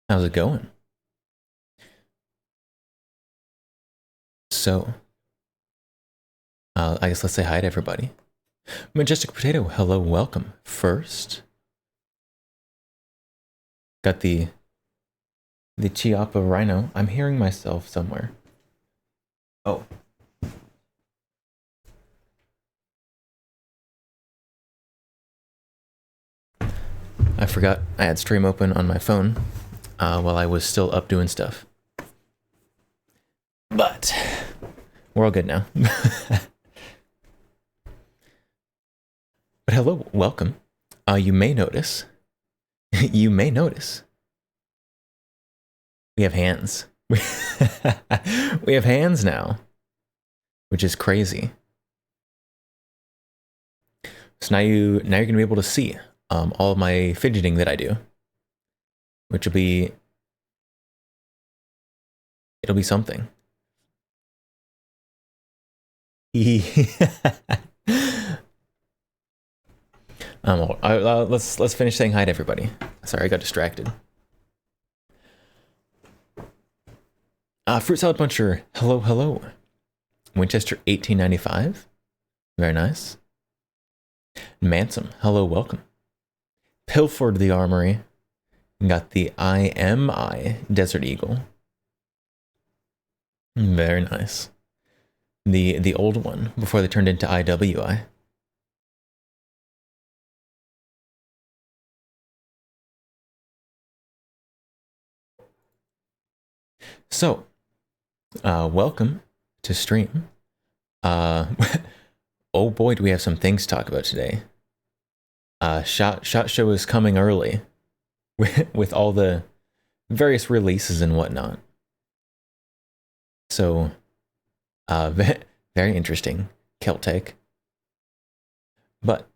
How's it going? So, I guess let's say hi to everybody. Majestic Potato, hello, welcome. First, got the Chiappa Rhino. I'm hearing myself somewhere. Oh, I forgot I had stream open on my phone while I was still up doing stuff. But we're all good now. But hello, welcome. You may notice, you may notice, we have hands. We have hands now, which is crazy. So now you're gonna be able to see all of my fidgeting that I do, which it'll be something. Let's finish saying hi to everybody. Sorry, I got distracted. Fruit Salad Puncher, hello, hello. Winchester 1895, very nice. Mansum, hello, welcome. Pilford the Armory, got the IMI Desert Eagle, very nice. The old one before they turned into IWI. So, welcome to stream. Oh boy, do we have some things to talk about today. Shot Show is coming early with all the various releases and whatnot. So, very interesting, Keltec. But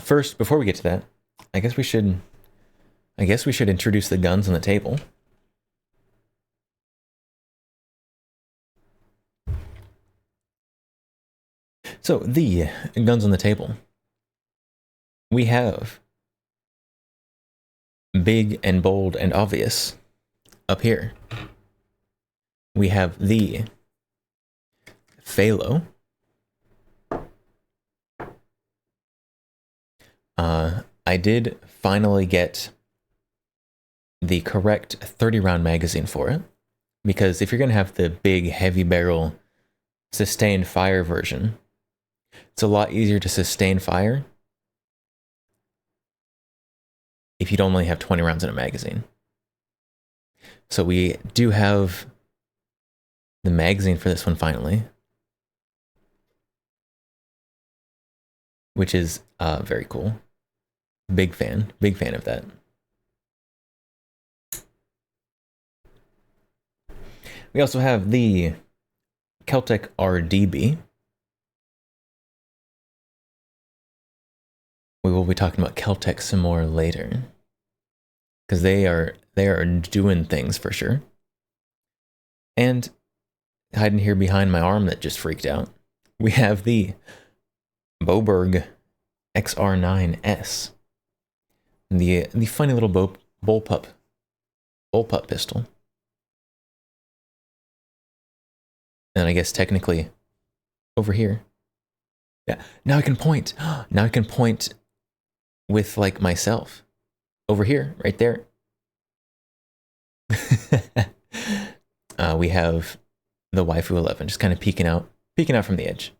first, before we get to that, I guess we should introduce the guns on the table. So, the guns on the table. We have big and bold and obvious up here. We have the Phalo. I did finally get the correct 30-round magazine for it, because if you're going to have the big heavy barrel sustained fire version, it's a lot easier to sustain fire if you'd only have 20 rounds in a magazine. So we do have the magazine for this one finally, which is very cool. Big fan of that. We also have the Keltec RDB. We will be talking about Keltec some more later, because they are doing things for sure. And hiding here behind my arm that just freaked out, we have the Boberg XR9S, the funny little bullpup pistol. And I guess technically over here, yeah. Now I can point. Now I can point with like myself over here, right there. We have the Waifu 11 just kind of peeking out from the edge.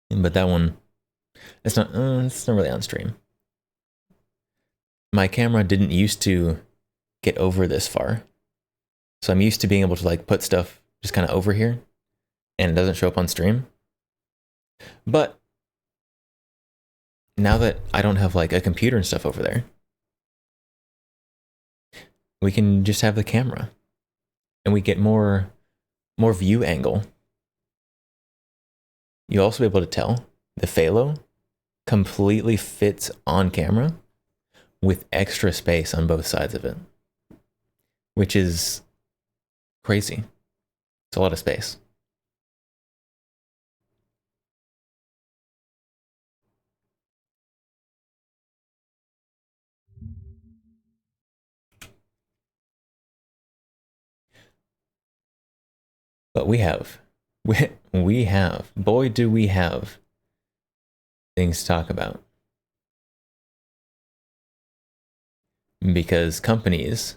But that one, it's not really on stream. My camera didn't used to get over this far, so I'm used to being able to like put stuff just kind of over here, and it doesn't show up on stream. But now that I don't have like a computer and stuff over there, we can just have the camera, and we get more view angle. You'll also be able to tell the Phalo completely fits on camera with extra space on both sides of it, which is crazy. It's a lot of space. But we have, boy, do we have things to talk about. Because companies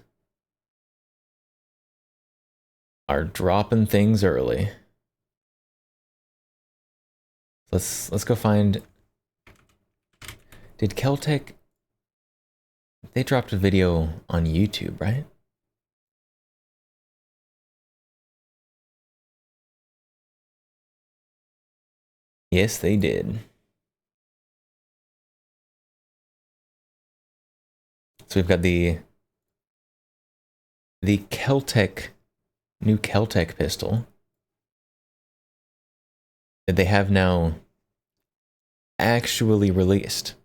are dropping things early. Let's go find. Did Keltec? They dropped a video on YouTube, right? Yes, they did. So we've got the Keltec, new Keltec pistol that they have now actually released.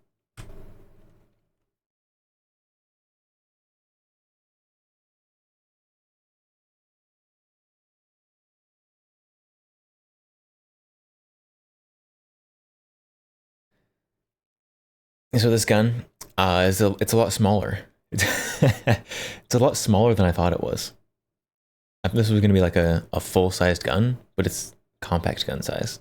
So this gun, it's a lot smaller. It's a lot smaller than I thought it was. I thought this was going to be like a full-sized gun, but it's compact gun size.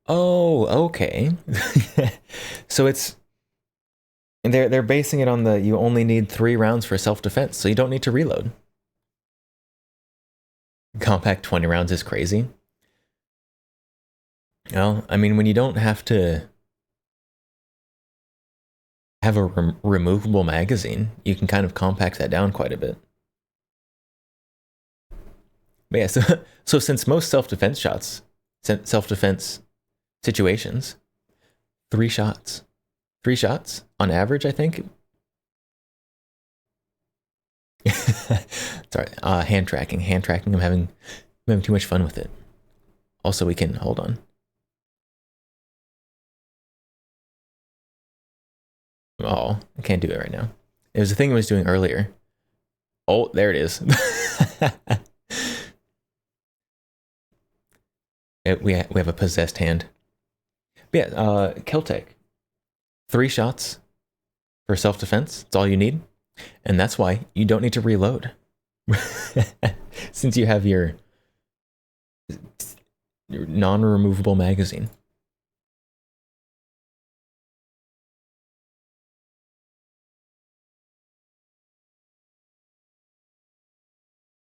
Oh, okay. So it's they're basing it on the you only need 3 rounds for self-defense, so you don't need to reload. Compact 20 rounds is crazy. Well, I mean, when you don't have to have a removable magazine, you can kind of compact that down quite a bit. But yeah, so since most self-defense shots, self-defense situations, 3 shots. 3 shots on average, I think. Sorry, hand tracking. I'm having too much fun with it. Also, we can hold on. Oh, I can't do it right now. It was the thing I was doing earlier. Oh, there it is. We have a possessed hand. But yeah, Keltec. 3 shots for self-defense. That's all you need. And that's why you don't need to reload. Since you have your non-removable magazine.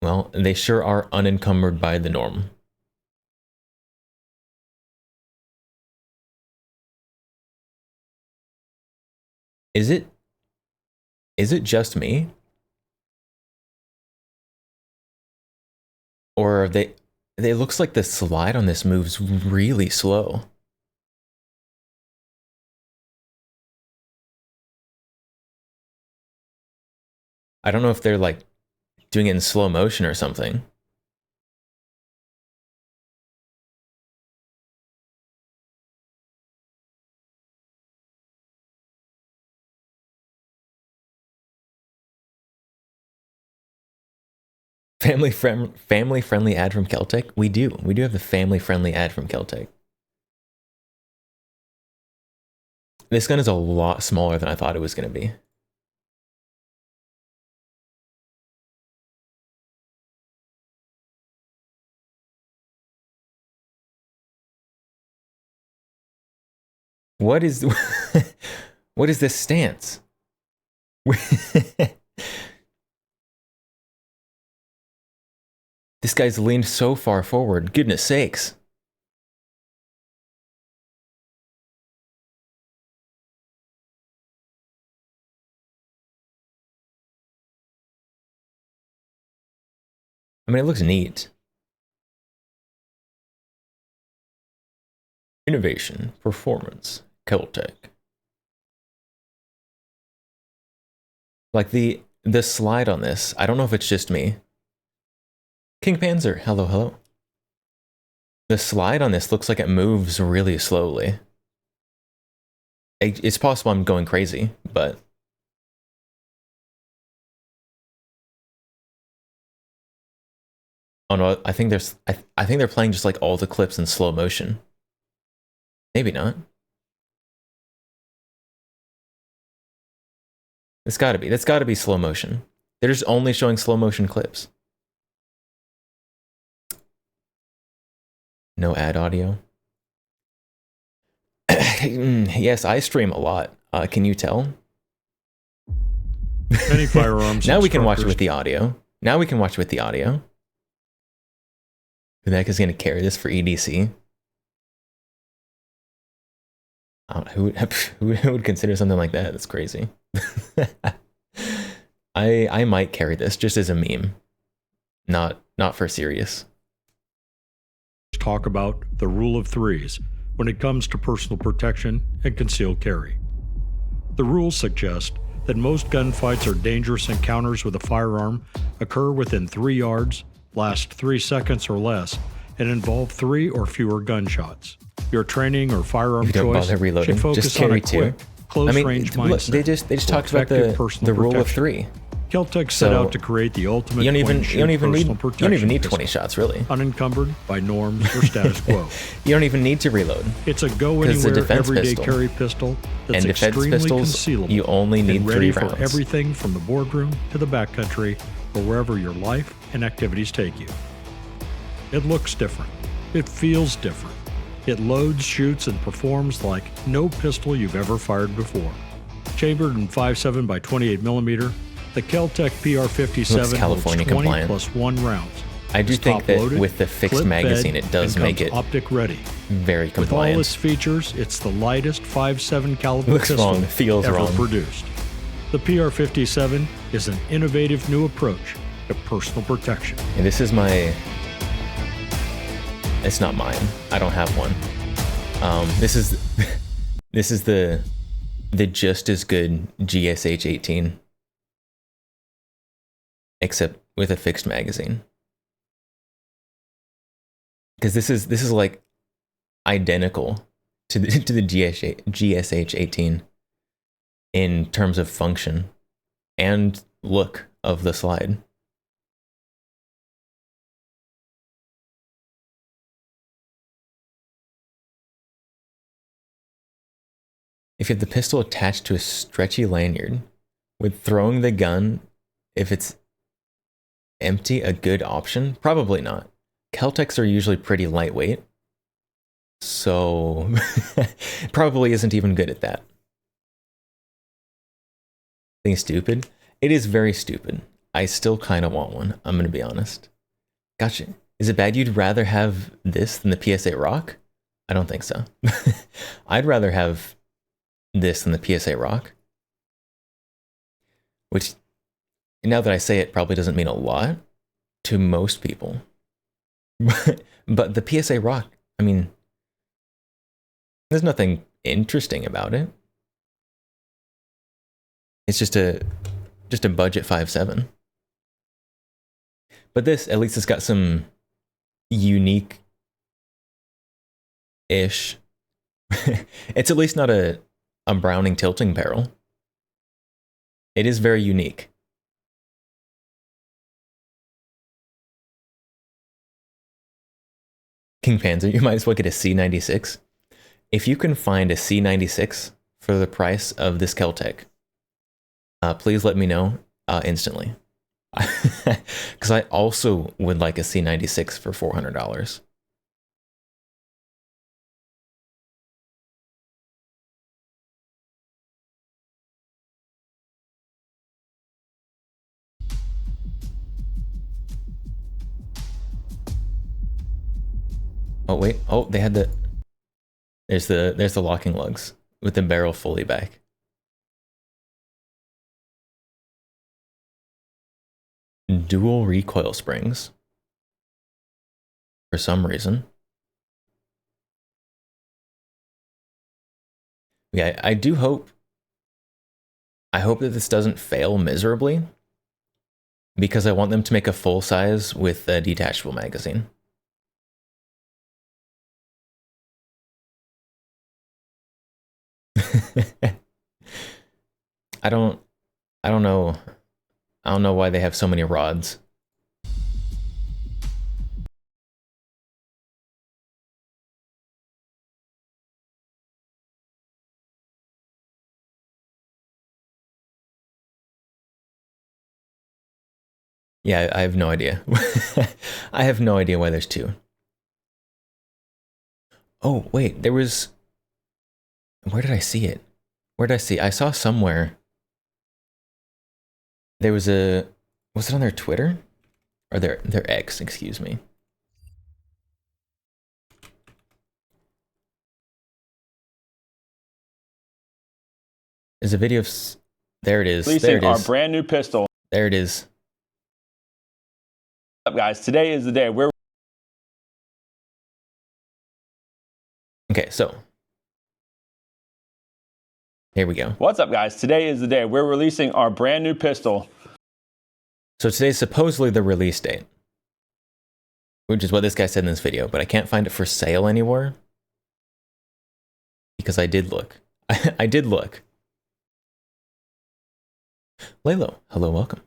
Well, they sure are unencumbered by the norm. Is it just me? Or it looks like the slide on this moves really slow. I don't know if they're like doing it in slow motion or something. Family friendly ad from Keltec. We do have the family friendly ad from Keltec. This gun is a lot smaller than I thought it was going to be. What is what is this stance? This guy's leaned so far forward. Goodness sakes. I mean, it looks neat. Innovation, performance, Keltec. Like the slide on this, I don't know if it's just me. King Panzer, hello, hello. The slide on this looks like it moves really slowly. It's possible I'm going crazy, but oh no, I think I think they're playing just like all the clips in slow motion. Maybe not. It's gotta be. That's gotta be slow motion. They're just only showing slow motion clips. No ad audio. Yes, I stream a lot. Can you tell? Many firearms. Now we can watch it with the audio. Now we can watch it with the audio. Who the heck is going to carry this for EDC? Who would consider something like that? That's crazy. I might carry this just as a meme, not for serious. Talk about the rule of threes when it comes to personal protection and concealed carry. The rules suggest that most gunfights or dangerous encounters with a firearm occur within 3 yards, last 3 seconds or less, and involve 3 or fewer gunshots. Your training or firearm choice should focus on a quick, close-range mindset. They just talked about the rule of 3. Kel-Tec set out to create the ultimate you don't even need 20 shots, really. Unencumbered by norms or status quo. You don't even need to reload. It's a go-anywhere, everyday carry pistol that's extremely concealable. You only need 3 rounds. For everything from the boardroom to the backcountry or wherever your life and activities take you. It looks different. It feels different. It loads, shoots, and performs like no pistol you've ever fired before. Chambered in 5.7 by 28mm, the Kel-Tec PR-57 holds 20 compliant. Plus 1 rounds. I do think that with the fixed magazine, it does make it optic ready. Very compliant. With all its features, it's the lightest 5.7 caliber pistol ever produced. The PR-57 is an innovative new approach to personal protection. And this is my... It's not mine. I don't have one. This is the just as good GSH 18. Except with a fixed magazine, because this is like identical to the GSH 18 in terms of function and look of the slide. If you have the pistol attached to a stretchy lanyard, would throwing the gun, if it's empty, a good option? Probably not. Kel-Tecs are usually pretty lightweight, so probably isn't even good at that. Think stupid? It is very stupid. I still kind of want one, I'm gonna be honest. Gotcha. Is it bad you'd rather have this than the PSA Rock? I don't think so. I'd rather have this than the PSA Rock. Which, now that I say it, probably doesn't mean a lot to most people. But the PSA Rock, I mean, there's nothing interesting about it. It's just a budget 5.7. But this, at least it's got some unique-ish. It's at least not a Browning tilting barrel. It is very unique. King Panzer, you might as well get a C96. If you can find a C96 for the price of this Kel-Tec, please let me know instantly. Because I also would like a C96 for $400. Oh wait, oh they had the there's the locking lugs with the barrel fully back. Dual recoil springs for some reason. Yeah, I do hope that this doesn't fail miserably, because I want them to make a full size with a detachable magazine. I don't know. I don't know why they have so many rods. Yeah, I have no idea. I have no idea why there's two. Oh, wait, there was... Where did I see it? Where did I see? I saw somewhere. There was a... Was it on their Twitter? Or their X, excuse me. There's a video of... There it is. There it is. Our brand new pistol. There it is. What's up, guys? Today is the day we're... Okay, so... Here we go. What's up, guys? Today is the day we're releasing our brand new pistol. So today's supposedly the release date, which is what this guy said in this video, but I can't find it for sale anywhere because I did look. I did look. Lalo, hello, welcome.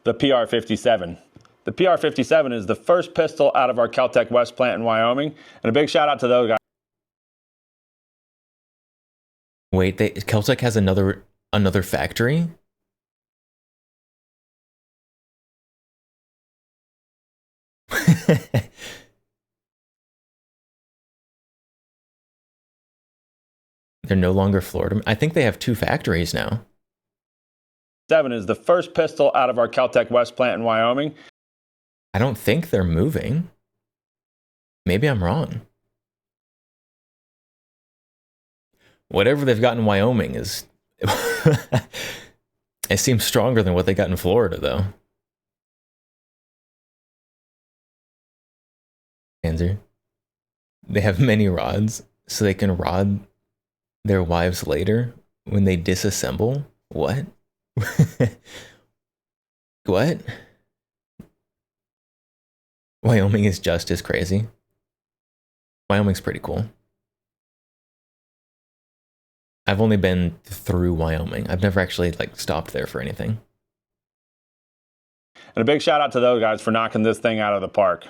The PR-57. The PR-57 is the first pistol out of our Kel-Tec West plant in Wyoming, and a big shout out to those guys. Wait, Kel-Tec has another factory? They're no longer Florida. I think they have two factories now. 7 is the first pistol out of our Kel-Tec West plant in Wyoming. I don't think they're moving. Maybe I'm wrong. Whatever they've got in Wyoming is... It seems stronger than what they got in Florida, though. Panzer. They have many rods, so they can rod their wives later when they disassemble? What? What? Wyoming is just as crazy. Wyoming's pretty cool. I've only been through Wyoming. I've never actually stopped there for anything. And a big shout out to those guys for knocking this thing out of the park.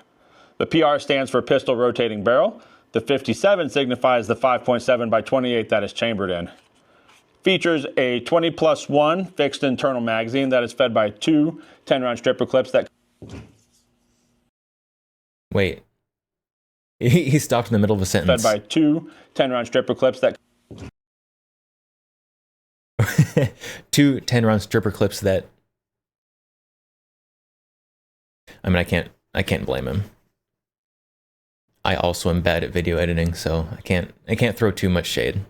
The PR stands for pistol rotating barrel. The 57 signifies the 5.7 by 28 that is chambered in. Features a 20+1 fixed internal magazine that is fed by two 10-round stripper clips that... Wait. He stopped in the middle of a sentence. Fed by two 10-round stripper clips that... Two 10-round stripper clips that... I mean, I can't blame him. I also am bad at video editing, so I can't throw too much shade.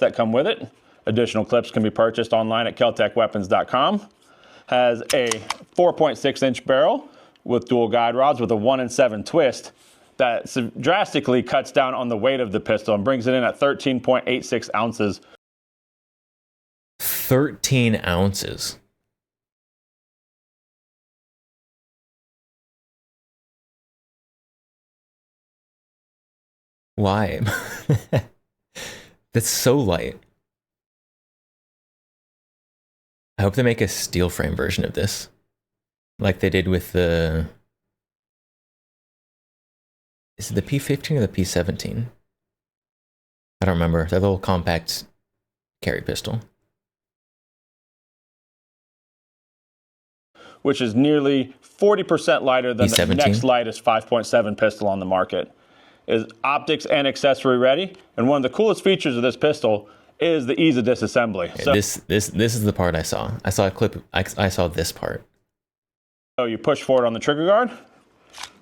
That come with it. Additional clips can be purchased online at keltecweapons.com. Has a 4.6-inch barrel with dual guide rods with a 1-in-7 twist that drastically cuts down on the weight of the pistol and brings it in at 13.86 ounces. 13 ounces. Why? That's so light. I hope they make a steel frame version of this, like they did with the... Is it the P15 or the P17? I don't remember. That little compact carry pistol. Which is nearly 40% lighter than P17? the next lightest 5.7 pistol on the market. Is optics and accessory ready, and one of the coolest features of this pistol is the ease of disassembly. Okay, this is the part I saw. I saw a clip. I saw this part. So you push forward on the trigger guard,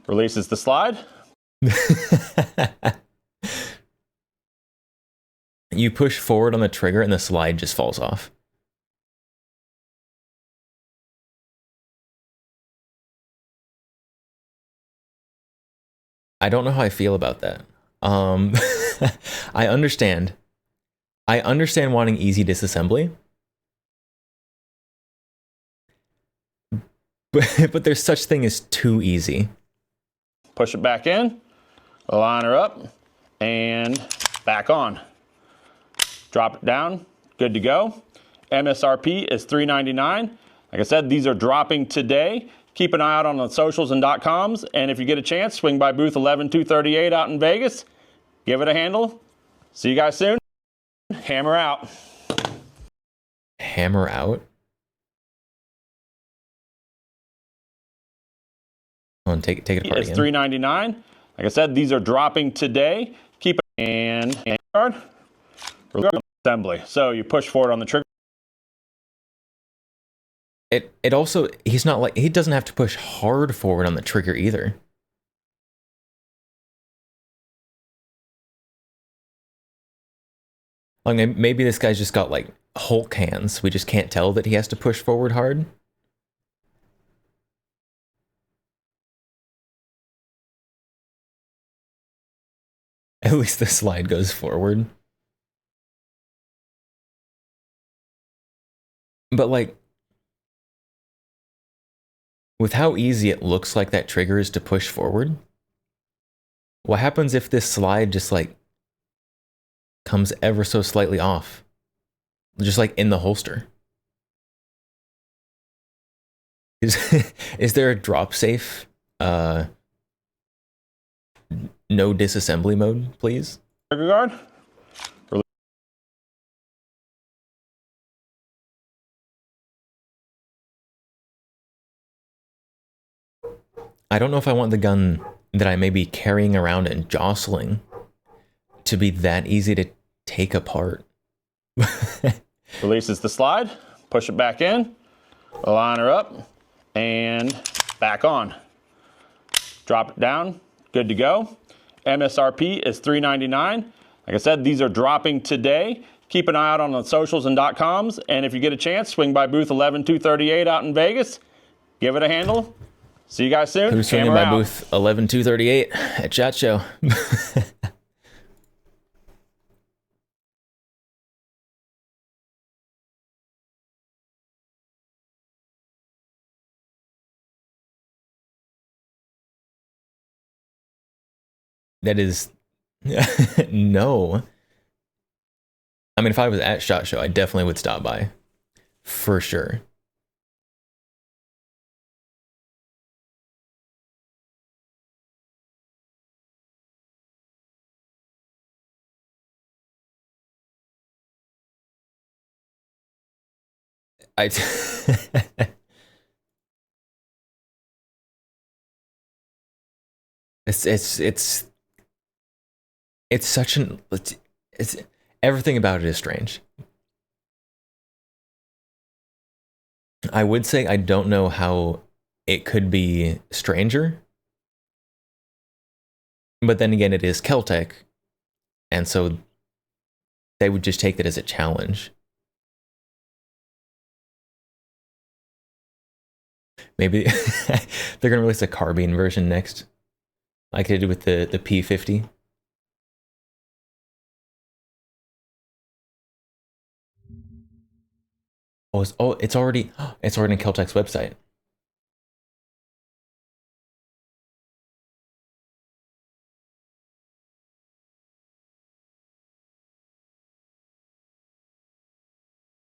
releases the slide. You push forward on the trigger and the slide just falls off. I don't know how I feel about that. I understand. I understand wanting easy disassembly. But there's such thing as too easy. Push it back in, line her up, and back on. Drop it down, good to go. MSRP is $399. Like I said, these are dropping today. Keep an eye out on the socials and .coms, and if you get a chance, swing by booth 11238 out in Vegas. Give it a handle. See you guys soon. Hammer out. Hammer out? Hold on, take it apart It's again. $399. Like I said, these are dropping today. Keep it and guard. Assembly. So you push forward on the trigger. It also, he doesn't have to push hard forward on the trigger either. Like maybe this guy's just got like Hulk hands. We just can't tell that he has to push forward hard. At least the slide goes forward. But like, with how easy it looks like that trigger is to push forward, what happens if this slide just like comes ever so slightly off? Just like in the holster. Is there a drop safe? No disassembly mode, please? Trigger guard. I don't know if I want the gun that I may be carrying around and jostling to be that easy to take apart. Releases the slide. Push it back in. Line her up. And back on. Drop it down. Good to go. MSRP is $399. Like I said, these are dropping today. Keep an eye out on the socials and .coms. And if you get a chance, swing by booth 11238 out in Vegas. Give it a handle. See you guys soon. Who's swinging Hammer by out. booth 11238 at SHOT Show? That is no. I mean, if I was at SHOT Show, I definitely would stop by. For sure. I it's such an it's everything about it is strange. I would say I don't know how it could be stranger. But then again, it is Keltec, and so they would just take that as a challenge. Maybe they're gonna release a carbine version next, like they did with the P50. It's already on Keltec's website.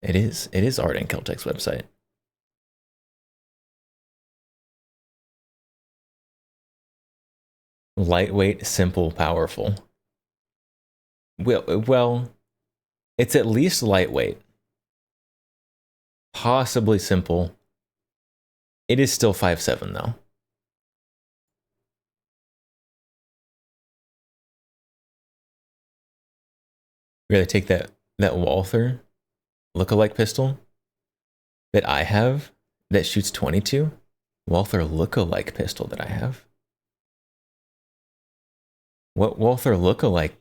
It is already on Keltec's website. Lightweight, simple, powerful. Well, it's at least lightweight. Possibly simple. It is still 5.7 though. Really take that Walther lookalike pistol that I have that shoots 22. Walther lookalike pistol that I have. What Walther lookalike?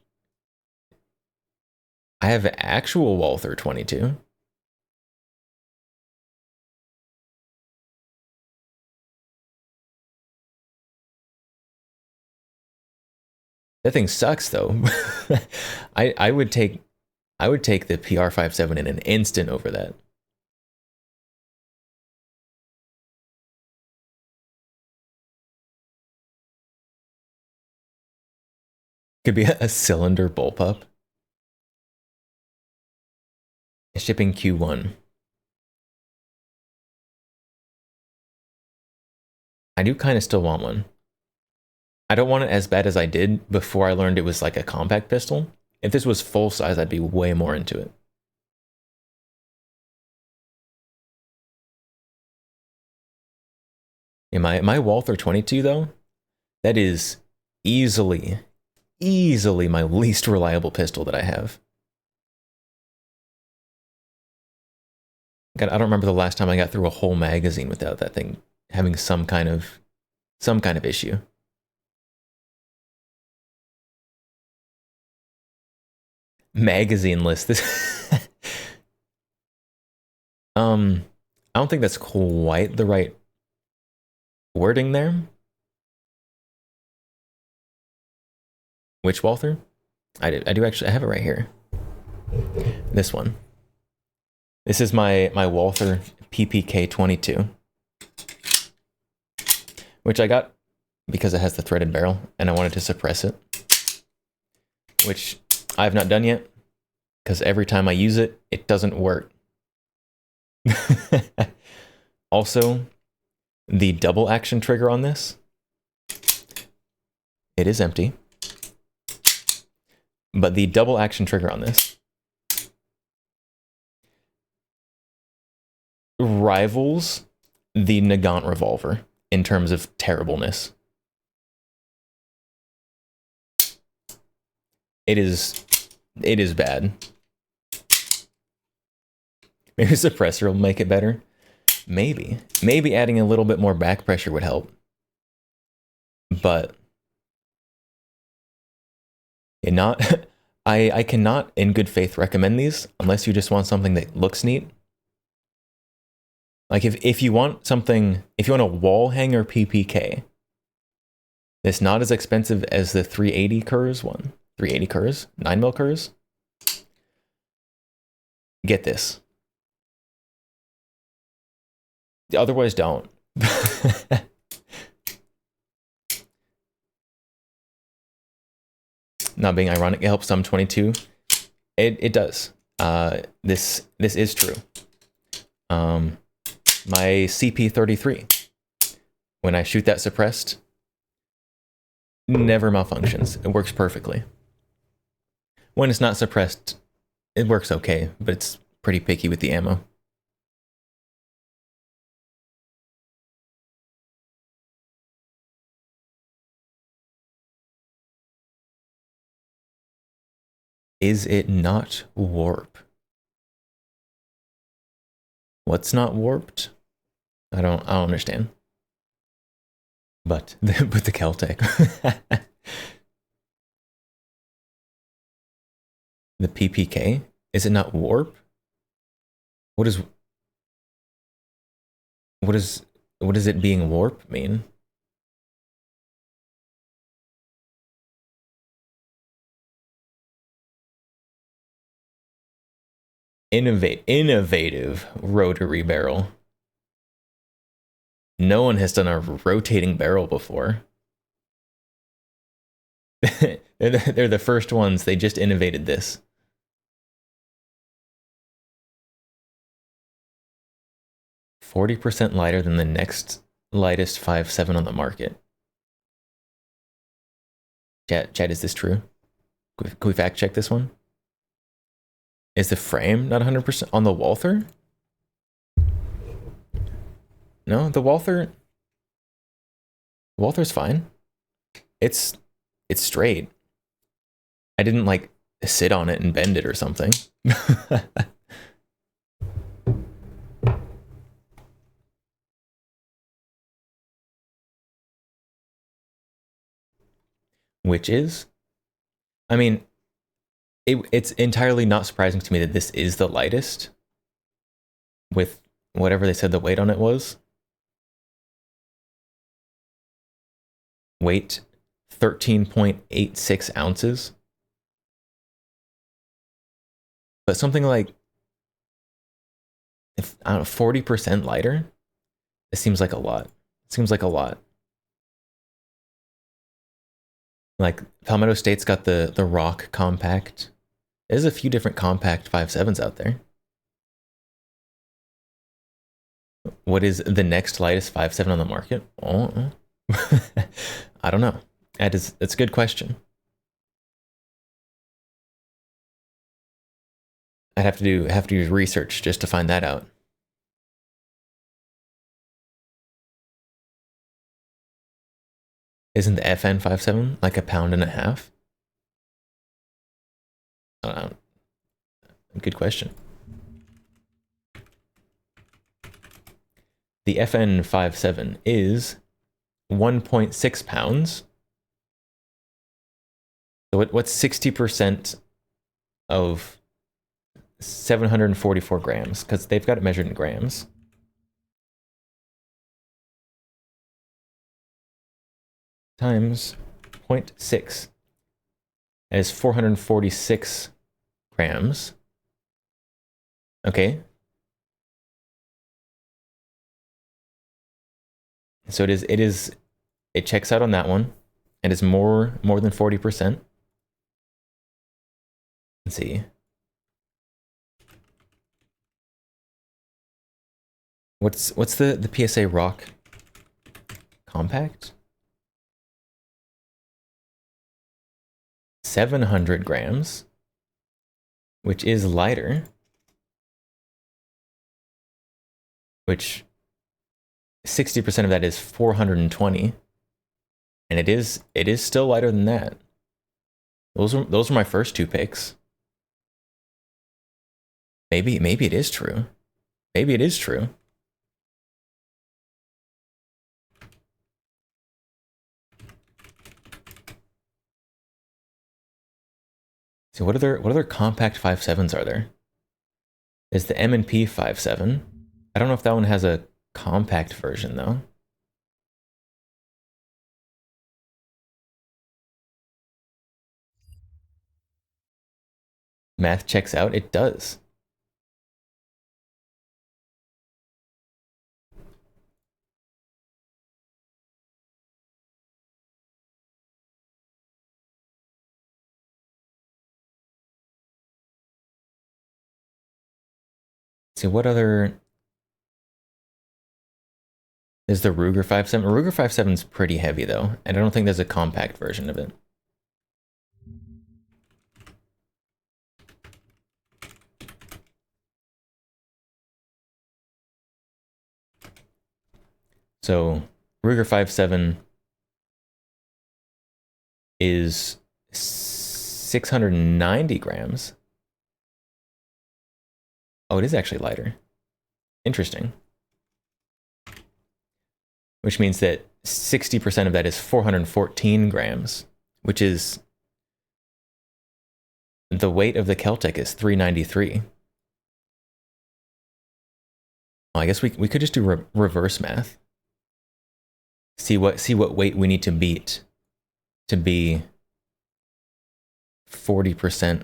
I have actual Walther 22. That thing sucks though. I would take the PR57 in an instant over that. Could be a cylinder bullpup. Shipping Q1. I do kind of still want one. I don't want it as bad as I did before I learned it was like a compact pistol. If this was full size, I'd be way more into it. Yeah, my Walther 22 though, that is easily my least reliable pistol that I have. God, I don't remember the last time I got through a whole magazine without that thing having some kind of issue. Magazine list. This I don't think that's quite the right wording there. Which Walther? I do actually, I have it right here. This one. This is my Walther PPK 22, which I got because it has the threaded barrel and I wanted to suppress it, which I have not done yet because every time I use it, it doesn't work. Also, the double action trigger on this, it is empty, but the double action trigger on this rivals the Nagant revolver in terms of terribleness. It is bad. Maybe a suppressor will make it better. Maybe adding a little bit more back pressure would help. But I cannot in good faith recommend these unless you just want something that looks neat. Like if you want something, if you want a wall hanger PPK, it's not as expensive as the 380 Kurs one. 380 Kurs? 9mm Kurs? Get this. Otherwise, don't. Not being ironic, it helps some 22. It does. This is true. My CP33, when I shoot that suppressed, never malfunctions. It works perfectly. When it's not suppressed, it works okay, but it's pretty picky with the ammo. Is it not warp? What's not warped? I don't understand. But the Keltec. The PPK? Is it not warp? What does it being warp mean? Innovative rotary barrel. No one has done a rotating barrel before. They're the first ones. They just innovated this. %40 lighter than the next lightest 5.7 on the market. Chat, is this true? Can we fact check this one? Is the frame not 100% on the Walther? No, the Walther's fine. It's straight. I didn't like sit on it and bend it or something. Which is, I mean, it's entirely not surprising to me that this is the lightest with whatever they said the weight on it was. Weight 13.86 ounces. But something like, if I don't know, 40% lighter, it seems like a lot. It seems like a lot. Like Palmetto State's got the Rock Compact. There's a few different compact 5.7s out there. What is the next lightest 5.7 on the market? Oh, I don't know. That's a good question. I'd have to do research just to find that out. Isn't the FN 5.7 like a pound and a half? Good question. The FN 5.7 is 1.6 pounds. So what's 60% of 744 grams? Because they've got it measured in grams. Times 0.6 is 446 grams. Okay. So it checks out on that one. It is more than 40%. Let's see. What's the PSA Rock Compact? 700 grams, which is lighter, which 60% of that is 420, and it is still lighter than that. Those were my first two picks. Maybe it is true. Maybe it is true. So what other compact 5.7s are there? There's the M&P 5.7. I don't know if that one has a compact version though. Math checks out. It does. See what other. There's the Ruger 5.7. Ruger 5.7 is pretty heavy though, and I don't think there's a compact version of it. So Ruger 5.7 is 690 grams. Oh, it is actually lighter. Interesting. Which means that 60% of that is 414 grams, which is the weight of the Keltec is 393. Well, I guess we could just do reverse math. See what weight we need to beat to be 40%.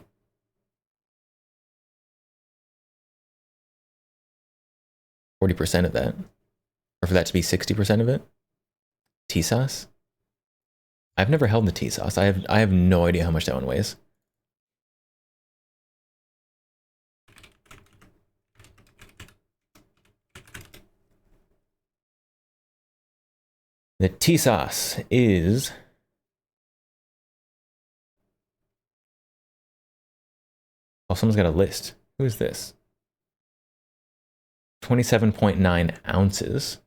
40% of that. Or for that to be 60% of it. TSOS? I've never held the TSOS. I have no idea how much that one weighs. The TSOS is oh, someone's got a list. Who is this? 27.9 ounces.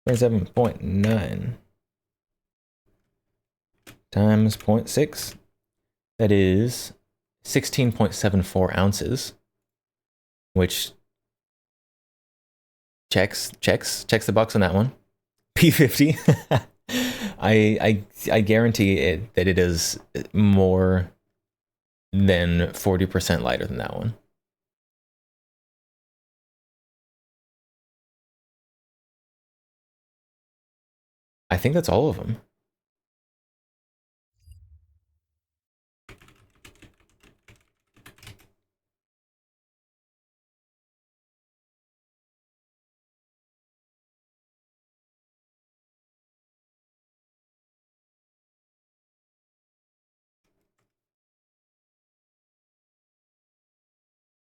.9 times 0.6. That is 16.74 ounces, which checks the box on that one. P50. I guarantee it that it is more than 40% lighter than that one. I think that's all of them.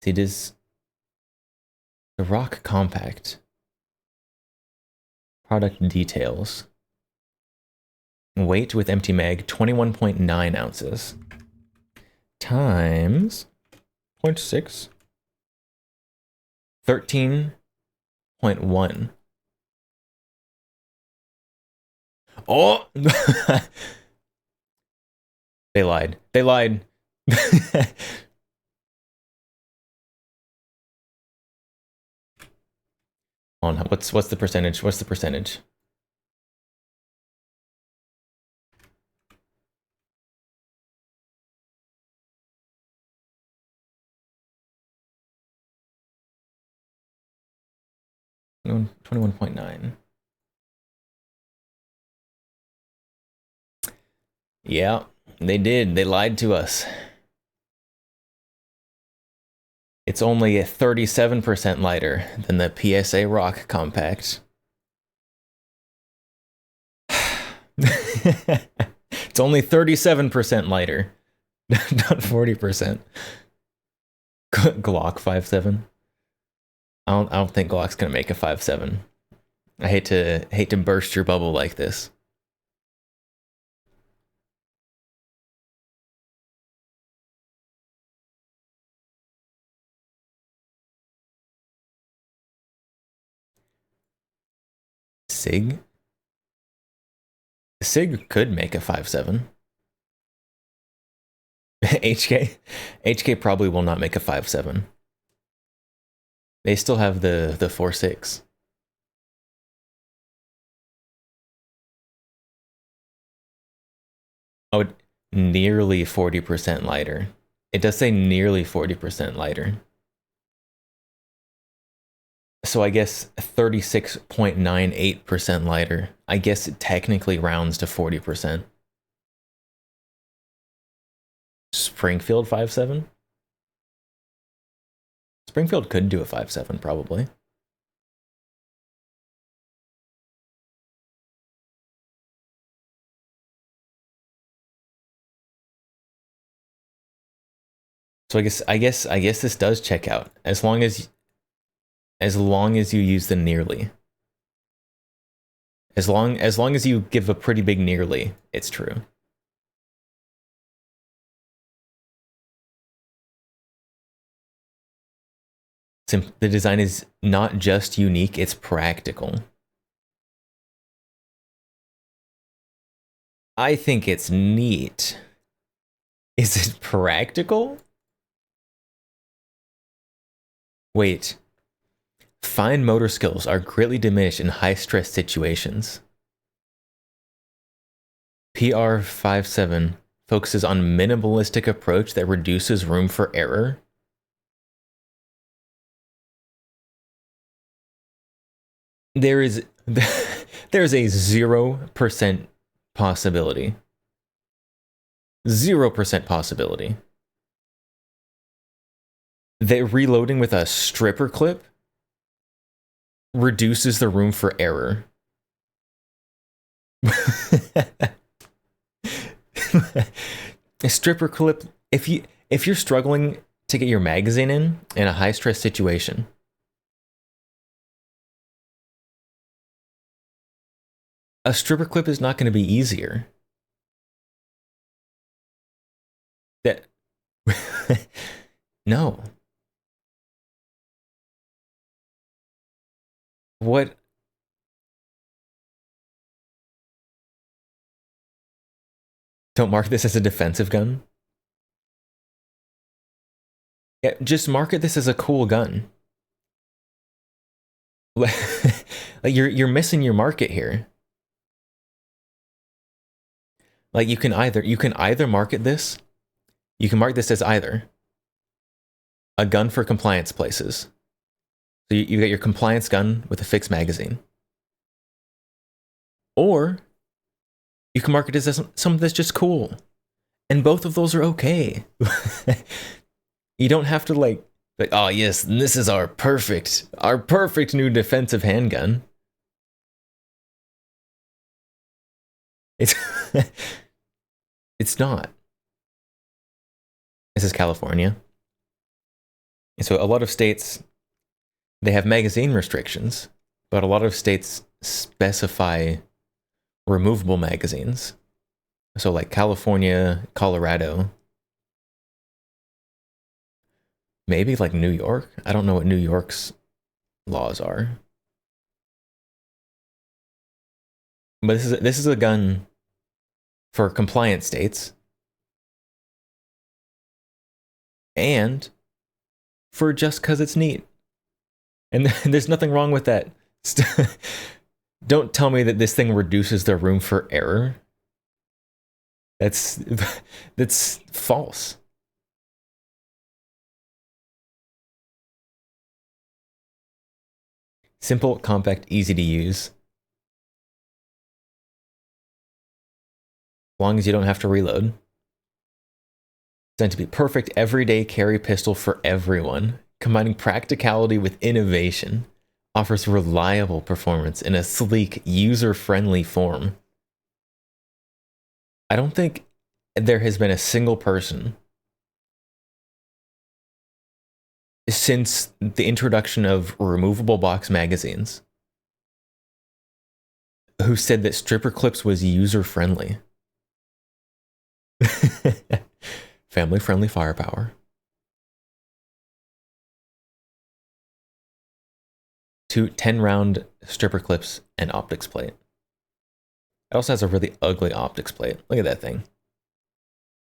See, does the Rock Compact product details? Weight with empty mag, 21.9 ounces. Times 0.6. 13.1. Oh! They lied. They lied. Hold on, what's the percentage? What's the percentage? No, 21.9. Yeah, they did. They lied to us. It's only 37% lighter than the PSA Rock Compact. It's only 37% lighter, not 40%. Glock 5.7. I don't think Glock's gonna make a 5.7. I hate to burst your bubble like this. SIG? SIG could make a 5.7. HK probably will not make a 5.7. They still have the 4.6. Oh, nearly 40% lighter. It does say nearly 40% lighter. So I guess 36.98% lighter. I guess it technically rounds to 40%. Springfield 5.7? Springfield could do a 5.7 probably. So I guess this does check out as long as you use the nearly. As long as you give a pretty big nearly, it's true. The design is not just unique, it's practical. I think it's neat. Is it practical? Wait. Fine motor skills are greatly diminished in high-stress situations. PR 5.7 focuses on minimalistic approach that reduces room for error. There is a 0% possibility. 0% possibility that reloading with a stripper clip reduces the room for error. A stripper clip, if you're struggling to get your magazine in a high stress situation, a stripper clip is not going to be easier. That no. What? Don't mark this as a defensive gun? Yeah, just market this as a cool gun. Like you're missing your market here. Like you can either market this. You can mark this as either a gun for compliance places. So you get your compliance gun with a fixed magazine. Or you can market this as something that's just cool. And both of those are okay. You don't have to like, oh yes, this is our perfect new defensive handgun. It's it's not. This is California. And so a lot of states, they have magazine restrictions, but a lot of states specify removable magazines. So like California, Colorado, maybe like New York. I don't know what New York's laws are. But this is a gun for compliant states and for just because it's neat. And there's nothing wrong with that. Don't tell me that this thing reduces the room for error. That's false. Simple, compact, easy to use. As long as you don't have to reload. Designed to be perfect everyday carry pistol for everyone, combining practicality with innovation, offers reliable performance in a sleek, user-friendly form. I don't think there has been a single person since the introduction of removable box magazines who said that stripper clips was user-friendly. Family-friendly firepower. 2 10-round stripper clips and optics plate. It also has a really ugly optics plate. Look at that thing.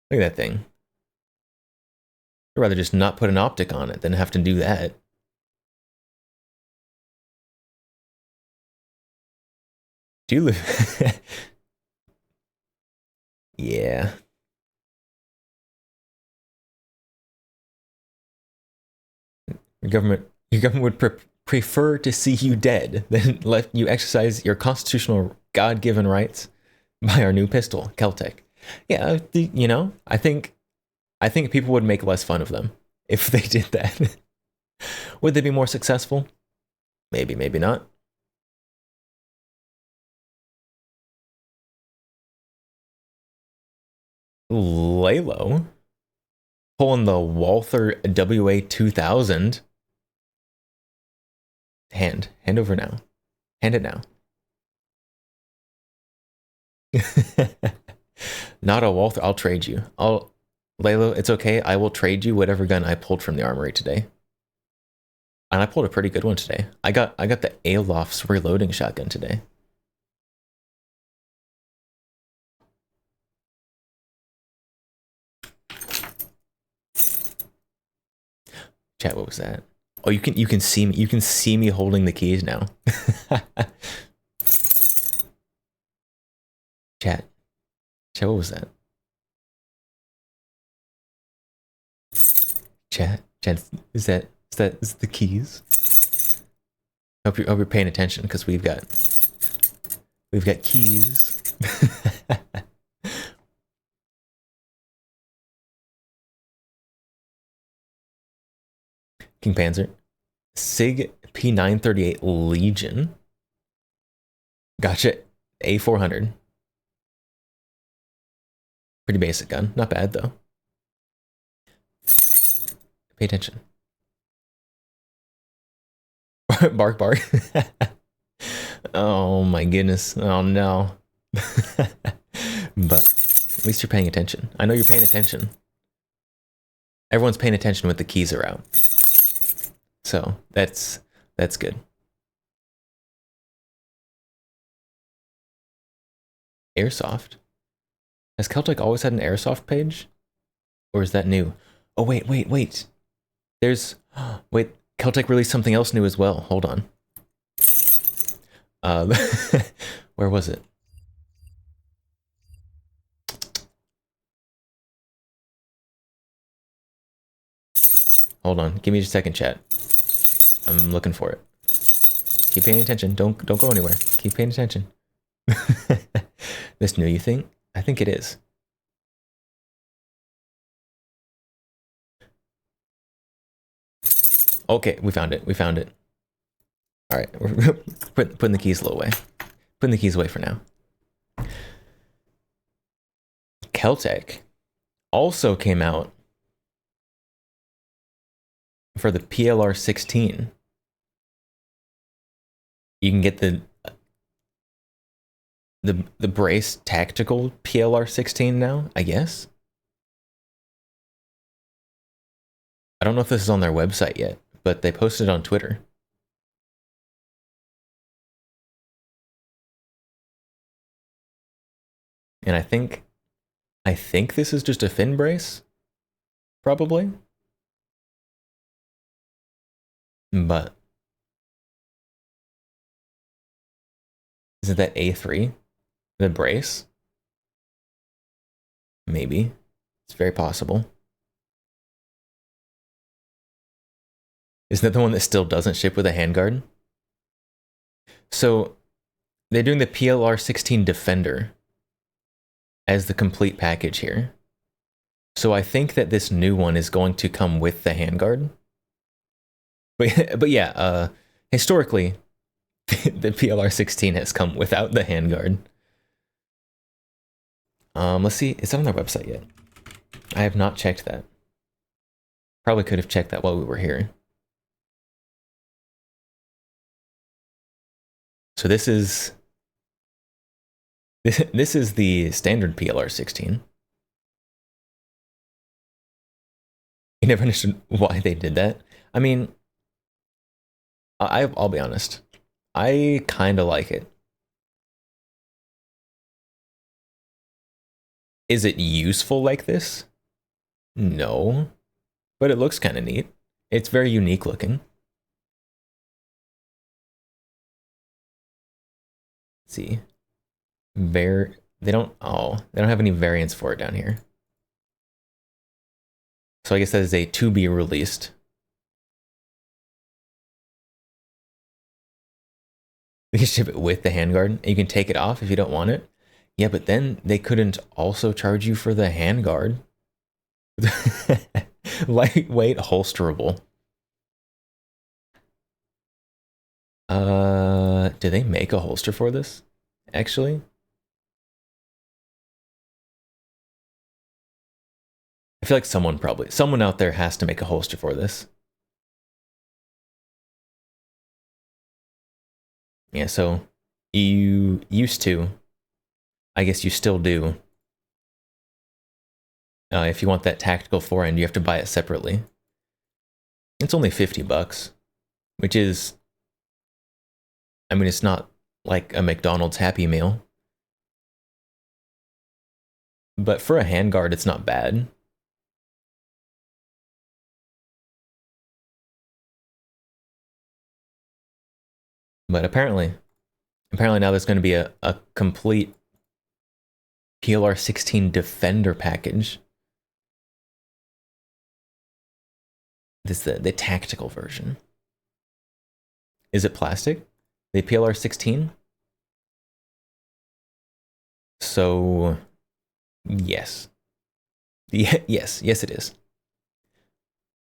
Look at that thing. I'd rather just not put an optic on it than have to do that. Do you live? Yeah. Your government would prefer to see you dead than let you exercise your constitutional God-given rights by our new pistol, Keltec. Yeah, you know, I think people would make less fun of them if they did that. Would they be more successful? Maybe, maybe not. Lalo pulling the Walther WA 2000. Hand over now. Hand it now. Not a Walther. I'll trade you. Lalo, it's okay. I will trade you whatever gun I pulled from the armory today. And I pulled a pretty good one today. I got the Alof's reloading shotgun today. Chat, what was that? Oh, you can see me. You can see me holding the keys now. Chat, what was that? Chat, is the keys? Hope you're paying attention because we've got keys. King Panzer, Sig P938 Legion. Gotcha. A400. Pretty basic gun. Not bad though. Pay attention. Bark, bark. Oh my goodness. Oh no. But at least you're paying attention. I know you're paying attention. Everyone's paying attention when the keys are out. So that's good. Airsoft. Has Keltec always had an airsoft page? Or is that new? Oh wait. There's wait, Keltec released something else new as well. Hold on. Where was it? Hold on. Give me just a second, chat. I'm looking for it. Keep paying attention. Don't go anywhere. Keep paying attention. This new, you think? I think it is. Okay, we found it. All right, we're putting the keys away. Putting the keys away for now. Keltec also came out for the PLR-16. You can get the brace tactical PLR-16 now, I guess. I don't know if this is on their website yet, but they posted it on Twitter. And I think this is just a fin brace, probably. But is it that A3? The brace? Maybe. It's very possible. Isn't that the one that still doesn't ship with a handguard? So they're doing the PLR-16 Defender as the complete package here. So I think that this new one is going to come with the handguard. But yeah, historically, the PLR-16 has come without the handguard. Let's see, is that on their website yet? I have not checked that. Probably could have checked that while we were here. So this is the standard PLR-16. You never understood why they did that. I mean, I'll be honest. I kind of like it. Is it useful like this? No. But it looks kind of neat. It's very unique looking. Let's see. They don't have any variants for it down here. So I guess that is a to be released. We can ship it with the handguard. You can take it off if you don't want it. Yeah, but then they couldn't also charge you for the handguard. Lightweight holsterable. Do they make a holster for this? Actually? I feel like someone out there has to make a holster for this. Yeah, so you used to, I guess you still do. If you want that tactical forend, you have to buy it separately. It's only $50, which is, I mean, it's not like a McDonald's Happy Meal. But for a handguard, it's not bad. But apparently now there's going to be a complete PLR-16 Defender package. This is the tactical version. Is it plastic? The PLR-16? So, yes. Yes it is.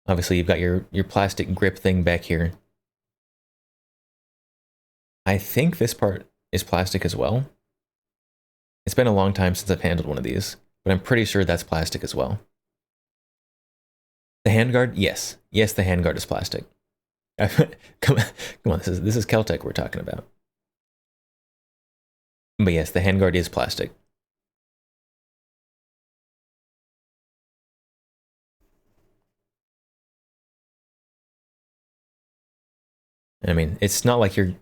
Obviously, you've got your plastic grip thing back here. I think this part is plastic as well. It's been a long time since I've handled one of these, but I'm pretty sure that's plastic as well. The handguard, yes. Yes, the handguard is plastic. Come on, this is Kel-Tec we're talking about. But yes, the handguard is plastic. I mean, it's not like you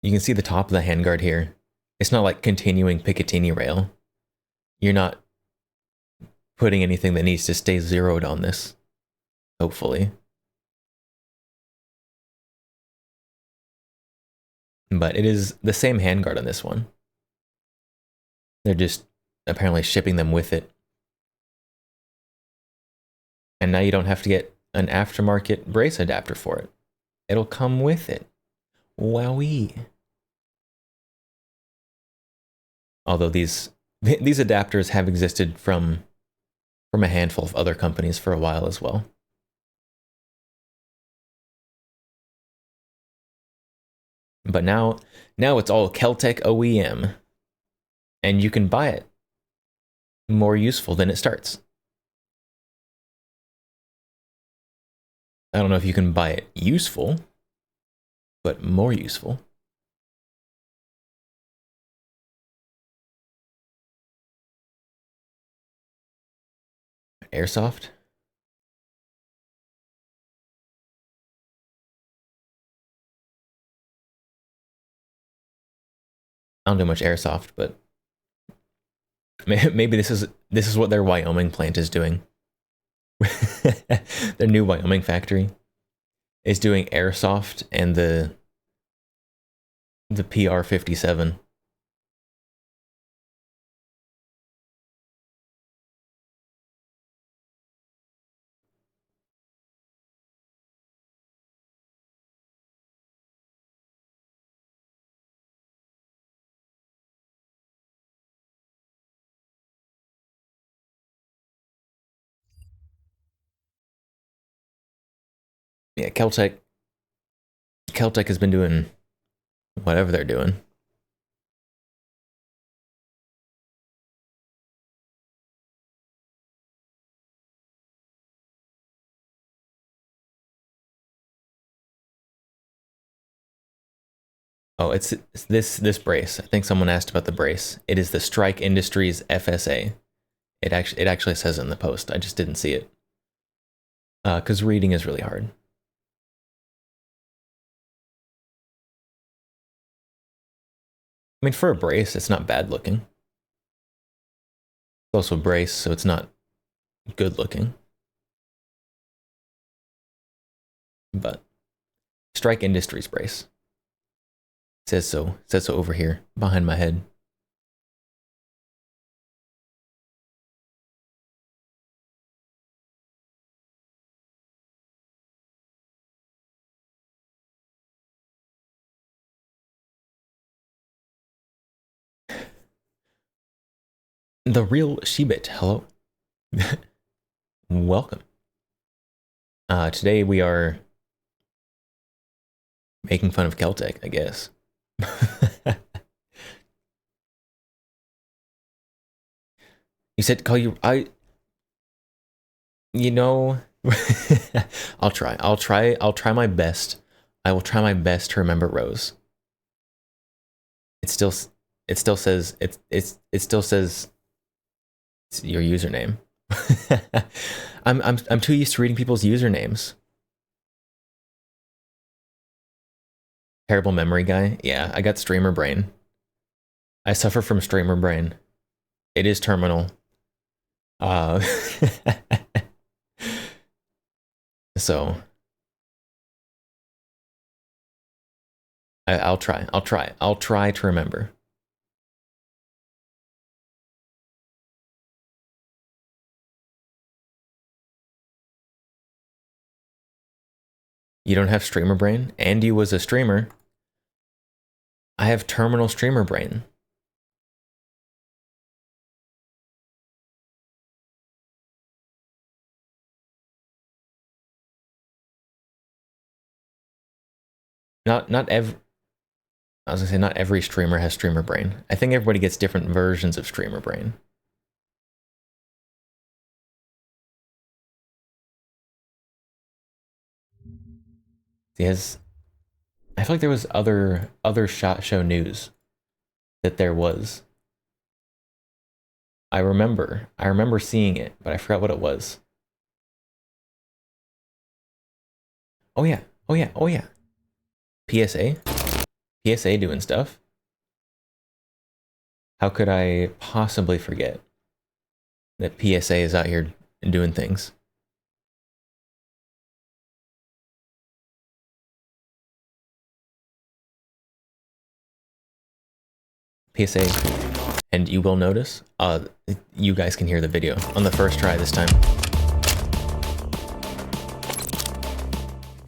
can see the top of the handguard here. It's not like continuing Picatinny rail. You're not putting anything that needs to stay zeroed on this, hopefully. But it is the same handguard on this one. They're just apparently shipping them with it. And now you don't have to get an aftermarket brace adapter for it. It'll come with it. Wowee. Although these adapters have existed from a handful of other companies for a while as well. But now it's all Kel-Tec OEM. And you can buy it more useful than it starts. I don't know if you can buy it useful, but more useful. Airsoft? I don't do much airsoft, but maybe this is what their Wyoming plant is doing. Their new Wyoming factory is doing airsoft and the PR-57. Yeah, Keltec has been doing whatever they're doing. Oh, it's this brace. I think someone asked about the brace. It is the Strike Industries FSA. It actually says in the post. I just didn't see it. Because reading is really hard. I mean, for a brace, it's not bad looking. It's also a brace, so it's not good looking. But Strike Industries brace. Says so over here, behind my head. The real Shebit, hello. Welcome. Today we are making fun of Keltec, I guess. You said call you you know I'll try my best. I will try my best to remember Rose. It still says it's your username. I'm too used to reading people's usernames. Terrible memory guy. Yeah, I got streamer brain. I suffer from streamer brain. It is terminal. So I'll try to remember. You don't have streamer brain? Andy was a streamer. I have terminal streamer brain. Not every. I was gonna say not every streamer has streamer brain. I think everybody gets different versions of streamer brain. I feel like there was other SHOT Show news that there was. I remember seeing it, but I forgot what it was. Oh yeah. PSA doing stuff. How could I possibly forget that PSA is out here doing things? PSA, and you will notice, you guys can hear the video on the first try this time.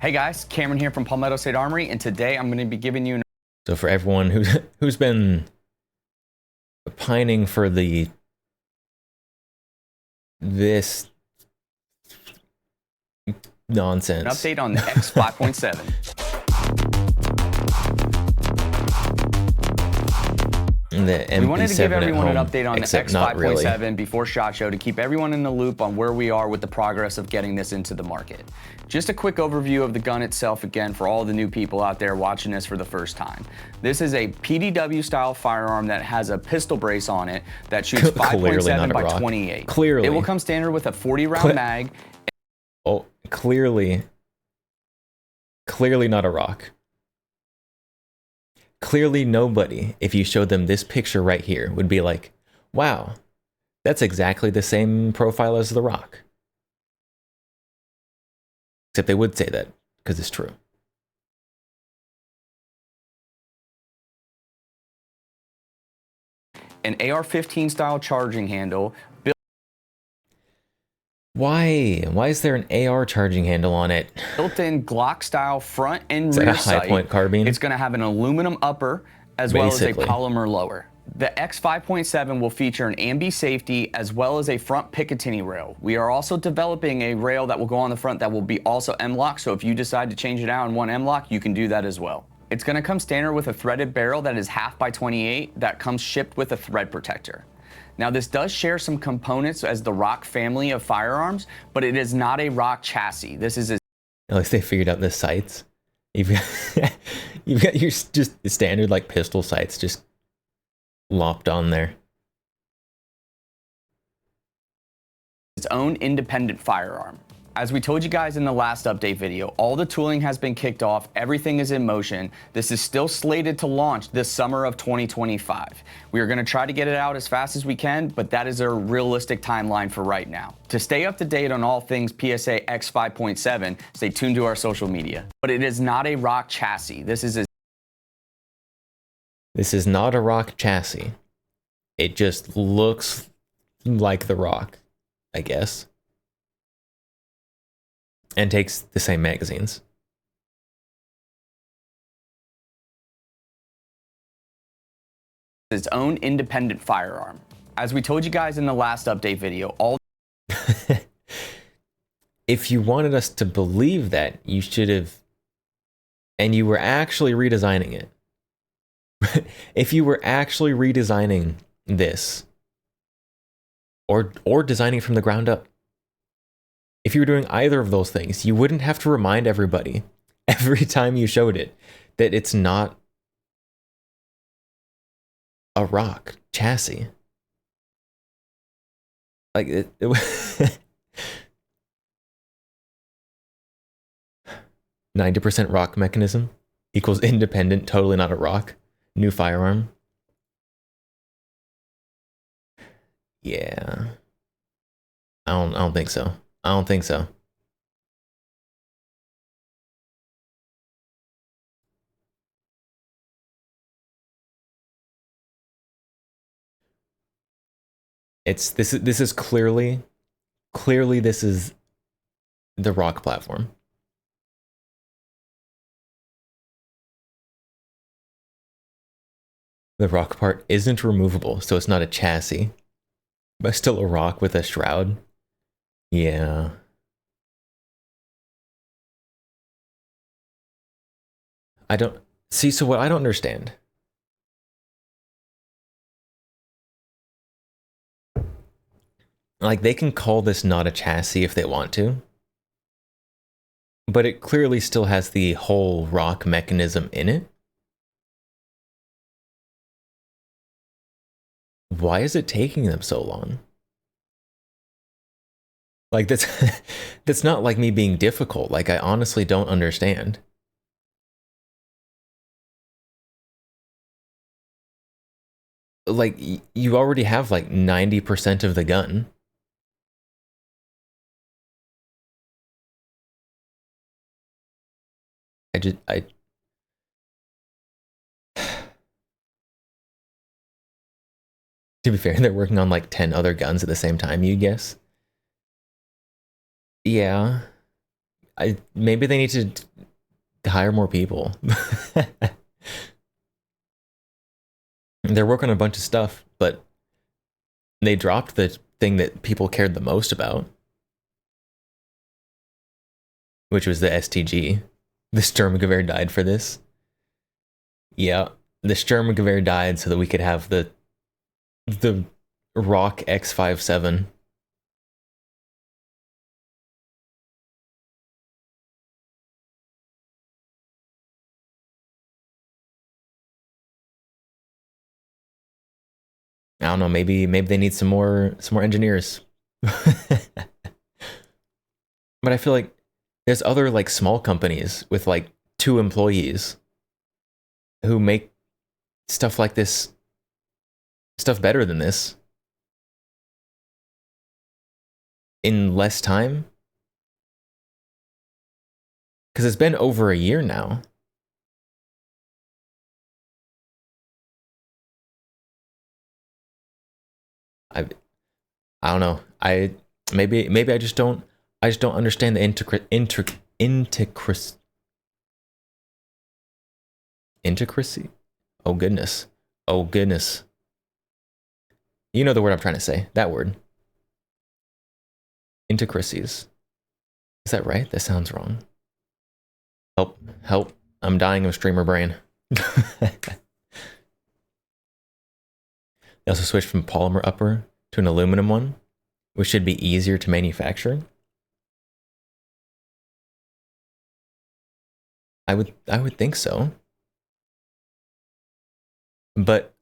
Hey guys, Cameron here from Palmetto State Armory, and today I'm going to be giving you So for everyone who's been pining for this nonsense, an update on the X5.7. using the MP7 We wanted to give everyone at an home, update on the except not really. X5.7 before SHOT Show to keep everyone in the loop on where we are with the progress of getting this into the market. Just a quick overview of the gun itself again for all the new people out there watching this for the first time. This is a PDW style firearm that has a pistol brace on it that shoots 5.7 by 28. Clearly. It will come standard with a 40 round mag. Oh, clearly not a rock. Clearly nobody, if you showed them this picture right here, would be like, wow, that's exactly the same profile as the rock. Except they would say that, because it's true. An AR-15 style charging handle. Why? Why is there an AR charging handle on it? Built-in Glock-style front and Is that rear a sight. high-point carbine? It's going to have an aluminum upper as well as a Basically. polymer lower. The X5.7 will feature an ambi safety as well as a front Picatinny rail. We are also developing a rail that will go on the front that will be also M-LOK, so if you decide to change it out and want M-LOK, you can do that as well. It's going to come standard with a threaded barrel that is 1/2 by 28 that comes shipped with a thread protector. Now, this does share some components as the Rock family of firearms, but it is not a Rock chassis. This is a... At least they figured out the sights. You've got your just standard like pistol sights just lopped on there. its own independent firearm. As we told you guys in the last update video, all the tooling has been kicked off, everything is in motion. This is still slated to launch this summer of 2025. We are going to try to get it out as fast as we can, but that is a realistic timeline for right now. To stay up to date on all things PSA X5.7, stay tuned to our social media. But it is not a Rock chassis. This is not a Rock chassis. It just looks like the Rock, I guess. And takes the same magazines. its own independent firearm. As we told you guys in the last update video, all if you wanted us to believe that, you should have, and you were actually redesigning it. If you were actually redesigning this, or designing from the ground up, if you were doing either of those things, you wouldn't have to remind everybody every time you showed it that it's not a Rock chassis. Like it 90% Rock mechanism equals independent, totally not a Rock. New firearm. Yeah. I don't think so. I don't think so. This is clearly this is the Rock platform. The Rock part isn't removable, so it's not a chassis, but still a Rock with a shroud. Yeah. I don't see, so what I don't understand. Like, they can call this not a chassis if they want to, but it clearly still has the whole Rock mechanism in it. Why is it taking them so long? Like, that's not like me being difficult. Like, I honestly don't understand. Like, you already have like 90% of the gun. To be fair, they're working on like 10 other guns at the same time, you guess? Yeah. Maybe they need to hire more people. They're working on a bunch of stuff, but they dropped the thing that people cared the most about, which was the STG. The Sturmgewehr died for this. Yeah. the Sturmgewehr died so that we could have the Rock X57. I don't know, maybe they need some more engineers. But I feel like there's other like small companies with like 2 employees who make stuff like this, stuff better than this in less time. Because it's been over a year now. I don't know. Maybe I just don't understand the intricacy. Oh goodness. You know the word I'm trying to say. That word. Intricacies. Is that right? That sounds wrong. Help. I'm dying of streamer brain. They also switched from polymer upper to an aluminum one, which should be easier to manufacture. I would think so. But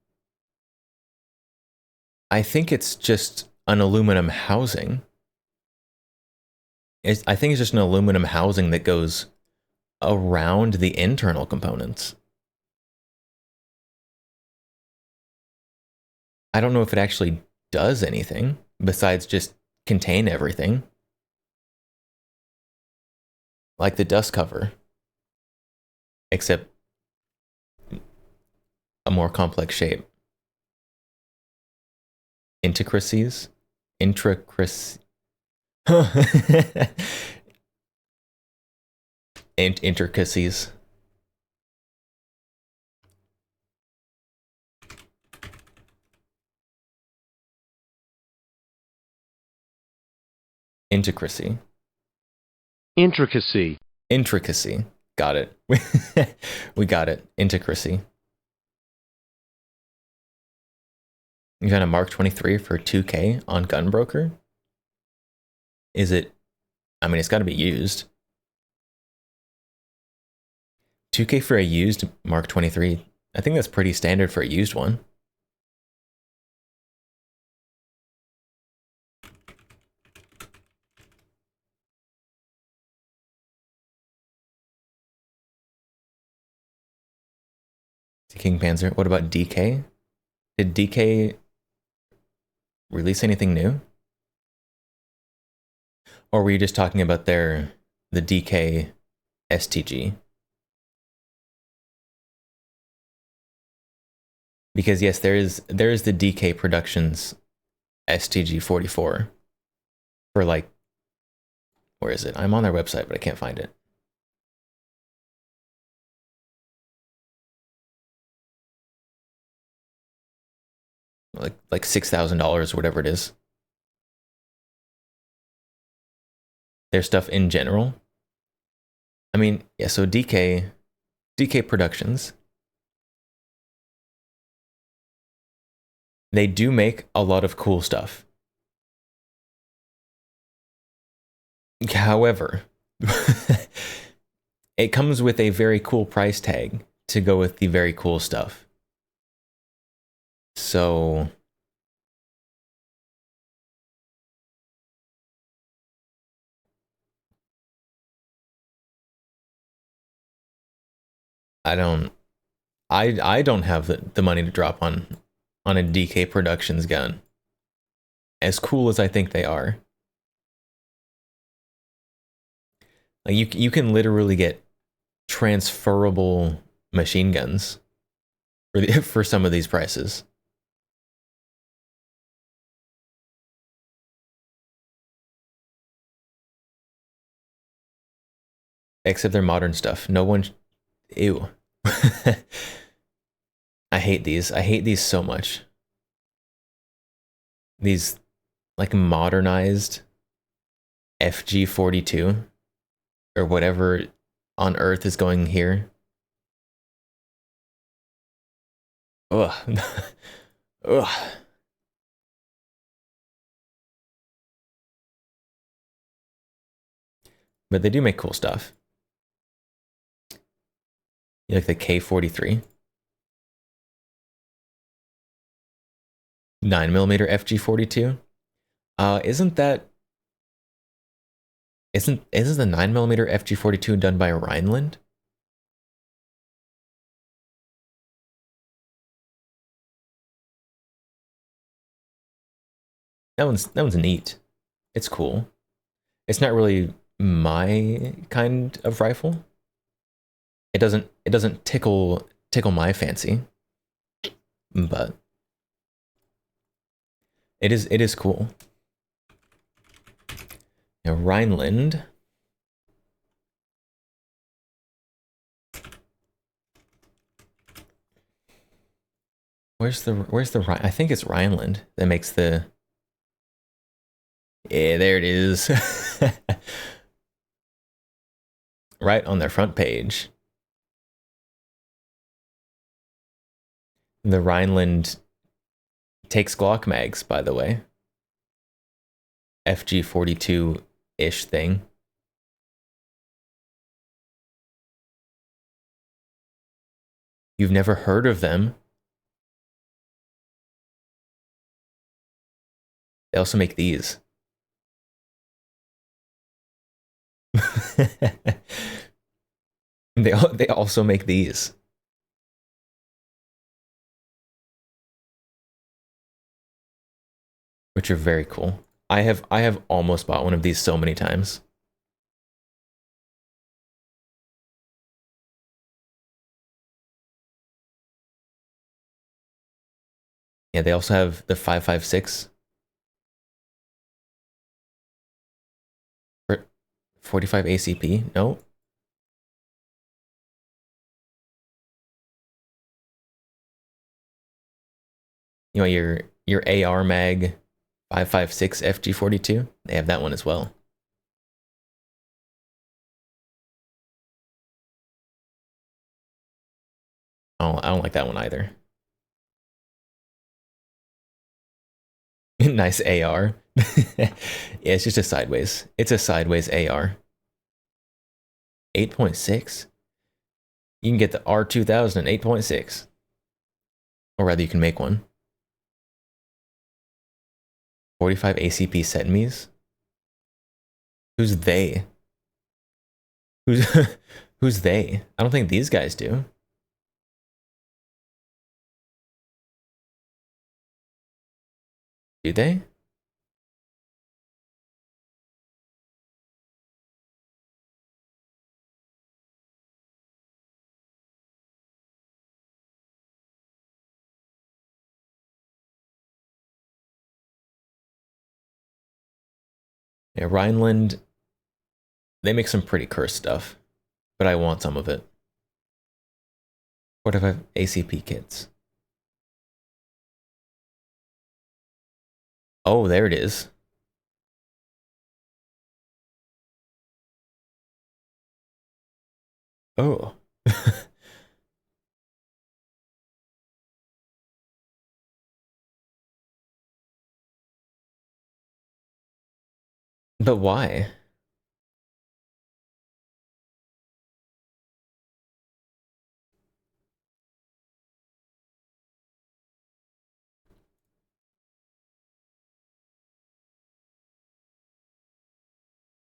I think it's just an aluminum housing. I think it's just an aluminum housing that goes around the internal components. I don't know if it actually does anything besides just contain everything. Like the dust cover. Except a more complex shape. Intricacies? Intricacies. Intricacy. Got it. We got it. Intricacy. You got a Mark 23 for 2K on Gunbroker? Is it? I mean, it's got to be used. 2K for a used Mark 23. I think that's pretty standard for a used one. King Panzer. What about DK? Did DK release anything new? Or were you just talking about the DK STG? Because yes, there is the DK Productions STG 44 for like, where is it? I'm on their website, but I can't find it. Like $6,000 or whatever it is. Their stuff in general. I mean, yeah, so DK Productions. They do make a lot of cool stuff. However, it comes with a very cool price tag to go with the very cool stuff. So I don't have the money to drop on a DK Productions gun. As cool as I think they are. Like you can literally get transferable machine guns for some of these prices. Except they're modern stuff. No one... Ew. I hate these. I hate these so much. These, like, modernized FG42 or whatever on Earth is going here. Ugh. Ugh. But they do make cool stuff. You like the K43? 9mm FG42? Isn't the 9mm FG42 done by Rhineland? That one's neat. It's cool. It's not really my kind of rifle. It doesn't tickle my fancy, but it is cool. Now Rhineland. Where's the I think it's Rhineland that makes the. Yeah, there it is. Right on their front page. The Rhineland takes Glock mags, by the way. FG42-ish thing. You've never heard of them? They also make these. They also make these. Which are very cool. I have almost bought one of these so many times. Yeah, they also have the 5.56 for 45 ACP. No. You know your AR mag 5.56 FG42? They have that one as well. Oh, I don't like that one either. Nice AR. Yeah, it's just a sideways. It's a sideways AR. 8.6? You can get the R2000 at 8.6. Or rather, you can make one. 45 ACP Setmies? Who's they? Who's they? I don't think these guys do. Do they? Yeah, Rhineland, they make some pretty cursed stuff, but I want some of it. 45 ACP kits. Oh, there it is. Oh. But why?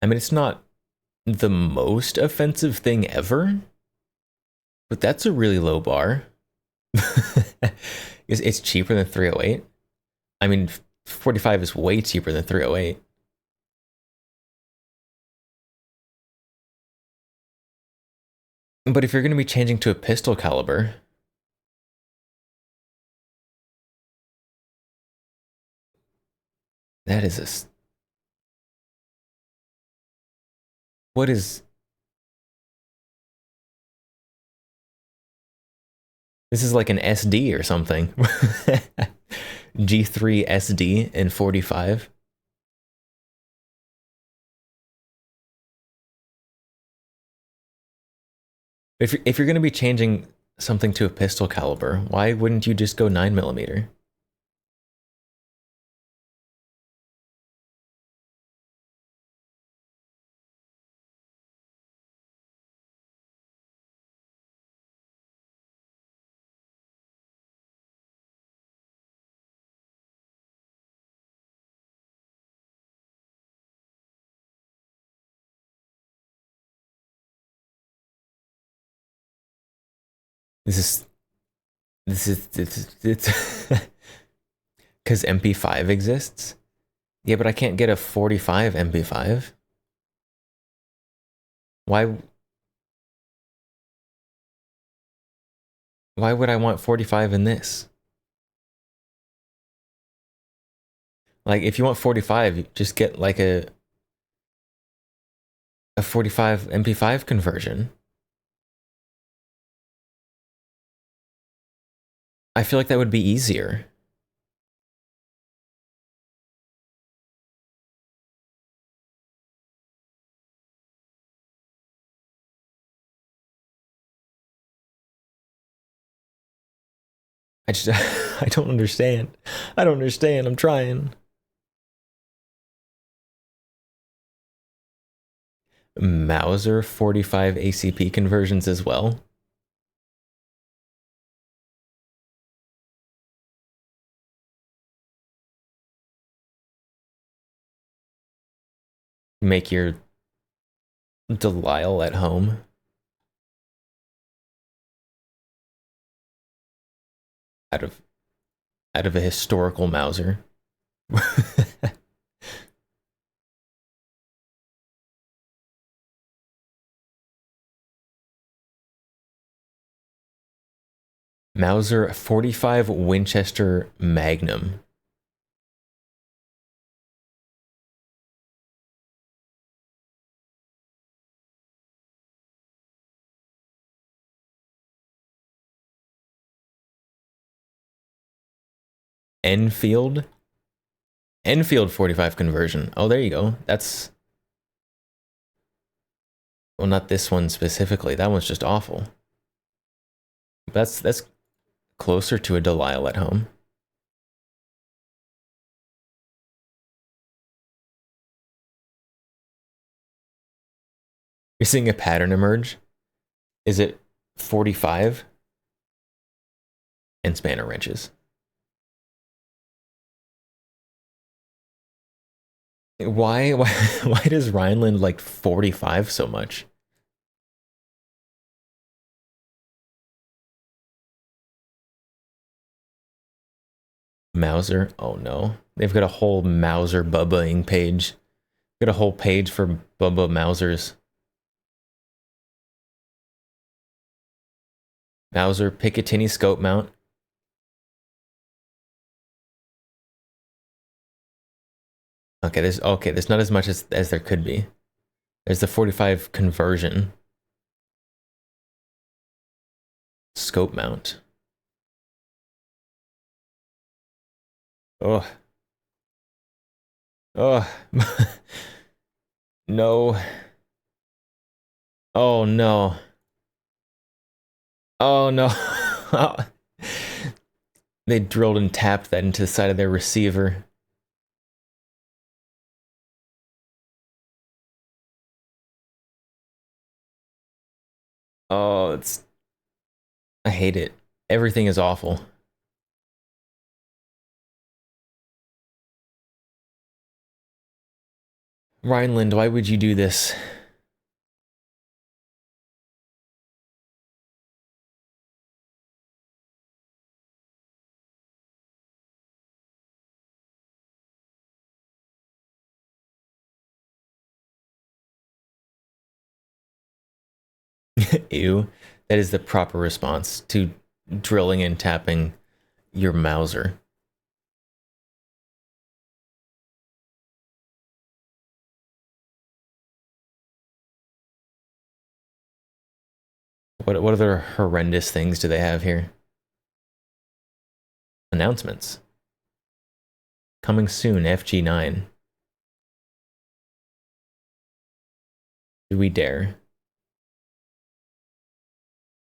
I mean, it's not the most offensive thing ever, but that's a really low bar. It's cheaper than 308. I mean, 45 is way cheaper than 308. But if you're going to be changing to a pistol caliber, that is what is... This is like an SD or something. G3 SD in 45. If you're going to be changing something to a pistol caliber, why wouldn't you just go 9mm? This is it's because MP5 exists. Yeah, but I can't get a 45 MP5. Why would I want 45 in this? Like, if you want 45, just get like a 45 MP5 conversion. I feel like that would be easier. I just, I don't understand. I don't understand. I'm trying. Mauser 45 ACP conversions as well. Make your Delisle at home. Out of a historical Mauser. Mauser 45 Winchester Magnum. Enfield 45 conversion. Oh, there you go. That's, well, not this one specifically. That one's just awful. That's closer to a Delisle at home. You're seeing a pattern emerge. Is it 45 and spanner wrenches? Why does Rhineland like 45 so much? Mauser? Oh no. They've got a whole Mauser Bubbaing page. Got a whole page for Bubba Mausers. Mauser Picatinny scope mount. Okay, there's not as much as there could be. There's the 45 conversion. Scope mount. Oh. Oh. No. Oh no. Oh no. They drilled and tapped that into the side of their receiver. Oh, I hate it. Everything is awful. Rhineland, why would you do this? Ew. That is the proper response to drilling and tapping your Mauser. What other horrendous things do they have here? Announcements. Coming soon, FG9. Do we dare?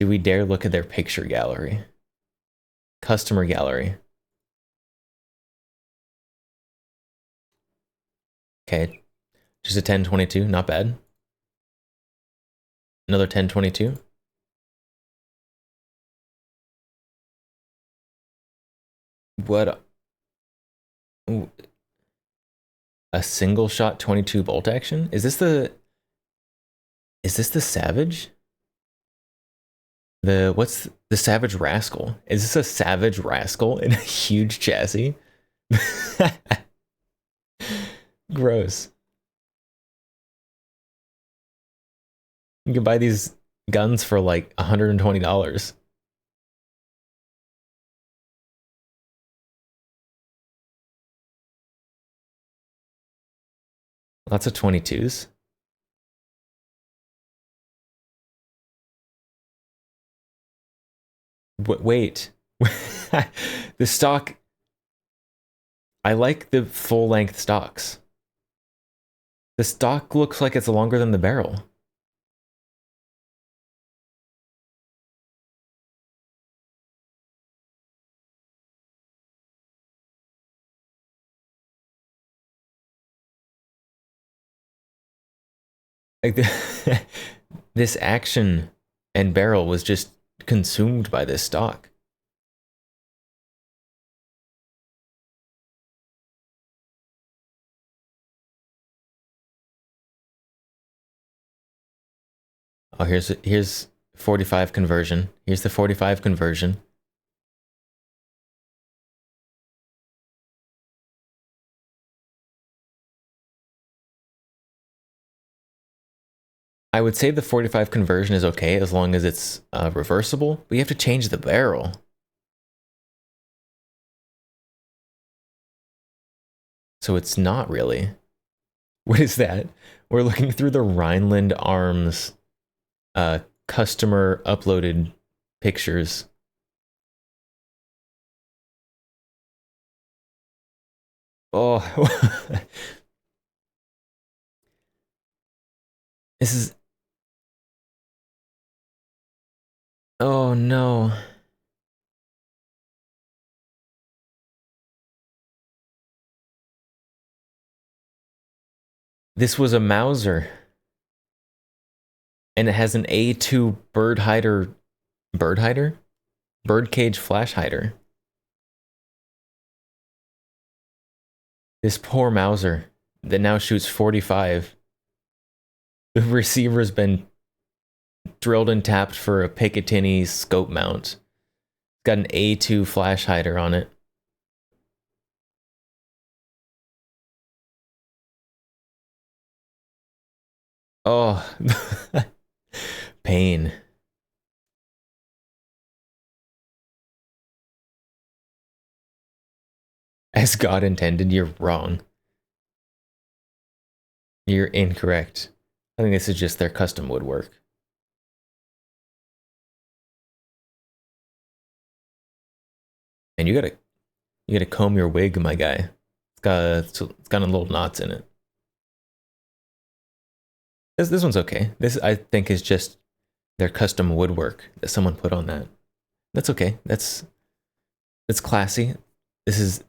Do we dare look at their picture gallery? Customer gallery. Okay, just a 1022, not bad. Another 1022. What? A single shot 22 bolt action? Is this the Savage? What's the Savage Rascal? Is this a Savage Rascal in a huge chassis? Gross. You can buy these guns for like $120. Lots of 22s. Wait. The stock. I like the full length stocks. The stock looks like it's longer than the barrel. Like this action and barrel was just consumed by this stock. Oh, here's 45 conversion. Here's the 45 conversion. I would say the 45 conversion is okay as long as it's reversible, but you have to change the barrel. So it's not really. What is that? We're looking through the Rhineland Arms customer uploaded pictures. Oh, this is. Oh no. This was a Mauser. And it has an A2 bird cage flash hider. This poor Mauser that now shoots 45. The receiver's been drilled and tapped for a Picatinny scope mount. It's got an A2 flash hider on it. Oh, pain. As God intended, you're wrong. You're incorrect. I think this is just their custom woodwork. And you gotta comb your wig, my guy. It's got a little knots in it. This one's okay. This I think is just their custom woodwork that someone put on that. That's okay. That's classy. This is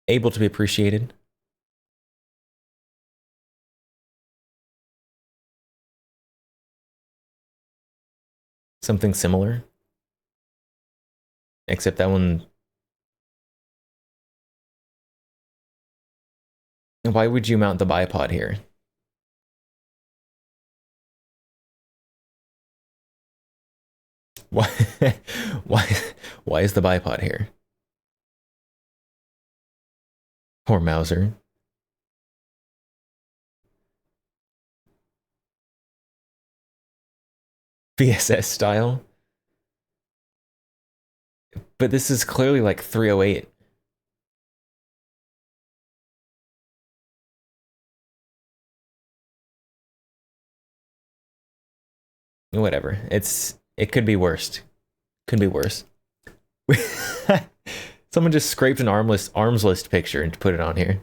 able to be appreciated. Something similar. Except that one. Why would you mount the bipod here? Why why is the bipod here? Poor Mauser. VSS style. But this is clearly like 308. Whatever. It could be worse. Could be worse. Someone just scraped an arms list picture and put it on here.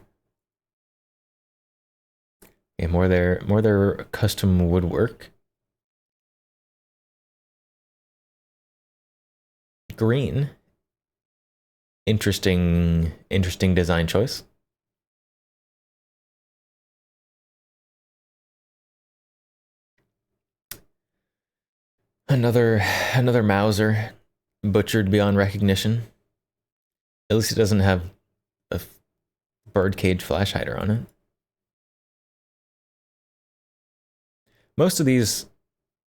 Okay, more their custom woodwork. green. Interesting design choice. Another Mauser, butchered beyond recognition. At least it doesn't have a birdcage flash hider on it. Most of these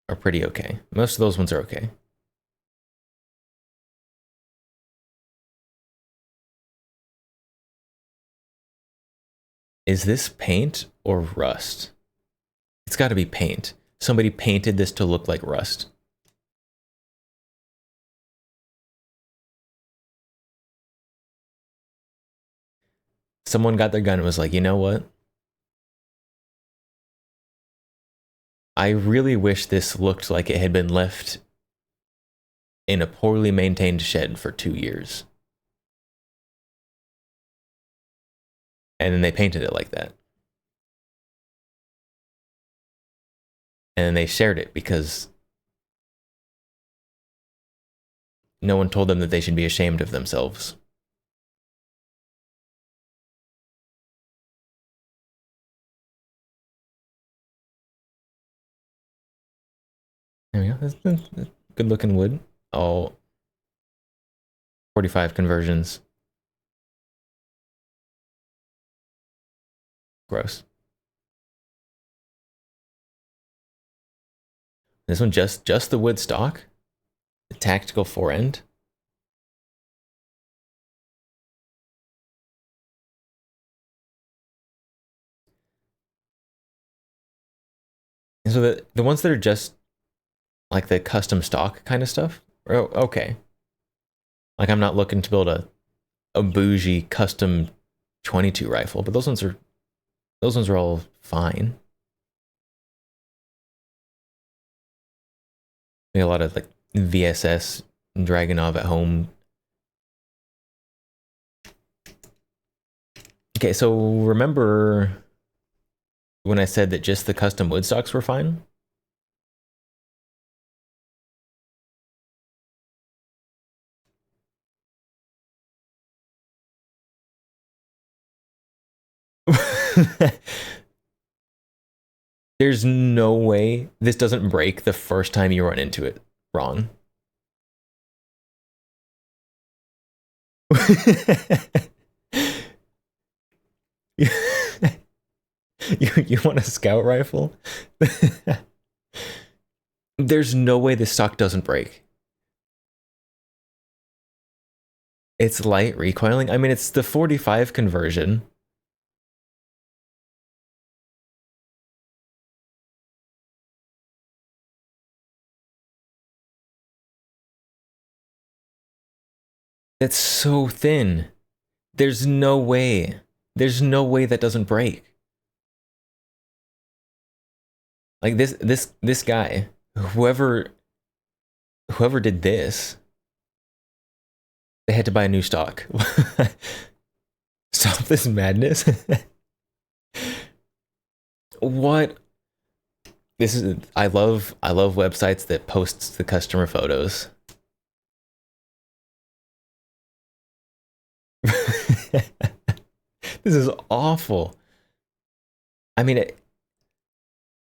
are pretty okay. Most of those ones are okay. Is this paint or rust? It's got to be paint. Somebody painted this to look like rust. Someone got their gun and was like, you know what? I really wish this looked like it had been left in a poorly maintained shed for 2 years. And then they painted it like that. And then they shared it because no one told them that they should be ashamed of themselves. There we go. That's good looking wood. All 45 conversions. Gross. This one just the wood stock. The tactical forend. And so the ones that are just like the custom stock kind of stuff, oh, okay. Like I'm not looking to build a bougie custom 22 rifle, but those ones are all fine. We have a lot of like VSS Dragunov at home. Okay, so remember when I said that just the custom wood stocks were fine? There's no way this doesn't break the first time you run into it wrong. You want a scout rifle? There's no way this stock doesn't break. It's light recoiling. I mean, it's the 45 conversion. That's so thin. There's no way. There's no way that doesn't break. Like this guy, whoever did this, they had to buy a new stock. Stop this madness. What? This is I love websites that post the customer photos. This is awful. I mean,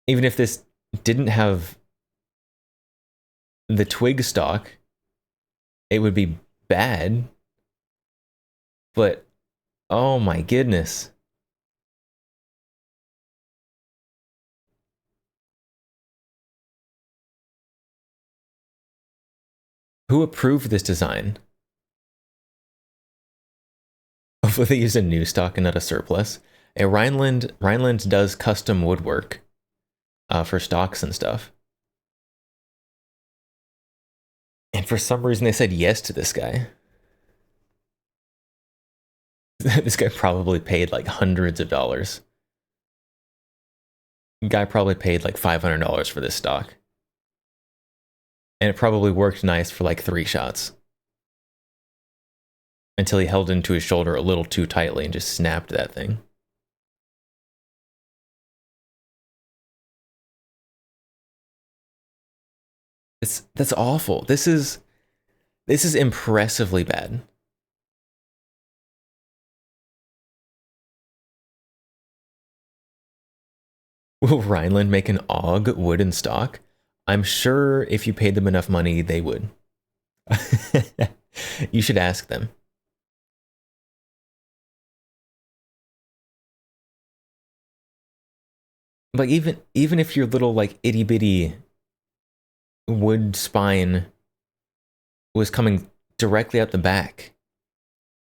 even if this didn't have the twig stock, it would be bad. But oh my goodness. Who approved this design? Hopefully they use a new stock and not a surplus. Rhineland does custom woodwork for stocks and stuff. And for some reason they said yes to this guy. This guy probably paid like hundreds of dollars. Guy probably paid like $500 for this stock. And it probably worked nice for like 3 shots. Until he held into his shoulder a little too tightly and just snapped that thing. That's awful. This is This is impressively bad. Will Rhineland make an AUG wooden stock? I'm sure if you paid them enough money, they would. You should ask them. Like even if your little like itty bitty wood spine was coming directly out the back,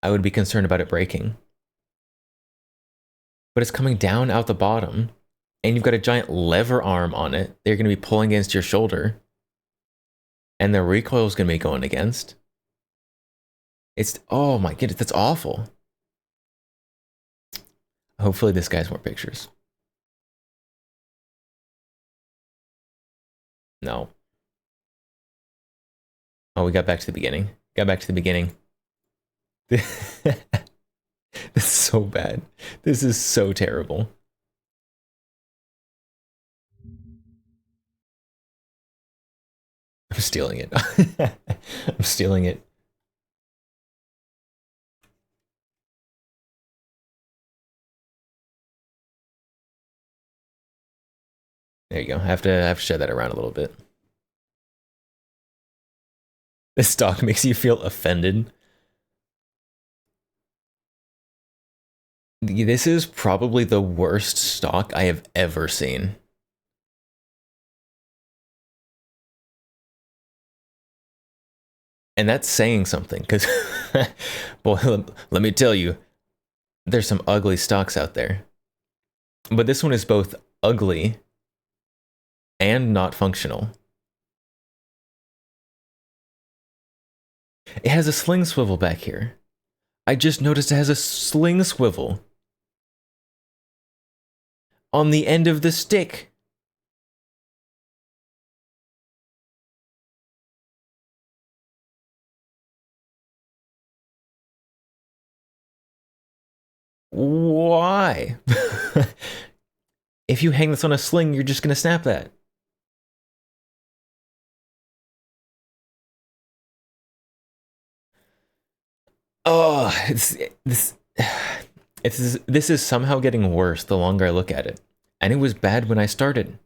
I would be concerned about it breaking. But it's coming down out the bottom, and you've got a giant lever arm on it. They're going to be pulling against your shoulder, and the recoil is going to be going against. It's, oh my goodness, that's awful. Hopefully this guy's more pictures. No. Oh, we got back to the beginning. Got back to the beginning. This is so bad. This is so terrible. I'm stealing it. I'm stealing it. There you go. I have to shed that around a little bit. This stock makes you feel offended. This is probably the worst stock I have ever seen. And that's saying something, because, boy, let me tell you, there's some ugly stocks out there. But this one is both ugly and not functional. It has a sling swivel back here. I just noticed it has a sling swivel on the end of the stick. Why? If you hang this on a sling, you're just gonna snap that. Oh, this is somehow getting worse the longer I look at it. And it was bad when I started.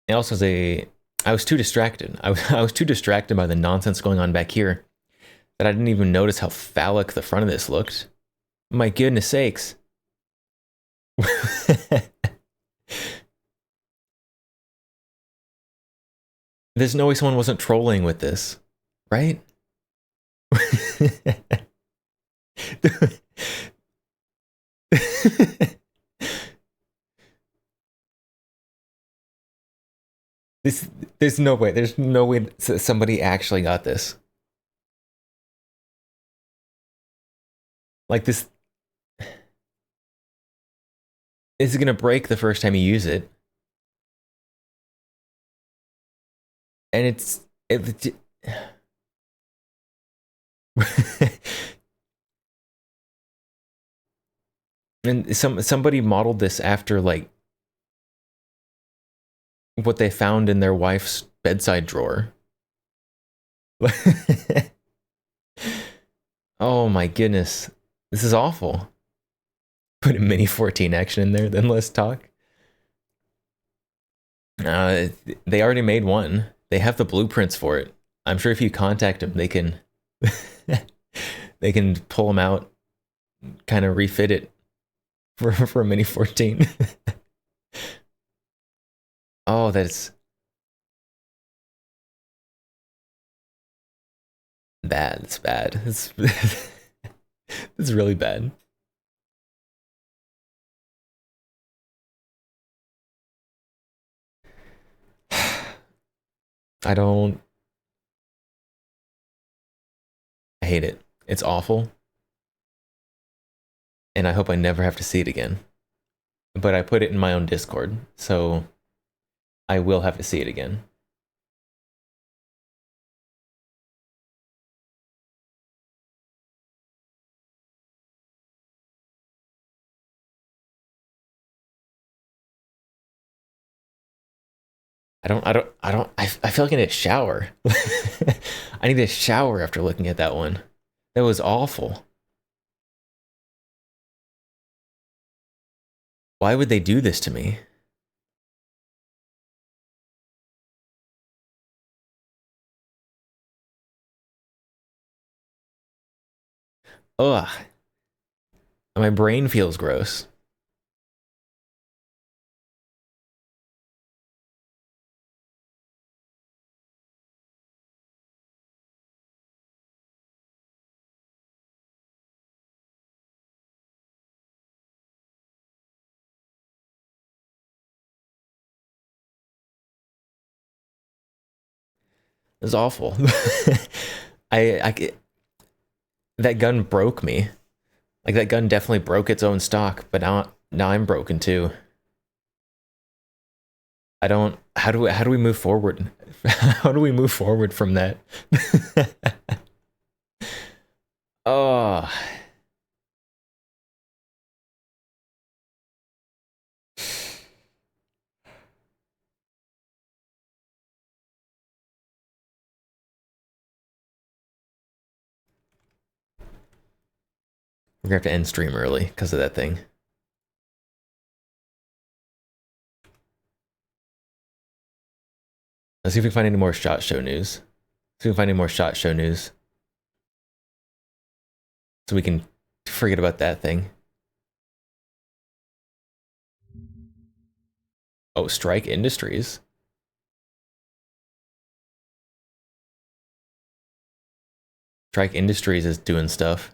It also has a... I was too distracted. I was too distracted by the nonsense going on back here that I didn't even notice how phallic the front of this looked. My goodness sakes. There's no way someone wasn't trolling with this, right? There's no way. There's no way somebody actually got this. Like this is gonna break the first time you use it. And it and somebody modeled this after like what they found in their wife's bedside drawer. Oh my goodness. This is awful. Put a mini 14 action in there, then let's talk. They already made one. They have the blueprints for it. I'm sure if you contact them, they can they can pull them out, kind of refit it for a mini 14. Oh, that's bad. It's bad. It's it's really bad. I hate it. It's awful. And I hope I never have to see it again. But I put it in my own Discord, so I will have to see it again. I feel like I need a shower. I need a shower after looking at that one. That was awful. Why would they do this to me? Ugh. My brain feels gross. It was awful. That gun broke me. Like that gun definitely broke its own stock, but now I'm broken too. I don't. How do we move forward? How do we move forward from that? Oh. We're gonna have to end stream early because of that thing. Let's see if we can find any more SHOT Show news. See if we can find any more SHOT Show news. So we can forget about that thing. Oh, Strike Industries. Strike Industries is doing stuff.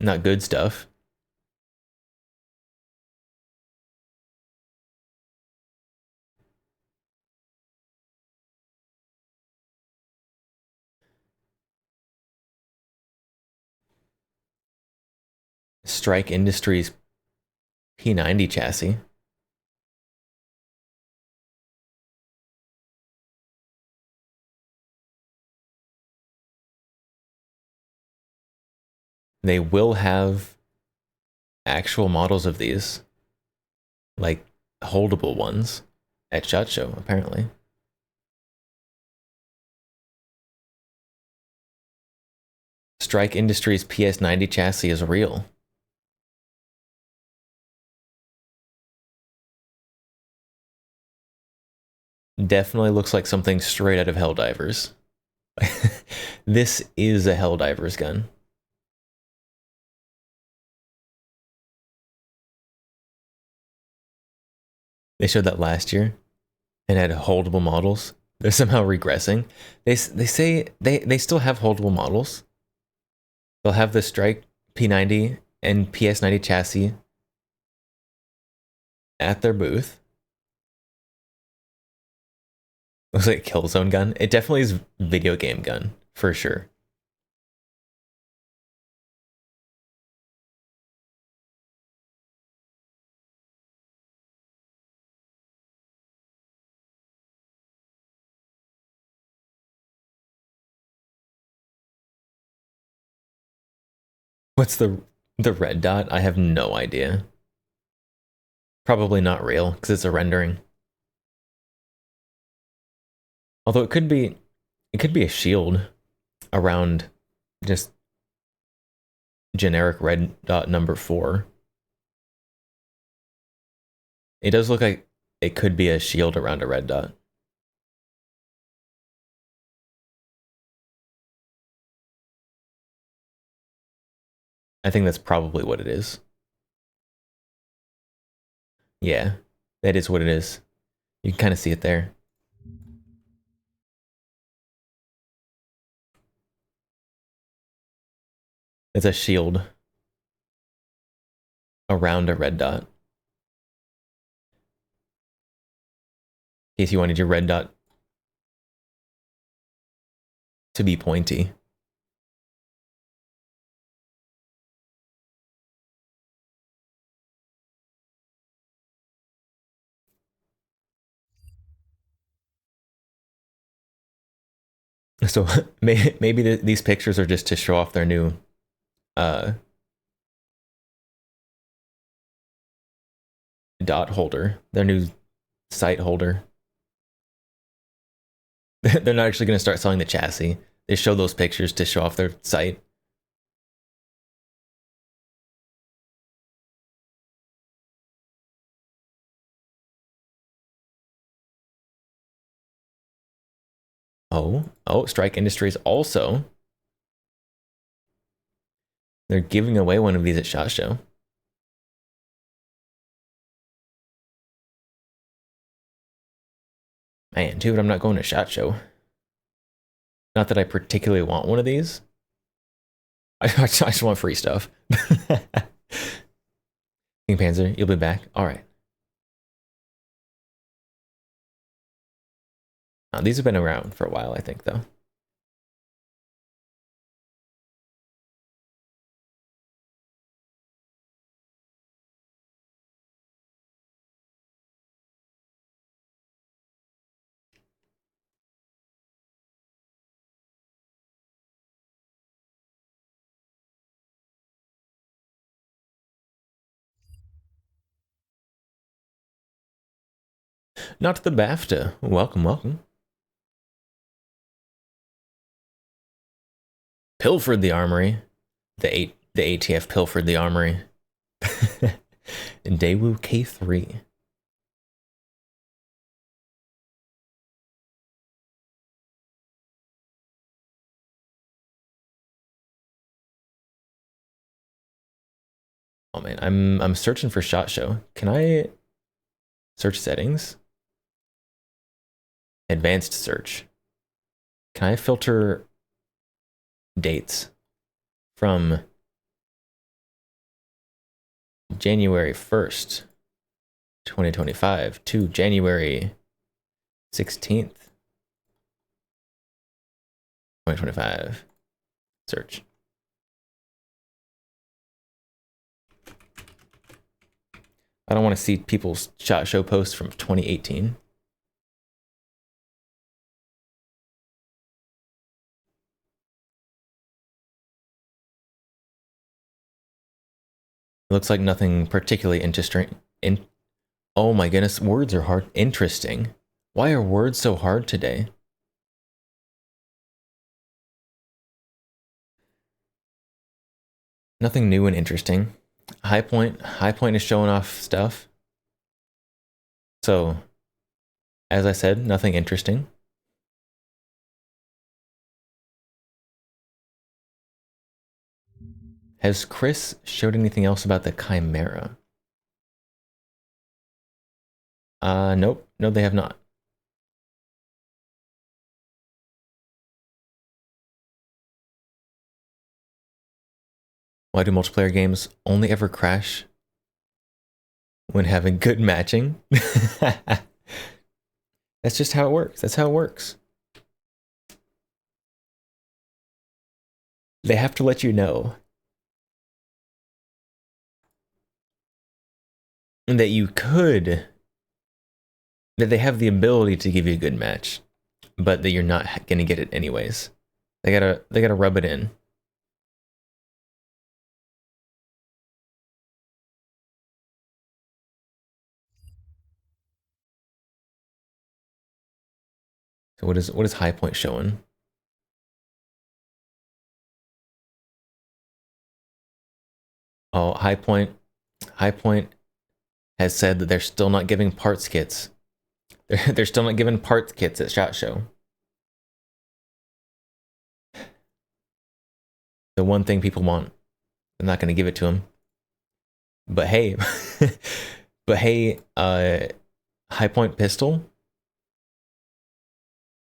Not good stuff. Strike Industries P90 chassis. They will have actual models of these, like holdable ones, at SHOT Show, apparently. Strike Industries PS90 chassis is real. Definitely looks like something straight out of Helldivers. This is a Helldivers gun. They showed that last year and had holdable models. They're somehow regressing. They say they still have holdable models. They'll have the Strike P90 and PS90 chassis at their booth. Looks like a Killzone gun. It definitely is video game gun, for sure. What's the red dot? I have no idea. Probably not real, because it's a rendering. Although it could be a shield around just generic red dot number 4. It does look like it could be a shield around a red dot. I think that's probably what it is. Yeah, that is what it is. You can kind of see it there. It's a shield around a red dot. In case you wanted your red dot to be pointy. So maybe these pictures are just to show off their new dot holder, their new site holder. They're not actually going to start selling the chassis. They show those pictures to show off their site. Oh, Strike Industries also. They're giving away one of these at SHOT Show. Man, dude, I'm not going to SHOT Show. Not that I particularly want one of these. I just want free stuff. King Panzer, you'll be back. All right. These have been around for a while, I think, though. Not the BAFTA. Welcome, welcome. Pilfered the armory. The ATF pilfered the armory. Daewoo K3. Oh man, I'm searching for SHOT Show. Can I search settings? Advanced search. Can I filter dates from January 1st, 2025 to January 16th, 2025? Search. I don't want to see people's SHOT Show posts from 2018. Looks like nothing particularly interesting. Oh my goodness, words are hard. Interesting. Why are words so hard today? Nothing new and interesting. High Point is showing off stuff. So, as I said, nothing interesting. Has Chris showed anything else about the Chimera? Nope. No, they have not. Why do multiplayer games only ever crash when having good matching? That's just how it works. That's how it works. They have to let you know that you could, that they have the ability to give you a good match, but that you're not gonna get it anyways. They gotta rub it in. So what is High Point showing? Oh, High Point has said that they're still not giving parts kits. They're still not giving parts kits at SHOT Show. The one thing people want, I'm not going to give it to them. But hey, High Point pistol,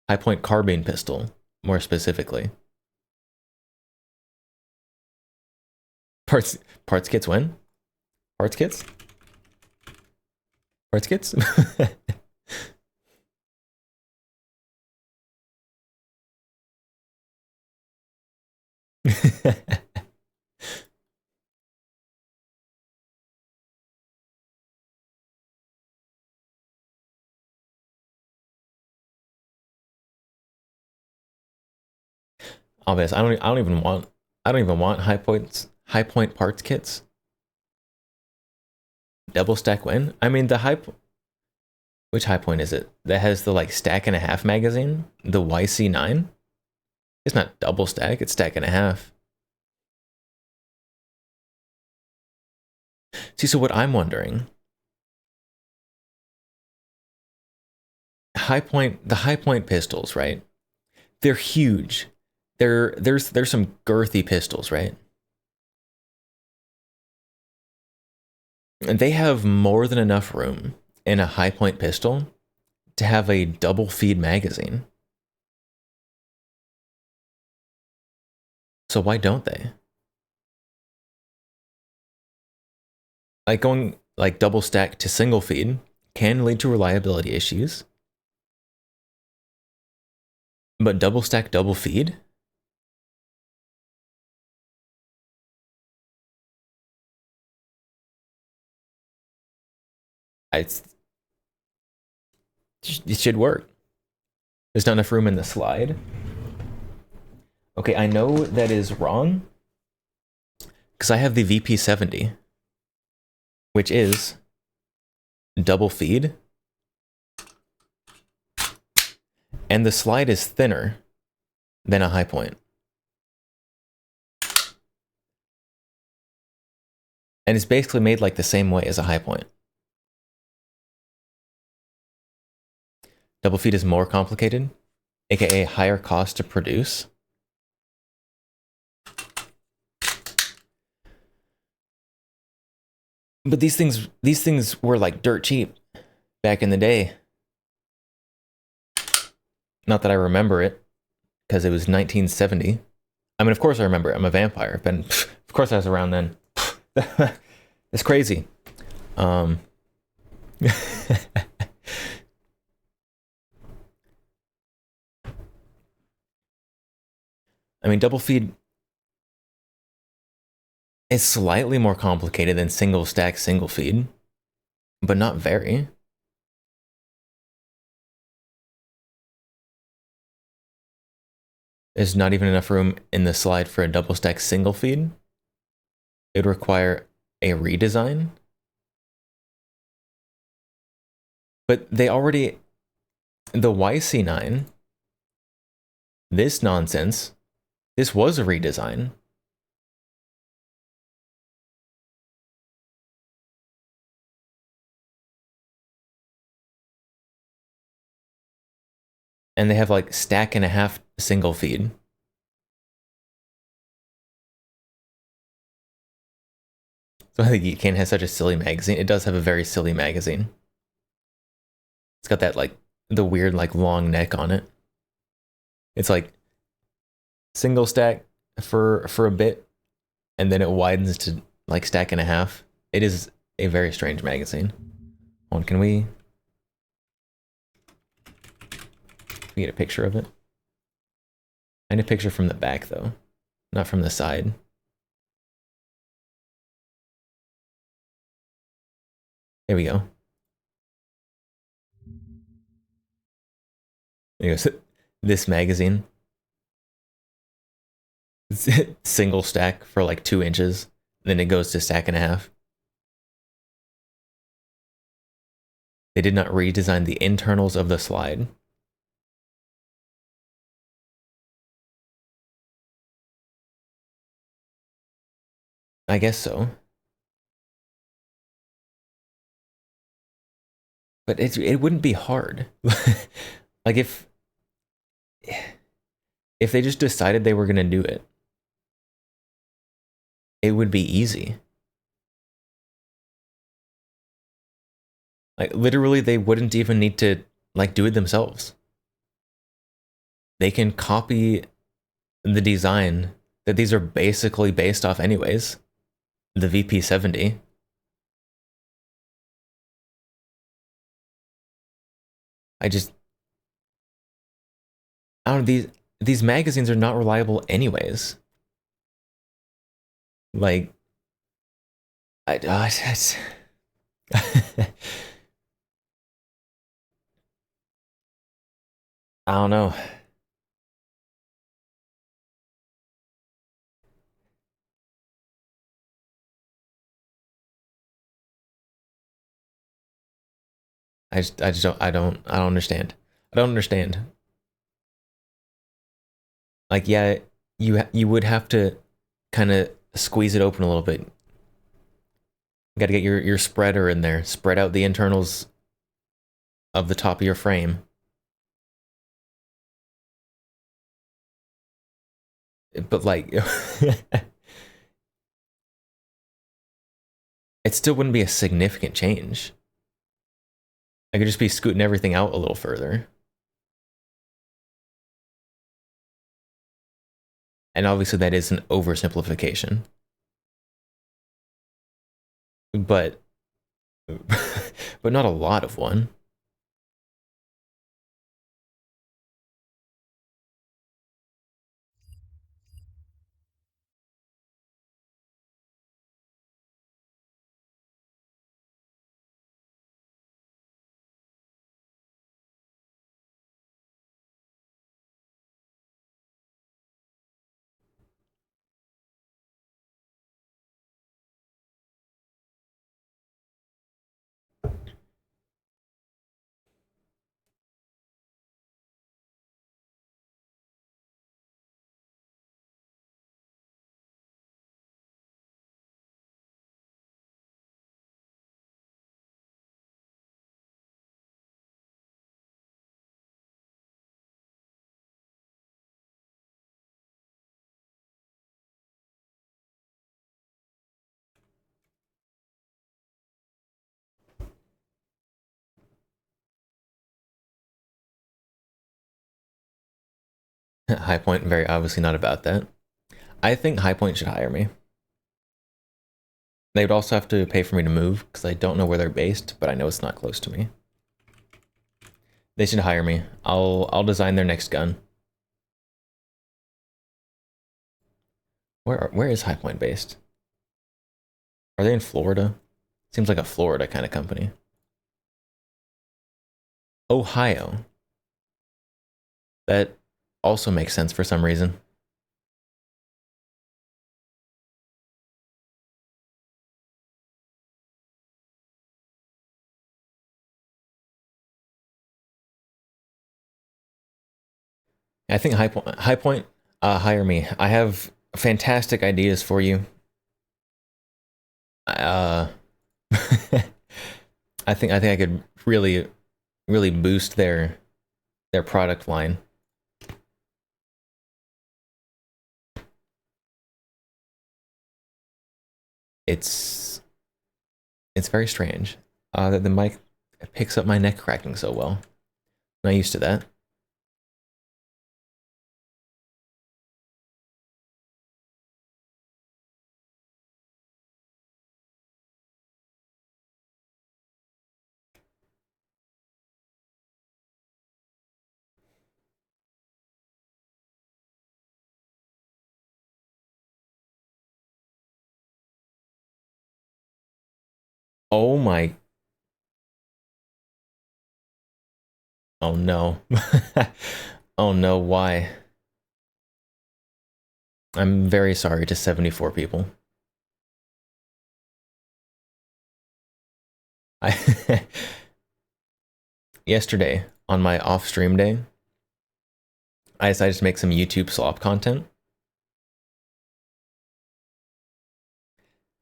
High Point carbine pistol, more specifically. Parts kits when? Parts kits? Parts kits? Obvious. I don't even want High Point parts kits. Double stack when? I mean, which high point is it? That has the like stack and a half magazine? The YC9? It's not double stack, it's stack and a half. See, so what I'm wondering, the high point pistols, right? They're huge. There's some girthy pistols, right? And they have more than enough room in a high point pistol to have a double feed magazine. So why don't they? Like going like double stack to single feed can lead to reliability issues. But double stack, double feed? It should work. There's not enough room in the slide. Okay, I know that is wrong because I have the VP70, which is double feed, and the slide is thinner than a high point. And it's basically made like the same way as a high point. Double feed is more complicated, aka higher cost to produce. But these things were like dirt cheap back in the day. Not that I remember it, because it was 1970. I mean, of course I remember it. I'm a vampire. Of course I was around then. It's crazy. I mean, double feed is slightly more complicated than single stack, single feed, but not very. There's not even enough room in the slide for a double stack single feed. It would require a redesign. But they already, the YC9, this nonsense, this was a redesign. And they have like stack and a half single feed. So I think Geekane has such a silly magazine. It does have a very silly magazine. It's got that like the weird like long neck on it. It's like single stack for a bit, and then it widens to like stack and a half. It is a very strange magazine. Hold on, can we get a picture of it? I need a picture from the back though, not from the side. There we go. There you go. This magazine. It's single stack for like 2 inches. Then it goes to stack and a half. They did not redesign the internals of the slide. I guess so. But it wouldn't be hard. Like if they just decided they were going to do it, it would be easy. Like literally they wouldn't even need to like do it themselves. They can copy the design that these are basically based off anyways. The VP70. I don't know, these magazines are not reliable anyways. Like I I don't know. I don't understand. I don't understand. Like, yeah, you would have to kind of squeeze it open a little bit. You got to get your spreader in there, spread out the internals of the top of your frame. But like, it still wouldn't be a significant change. I could just be scooting everything out a little further. And obviously that is an oversimplification. But but not a lot of one. High Point very obviously not about that. I think High Point should hire me. They would also have to pay for me to move because I don't know where they're based, but I know it's not close to me. They should hire me. I'll design their next gun. Where is High Point based? Are they in Florida? Seems like a Florida kind of company. Ohio. That also makes sense for some reason. I think High Point, hire me. I have fantastic ideas for you. I think I could really boost their product line. It's very strange that the mic picks up my neck cracking so well. I'm not used to that. Oh my. Oh no. Oh no, why? I'm very sorry to 74 people. Yesterday, on my off-stream day, I decided to make some YouTube slop content.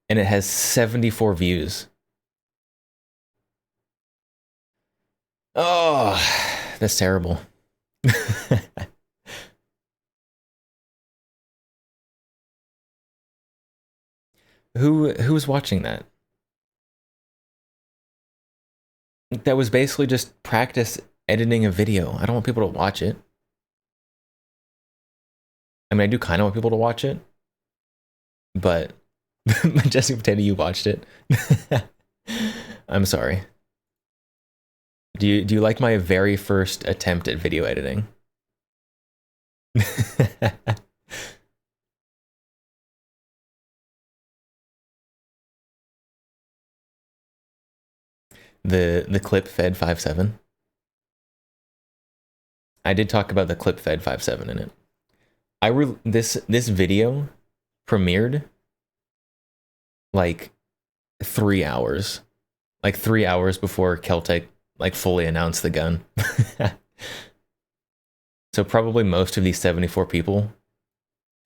And it has 74 views. Oh, that's terrible. Who was watching that? That was basically just practice editing a video. I don't want people to watch it. I mean, I do kind of want people to watch it, but Jesse Potato, you watched it. I'm sorry. Do you like my very first attempt at video editing? The clip fed 5.7. I did talk about the clip fed 5.7 in it. This video premiered like 3 hours. Like 3 hours before Keltec like fully announce the gun. So probably most of these 74 people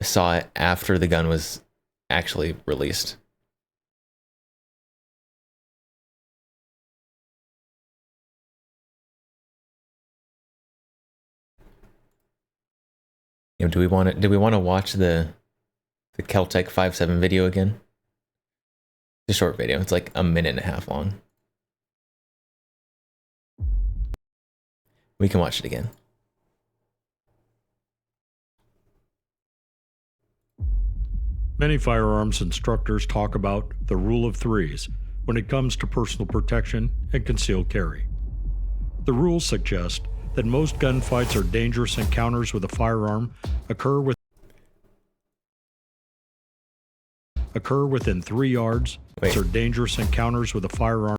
saw it after the gun was actually released. You know, do we want to watch the Kel-Tec 5.7 video again? It's a short video. It's like a minute and a half long. We can watch it again. Many firearms instructors talk about the rule of threes when it comes to personal protection and concealed carry. The rules suggest that most gunfights or dangerous encounters with a firearm occur within 3 yards. Or dangerous encounters with a firearm.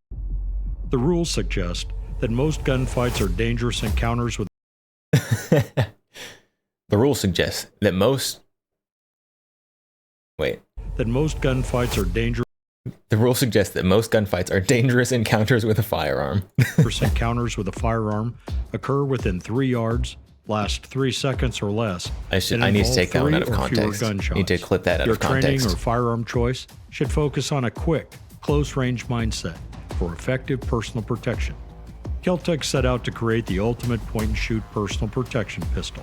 The rules suggest that most gunfights or dangerous encounters with The rules suggest that most gunfights are dangerous. The rule suggests that most gunfights are dangerous encounters with a firearm. Encounters with a firearm occur within 3 yards, last 3 seconds or less. I need to take that one out of context. You need to clip that out of context. Your training or firearm choice should focus on a quick, close-range mindset for effective personal protection. Kel-Tec set out to create the ultimate point-and-shoot personal protection pistol,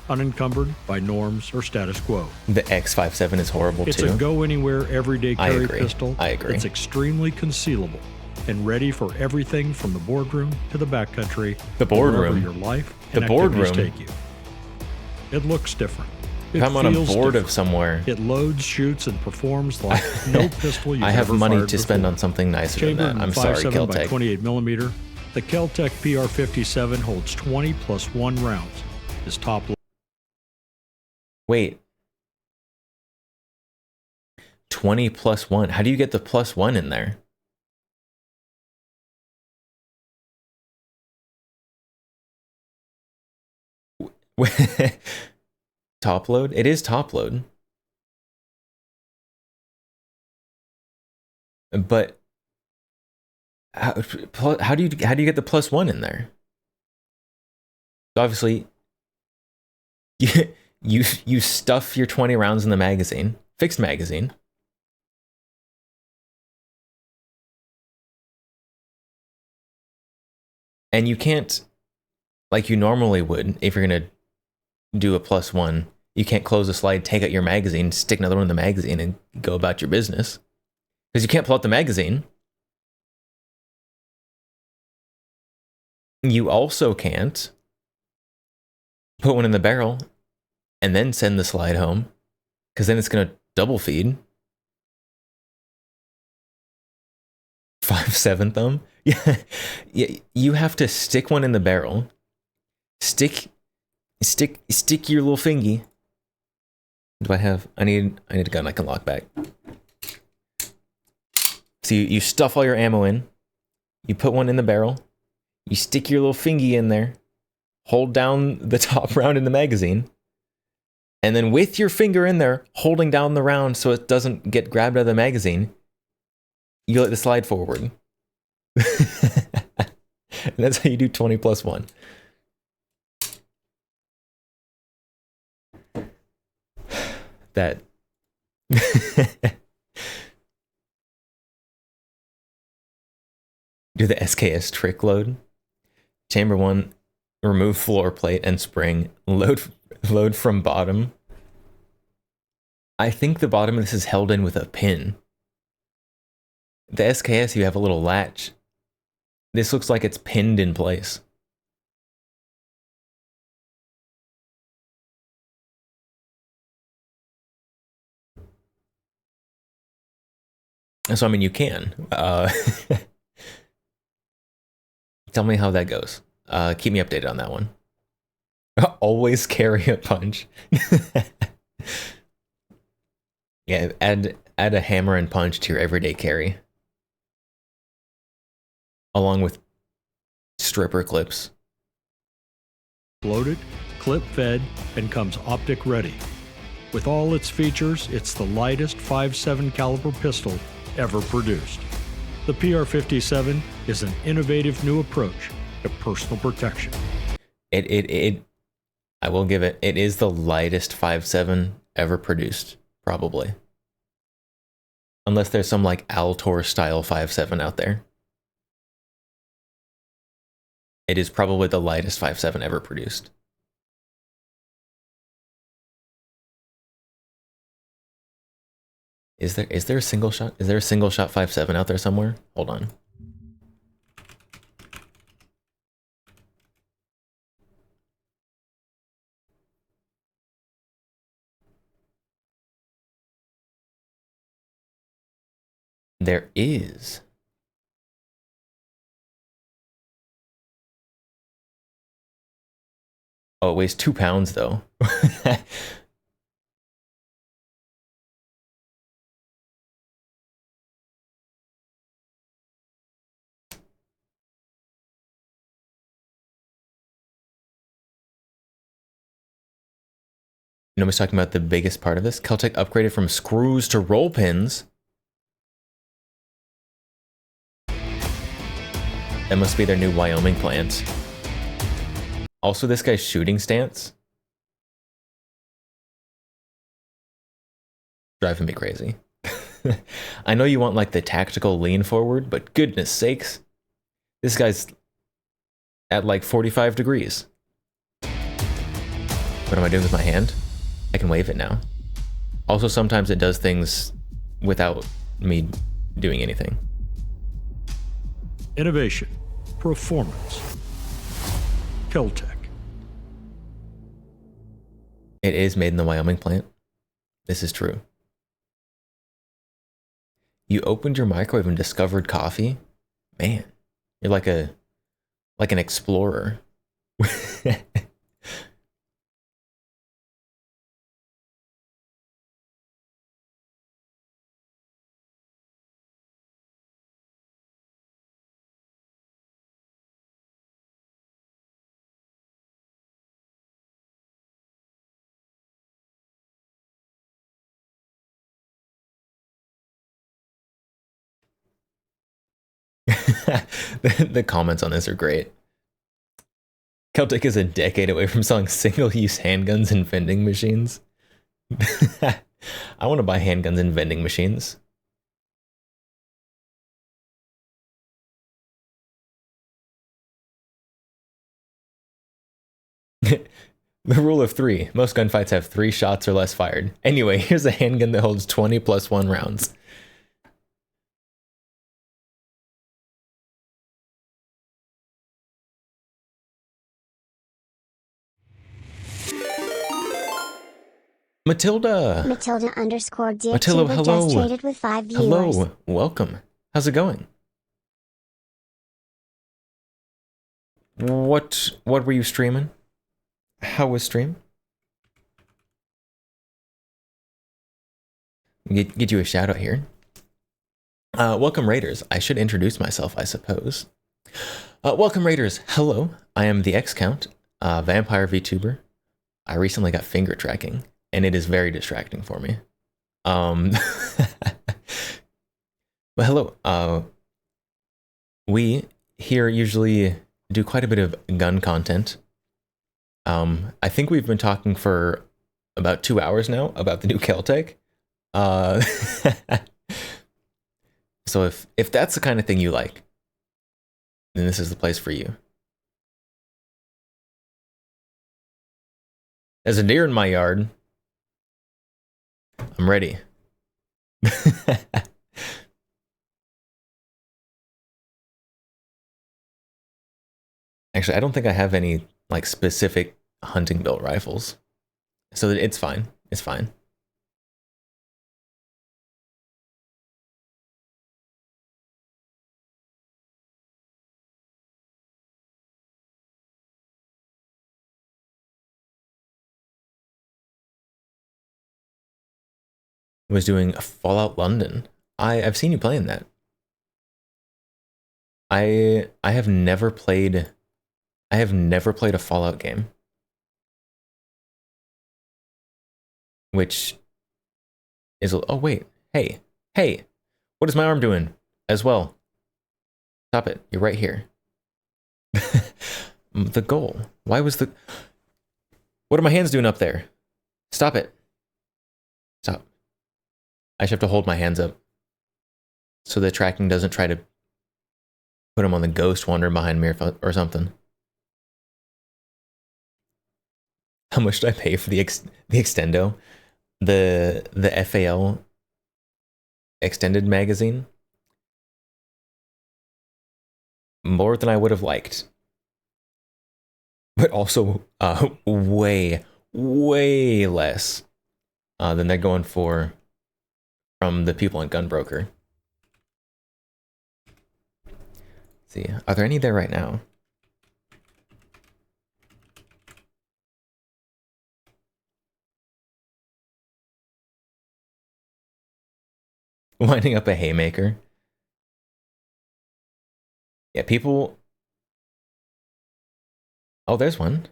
unencumbered by norms or status quo. The X57 is horrible It's too. a go-anywhere, everyday carry pistol. I agree. It's extremely concealable and ready for everything from the boardroom to the backcountry. The boardroom. Your life The and boardroom. activities take you. It looks different. If I'm on a feels board different. of somewhere, It loads, shoots, and performs like no pistol you've I have ever money fired to spend before. on something nicer Chambered than that. in I'm sorry, 5.7 by Kel-Tec. 28 millimeter, the Kel-Tec PR57 holds 20 plus 1 rounds. Is top. Wait. 20 plus 1. How do you get the plus 1 in there? Top load? It is top load. But how do you get the plus 1 in there? Obviously, you stuff your 20 rounds in the magazine, fixed magazine. And you can't, like you normally would, if you're gonna do a plus 1, you can't close the slide, take out your magazine, stick another one in the magazine, and go about your business. Because you can't pull out the magazine. You also can't put one in the barrel and then send the slide home, because then it's going to double feed. 5/7 thumb? Yeah, you have to stick one in the barrel, stick your little fingy. Do I have? I need a gun I can lock back. So you stuff all your ammo in, you put one in the barrel, you stick your little fingy in there, hold down the top round in the magazine, and then with your finger in there, holding down the round so it doesn't get grabbed out of the magazine, you let the slide forward. And that's how you do 20 plus 1. That. Do the SKS trick load. Chamber 1, remove floor plate and spring. Load from bottom. I think the bottom of this is held in with a pin. The SKS, you have a little latch. This looks like it's pinned in place. So, I mean, you can. Tell me how that goes. Keep me updated on that one. Always carry a punch. Yeah, add a hammer and punch to your everyday carry. Along with stripper clips. Loaded, clip fed, and comes optic ready. With all its features, it's the lightest 5.7 caliber pistol ever produced. The PR-57 is an innovative new approach to personal protection. I will give it, it is the lightest 5.7 ever produced, probably. Unless there's some like Altor style 5.7 out there. It is probably the lightest 5.7 ever produced. Is there a single shot? Is there a single shot 5.7 out there somewhere? Hold on. There is. Oh, it weighs 2 pounds though. Nobody's talking about the biggest part of this. Kel-Tec upgraded from screws to roll pins. That must be their new Wyoming plant. Also, this guy's shooting stance. Driving me crazy. I know you want like the tactical lean forward, but goodness sakes. This guy's at like 45 degrees. What am I doing with my hand? I can wave it now. Also, sometimes it does things without me doing anything. Innovation, performance, Kel-Tec. It is made in the Wyoming plant. This is true. You opened your microwave and discovered coffee? Man, you're like an explorer. The comments on this are great. Kel-Tec is a decade away from selling single-use handguns and vending machines. I want to buy handguns and vending machines. The rule of 3. Most gunfights have 3 shots or less fired. Anyway, here's a handgun that holds 20 plus 1 rounds. Matilda! Matilda _DXTuber Matilda, hello. just traded with 5 viewers. Hello, welcome. How's it going? What were you streaming? How was stream? Get you a shout out here. Welcome Raiders. I should introduce myself, I suppose. Welcome Raiders. Hello, I am the X-Count, Vampire VTuber. I recently got finger tracking, and it is very distracting for me. But hello. We here usually do quite a bit of gun content. I think we've been talking for about 2 hours now about the new Kel-Tec. So if that's the kind of thing you like, then this is the place for you. There's a deer in my yard. I'm ready. Actually, I don't think I have any like specific hunting built rifles. So it's fine. It's fine. Was doing Fallout London. I've seen you playing that. I have never played a Fallout game. Which is, oh wait, hey, what is my arm doing as well? Stop it. You're right here. The goal. Why was the... What are my hands doing up there? Stop it. Stop. I should have to hold my hands up so the tracking doesn't try to put them on the ghost wandering behind me or something. How much did I pay for the Extendo? The FAL extended magazine? More than I would have liked. But also way less than they're going for from the people in Gunbroker. Let's see, are there any there right now? Winding up a haymaker. Yeah, people... Oh, there's one.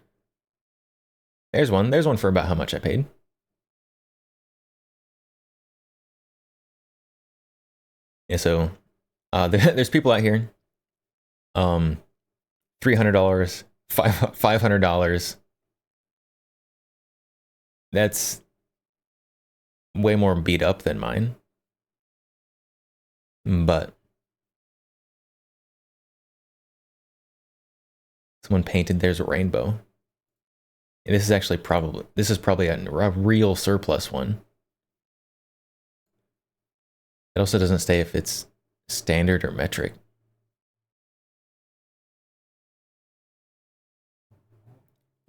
There's one. There's one for about how much I paid. Yeah, so there's people out here. $300, $500. That's way more beat up than mine. But someone painted theirs a rainbow. And this is probably a real surplus one. It also doesn't say if it's standard or metric.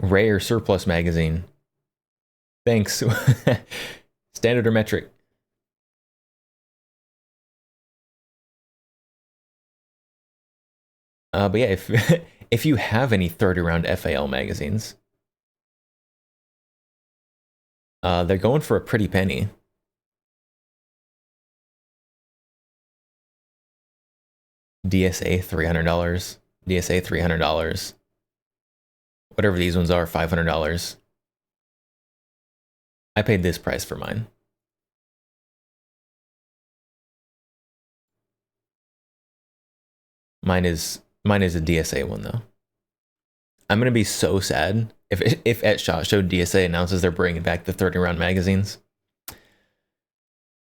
Rare surplus magazine. Thanks. Standard or metric. But yeah, if you have any 30 round FAL magazines, they're going for a pretty penny. DSA $300, DSA $300. Whatever these ones are, $500. I paid this price for mine. Mine is a DSA one though. I'm gonna be so sad if at SHOT Show DSA announces they're bringing back the 30 round magazines.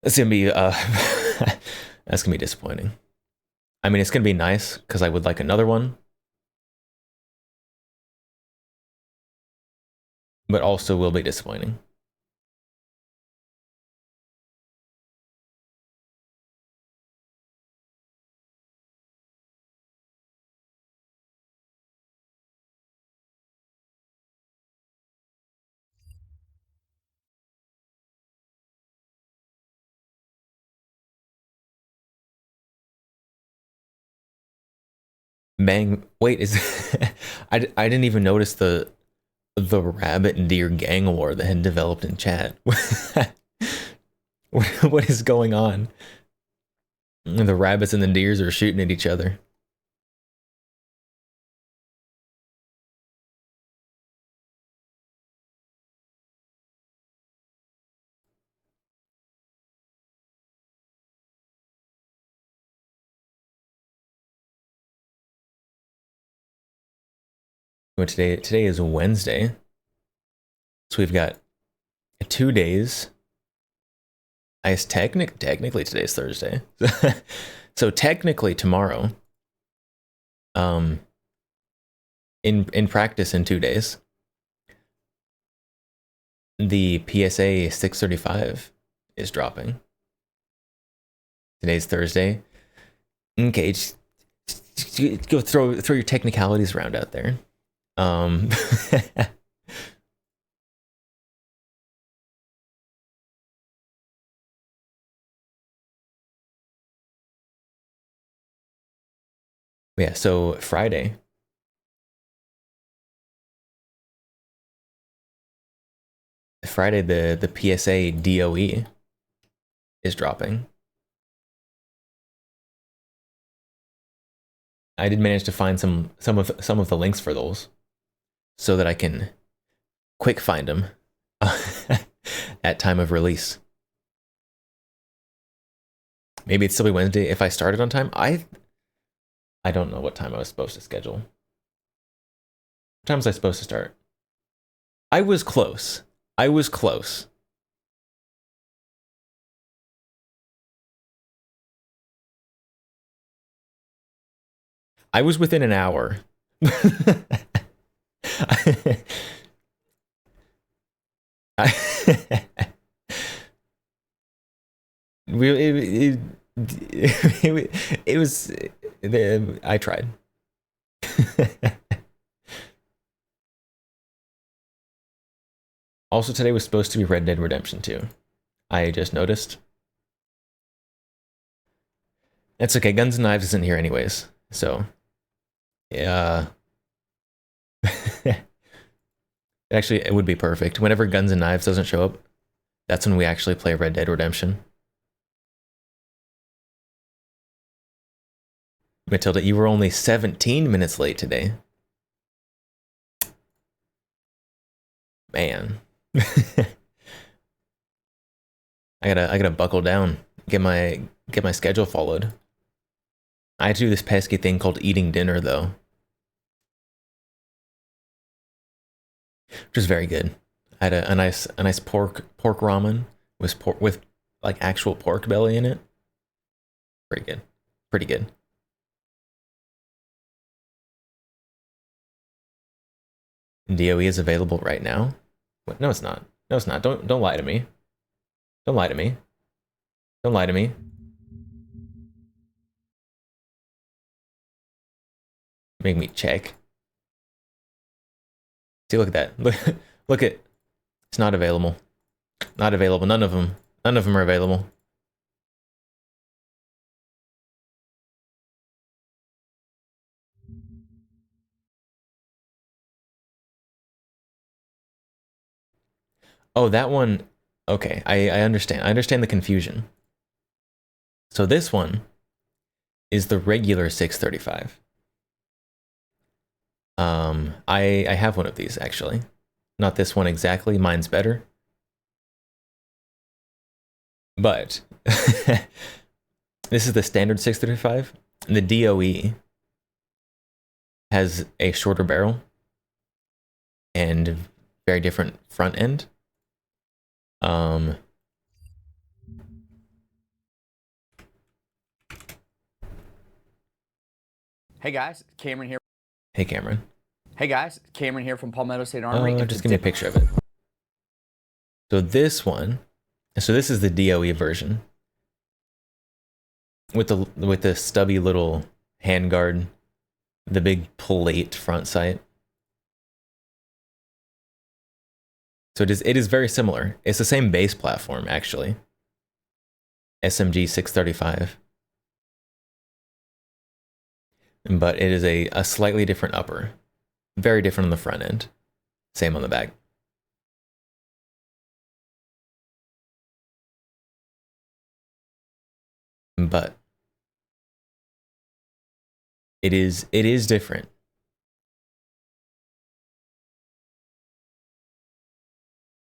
That's gonna be that's gonna be disappointing. I mean, it's gonna be nice because I would like another one, but also will be disappointing. Bang! Wait, is I didn't even notice the rabbit and deer gang war that had developed in chat. What is going on? The rabbits and the deers are shooting at each other. Well, today is Wednesday, so we've got 2 days. I guess technically today's Thursday, so technically tomorrow. In practice, in 2 days, the PSA 635 is dropping. Today's Thursday. Okay, just go throw your technicalities around out there. Yeah, so Friday. Friday, the PSA DOE is dropping. I did manage to find some of the links for those, so that I can quick find them at time of release. Maybe it'd still be Wednesday if I started on time. I don't know what time I was supposed to schedule. What time was I supposed to start? I was close. I was close. I was within an hour. It was. I tried. Also, today was supposed to be Red Dead Redemption 2. I just noticed. That's okay. Guns and Knives isn't here anyways, so yeah. Actually, it would be perfect. Whenever Guns and Knives doesn't show up, that's when we actually play Red Dead Redemption. Matilda, you were only 17 minutes late today. Man. I gotta buckle down. Get my schedule followed. I had to do this pesky thing called eating dinner though. Which is very good. I had a nice pork ramen with like actual pork belly in it. Pretty good. Pretty good. DOE is available right now. What? No, it's not. No, it's not. Don't lie to me. Don't lie to me. Don't lie to me. Make me check. See, look at that. Look at. It's not available. Not available. None of them. None of them are available. Oh, that one. Okay, I understand. I understand the confusion. So this one is the regular 635. I have one of these actually. Not this one exactly. Mine's better. But this is the standard 635. The DOE has a shorter barrel and very different front end. Hey guys, Cameron here. Hey Cameron. Hey guys, Cameron here from Palmetto State Armory. Just give me a picture of it. So this one, so this is the DOE version with the stubby little handguard, the big plate front sight. So it is very similar. It's the same base platform actually. SMG 635. But it is a slightly different upper. Very different on the front end. Same on the back. But it is different.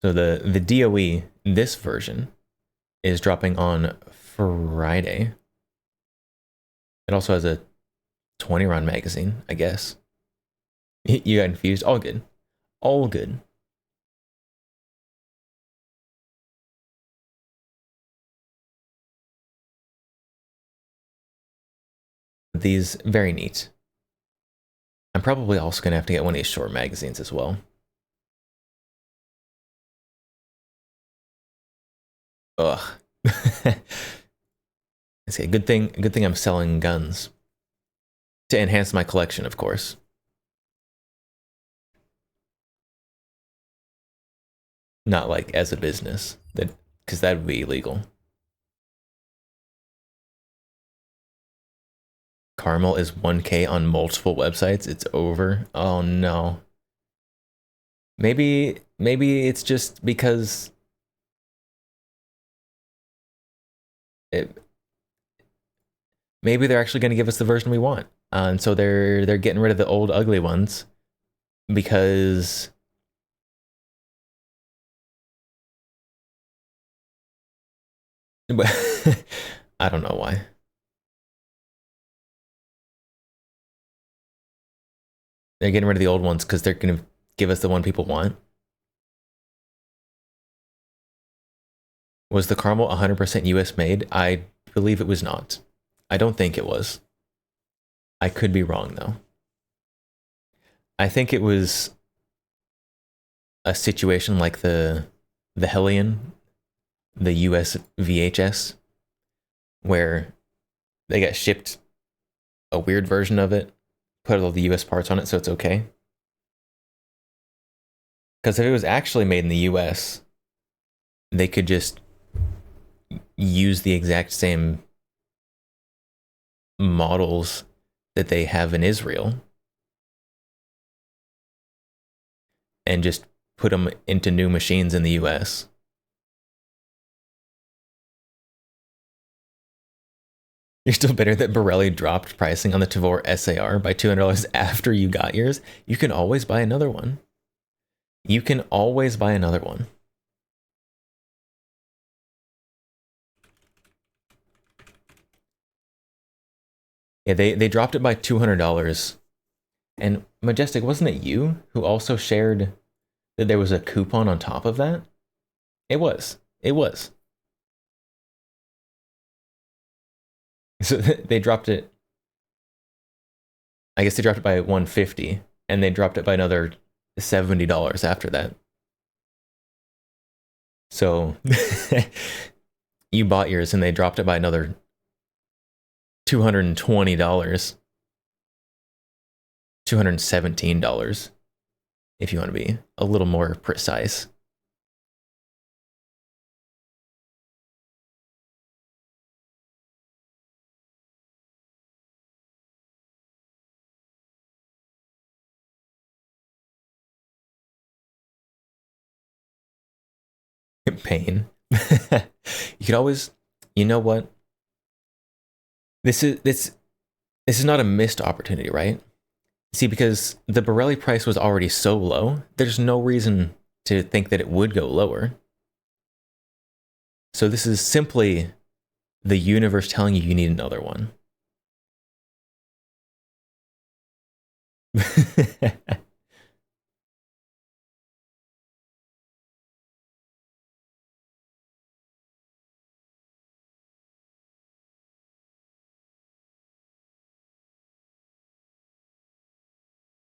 So the DOE, this version, is dropping on Friday. It also has a 20 round magazine, I guess. You got confused? All good. All good. These, very neat. I'm probably also going to have to get one of these short magazines as well. Ugh. It's a good thing I'm selling guns. To enhance my collection, of course. Not like as a business, because that would be illegal. Carmel is 1K on multiple websites. It's over. Oh no. Maybe it's just because maybe they're actually going to give us the version we want, and so they're getting rid of the old ugly ones because I don't know why. They're getting rid of the old ones because they're going to give us the one people want. Was the caramel 100% US made? I believe it was not. I don't think it was. I could be wrong though. I think it was a situation like the Hellion, the US VHS, where they got shipped a weird version of it, put all the US parts on it so it's okay. Because if it was actually made in the US, they could just use the exact same models that they have in Israel and just put them into new machines in the US. You're still bitter that Borelli dropped pricing on the Tavor SAR by $200 after you got yours? You can always buy another one. You can always buy another one. Yeah, they dropped it by $200. And Majestic, wasn't it you who also shared that there was a coupon on top of that? It was. It was. So they dropped it. I guess they dropped it by $150, and they dropped it by another $70 after that. So you bought yours, and they dropped it by another $220, $217, if you want to be a little more precise. Pain. You could always, you know what? This is not a missed opportunity, right? See, because the Borelli price was already so low, there's no reason to think that it would go lower. So this is simply the universe telling you need another one.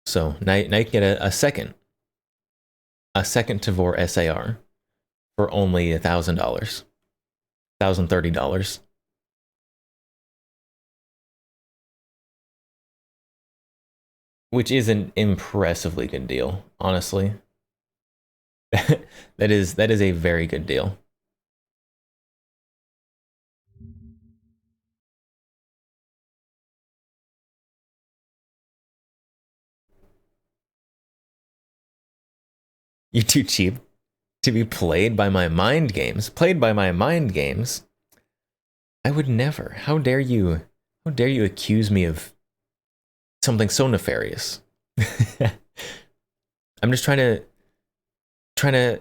So now you can get a second Tavor SAR for only $1,000, $1,030. Which is an impressively good deal, honestly. That is a very good deal. You're too cheap to be played by my mind games. Played by my mind games? I would never. How dare you? How dare you accuse me of something so nefarious? I'm just trying to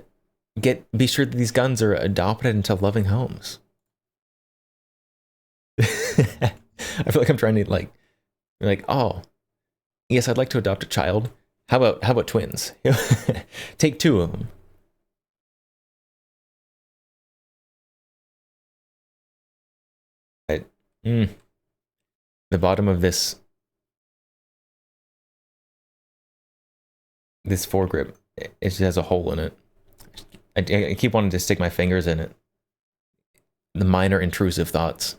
be sure that these guns are adopted into loving homes. I feel like I'm trying to like, oh, yes, I'd like to adopt a child. How about twins? Take two of them. The bottom of this foregrip, it just has a hole in it. I keep wanting to stick my fingers in it. The minor intrusive thoughts.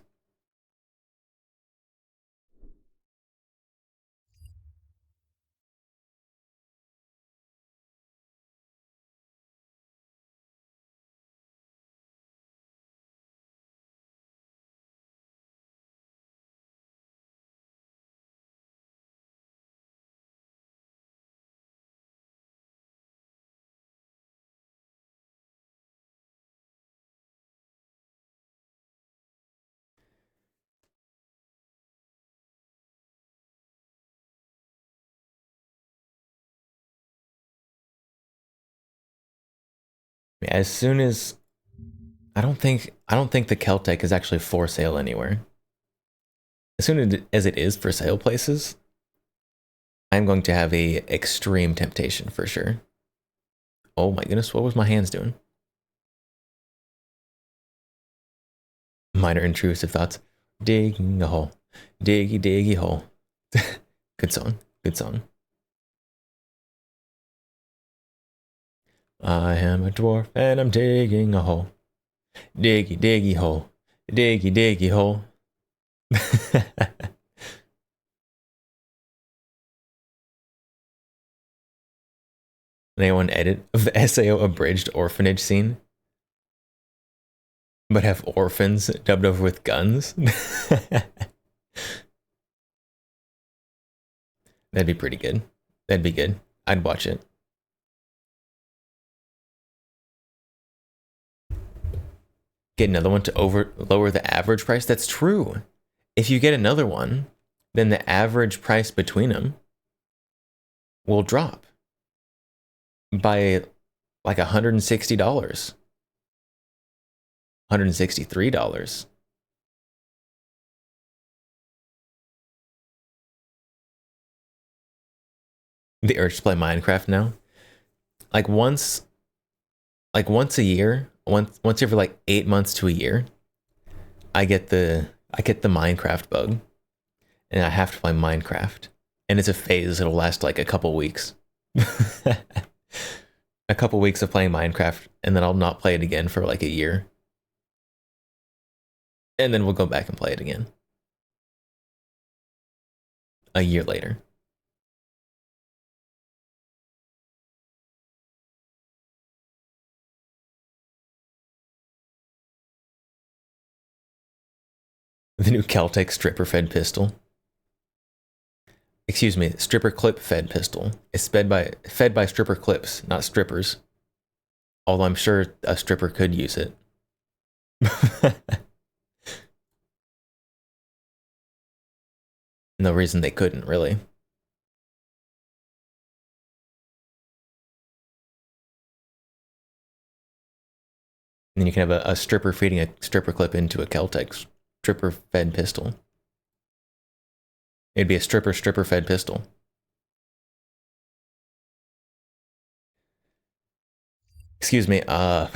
As soon as I don't think the Keltec is actually for sale anywhere. As soon as it is for sale places, I'm going to have a extreme temptation for sure. Oh my goodness, what was my hands doing? Minor intrusive thoughts. Digging a hole. Diggy, diggy hole. Good song. Good song. I am a dwarf and I'm digging a hole. Diggy, diggy hole. Diggy, diggy hole. Anyone edit the SAO abridged orphanage scene? But have orphans dubbed over with guns? That'd be pretty good. That'd be good. I'd watch it. Get another one to lower the average price? That's true. If you get another one, then the average price between them will drop by like $160. $163. The urge to play Minecraft now. Like once a year, once every like 8 months to a year, I get the Minecraft bug. And I have to play Minecraft. And it's a phase, it'll last like a couple weeks. A couple weeks of playing Minecraft, and then I'll not play it again for like a year. And then we'll go back and play it again. A year later. The new Caltech stripper fed pistol. Excuse me, stripper clip fed pistol. It's fed by stripper clips, not strippers. Although I'm sure a stripper could use it. No reason they couldn't, really. And then you can have a stripper feeding a stripper clip into a Caltech stripper fed pistol. It'd be a stripper fed pistol. Excuse me, I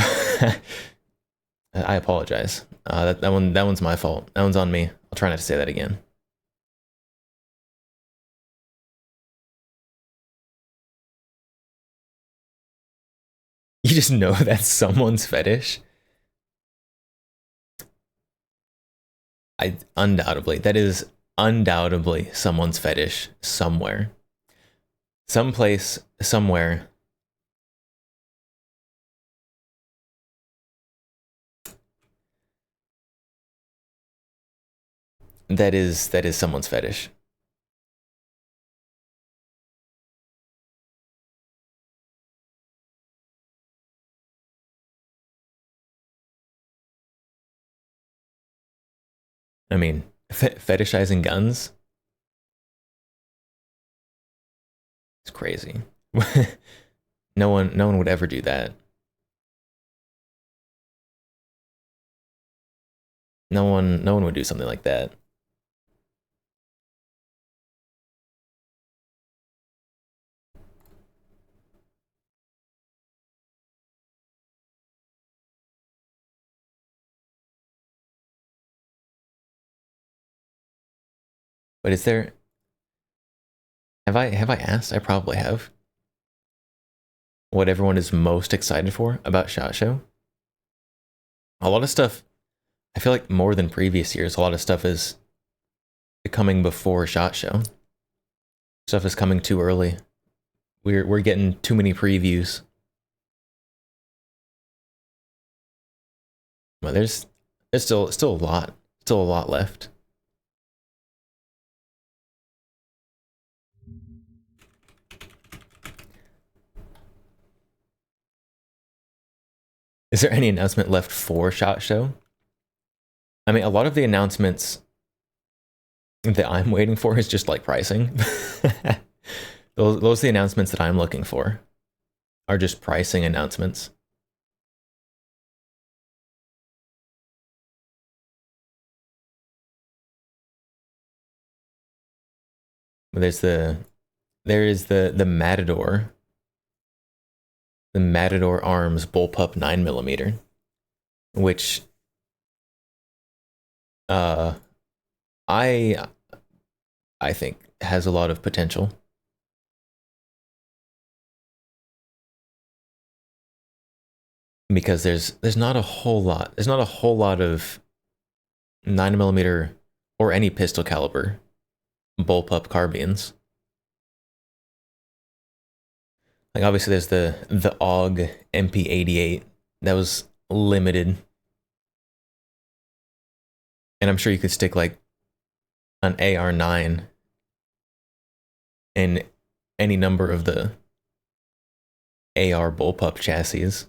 apologize. That one's my fault. That one's on me. I'll try not to say that again. You just know that's someone's fetish? That is undoubtedly someone's fetish somewhere. Someplace, somewhere. That is someone's fetish. I mean, fetishizing guns? It's crazy. No one would ever do that. No one would do something like that. But is there... Have I asked? I probably have. What everyone is most excited for about SHOT Show? A lot of stuff, I feel like more than previous years, a lot of stuff is coming before SHOT Show. Stuff is coming too early. We're getting too many previews. Well, there's still a lot left. Is there any announcement left for SHOT Show? I mean, a lot of the announcements that I'm waiting for is just like pricing. Those are the announcements that I'm looking for, are just pricing announcements. But there's there is the Matador. The Matador Arms Bullpup 9mm, which I think has a lot of potential. Because there's not a whole lot of 9mm or any pistol caliber bullpup carbines. Like obviously there's the AUG MP88 that was limited. And I'm sure you could stick like an AR9 in any number of the AR bullpup chassis.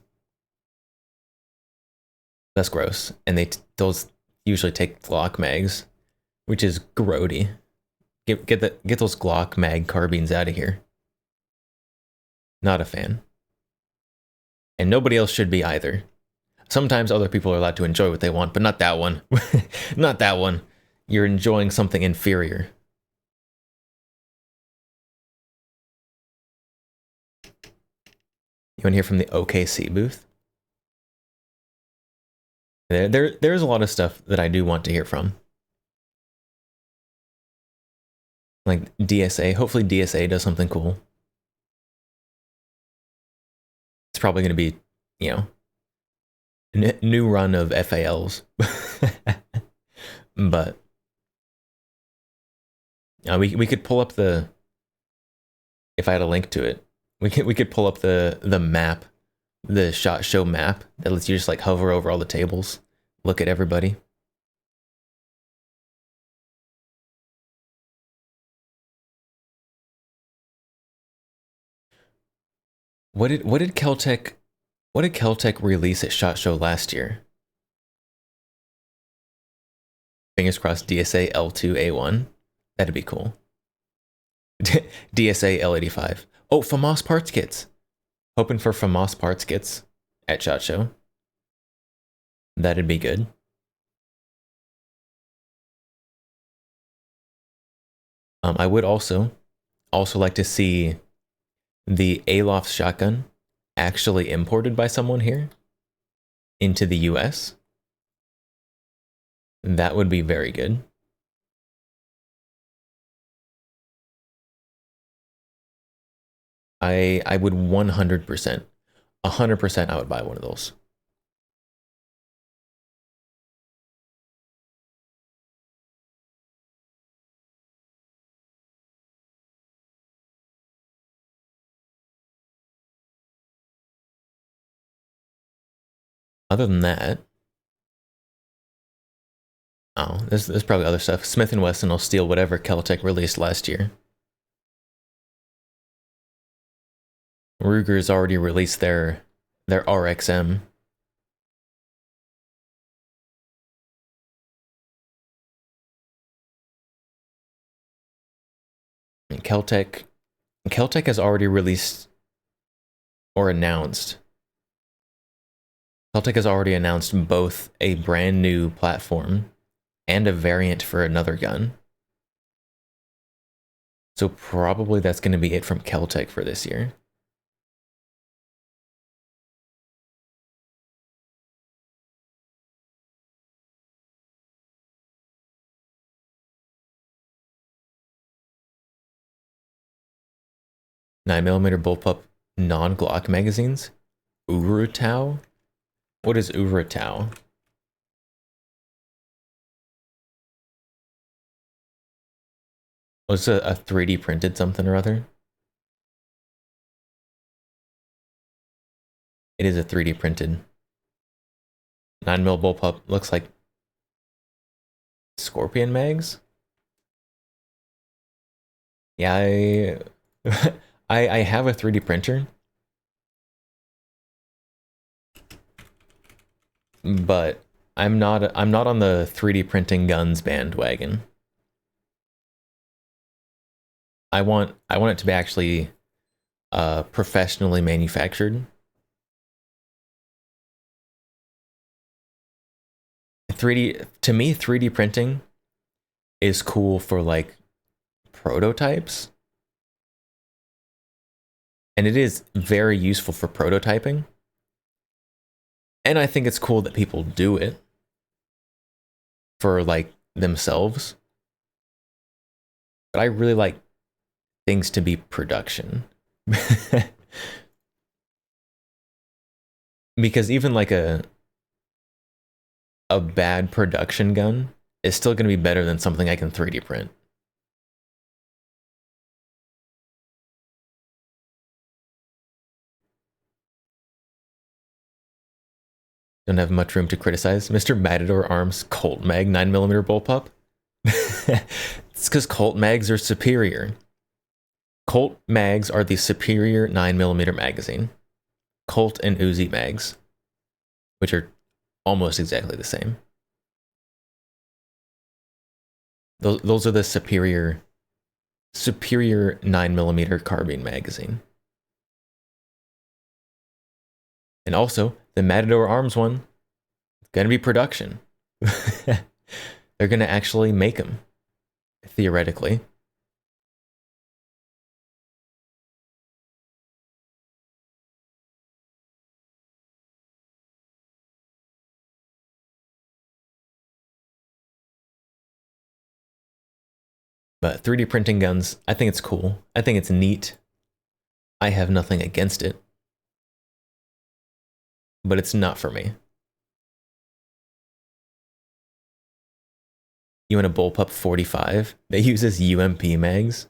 That's gross. And those usually take Glock mags, which is grody. Get those Glock mag carbines out of here. Not a fan. And nobody else should be either. Sometimes other people are allowed to enjoy what they want, but not that one. Not that one. You're enjoying something inferior. You want to hear from the OKC booth? There's a lot of stuff that I do want to hear from. Like DSA. Hopefully DSA does something cool. It's probably going to be, you know, new run of FALs. But we could pull up the, if I had a link to it, we could pull up the map, the SHOT Show map that lets you just like hover over all the tables, look at everybody. What did Keltec release at SHOT Show last year? Fingers crossed DSA L2A1. That'd be cool. DSA L85. Oh, FAMAS parts kits. Hoping for FAMAS parts kits at SHOT Show. That'd be good. I would also like to see the Aloft shotgun actually imported by someone here into the US. That would be very good. I would 100%, 100% I would buy one of those. Other than that, oh, there's probably other stuff. Smith & Wesson will steal whatever Keltec released last year. Ruger's already released their RXM. And Keltec has already released or announced. Keltec has already announced both a brand new platform and a variant for another gun. So probably that's going to be it from Keltec for this year. $9mm bullpup non-Glock magazines. Urutau? What is Urutau? Was it a 3D printed something or other? It is a 3D printed 9mm bullpup. Looks like Scorpion mags. Yeah, I have a 3D printer, but I'm not on the 3D printing guns bandwagon. I want it to be actually professionally manufactured. 3D, to me, 3D printing is cool for like prototypes. And it is very useful for prototyping. And I think it's cool that people do it for like themselves. But I really like things to be production. Because even like a bad production gun is still going to be better than something I can 3D print. Don't have much room to criticize. Mr. Matador Arms Colt Mag 9mm bullpup. It's because Colt mags are superior. Colt mags are the superior 9mm magazine. Colt and Uzi mags, which are almost exactly the same. Those are the superior 9mm carbine magazine. And also, the Matador Arms one, it's gonna be production. They're gonna actually make them, theoretically. But 3D printing guns, I think it's cool. I think it's neat. I have nothing against it. But it's not for me. You want a Bullpup 45 that uses UMP mags?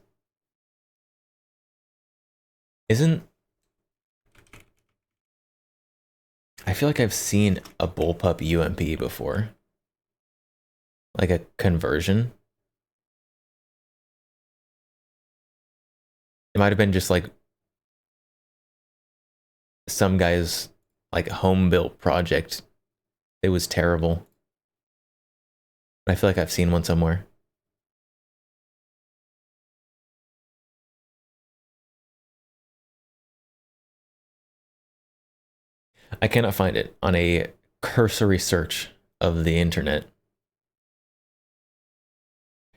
I feel like I've seen a Bullpup UMP before. Like a conversion. It might have been just like some guy's like home built project. It was terrible. I feel like I've seen one somewhere. I cannot find it on a cursory search of the internet.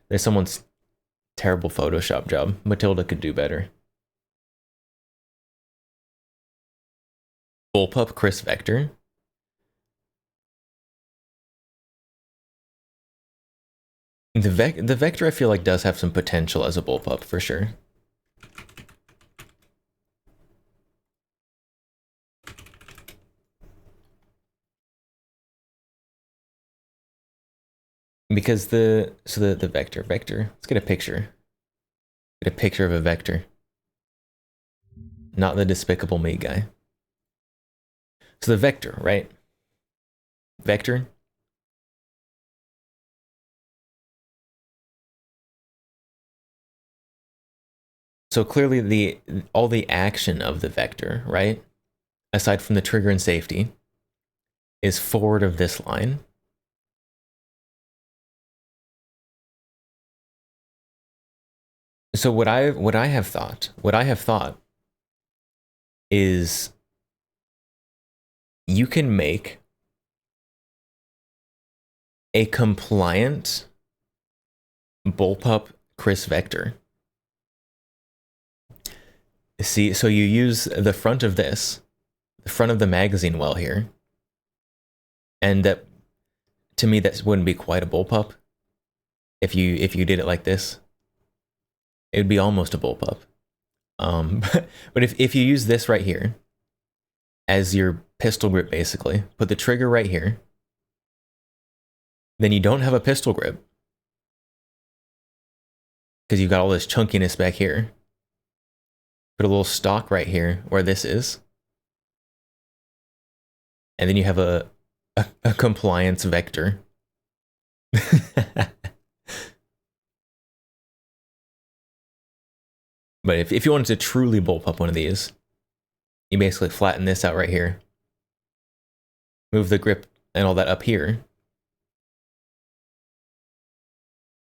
There's someone's terrible Photoshop job. Matilda could do better. Bullpup Chris Vector. The Vector I feel like does have some potential as a bullpup for sure. Because the Vector, let's get a picture. Get a picture of a Vector. Not the Despicable Me guy. So the Vector, right? Vector. So clearly all the action of the Vector, right? Aside from the trigger and safety, is forward of this line. So what I have thought is you can make a compliant Bullpup Chris Vector. See, so you use the front of this, the front of the magazine well here, and that, to me, that wouldn't be quite a bullpup. If you did it like this, it would be almost a bullpup. But if you use this right here as your pistol grip, basically, put the trigger right here, then you don't have a pistol grip because you've got all this chunkiness back here. Put a little stock right here where this is. And then you have a compliance Vector. But if you wanted to truly bullpup one of these, you basically flatten this out right here. Move the grip and all that up here.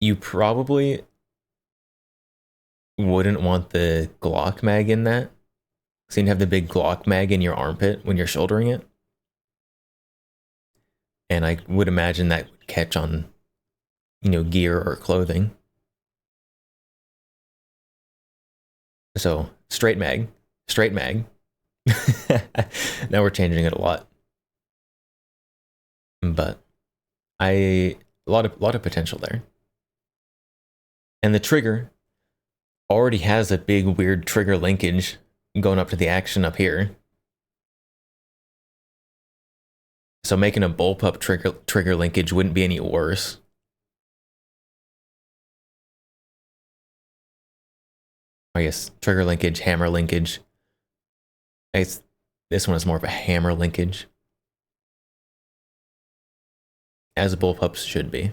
You probably wouldn't want the Glock mag in that. So you'd have the big Glock mag in your armpit when you're shouldering it. And I would imagine that would catch on, gear or clothing. So straight mag, straight mag. Now we're changing it a lot. But a lot of potential there. And the trigger already has a big weird trigger linkage going up to the action up here. So making a bullpup trigger linkage wouldn't be any worse. I guess trigger linkage, hammer linkage. This one is more of a hammer linkage. As bullpups should be.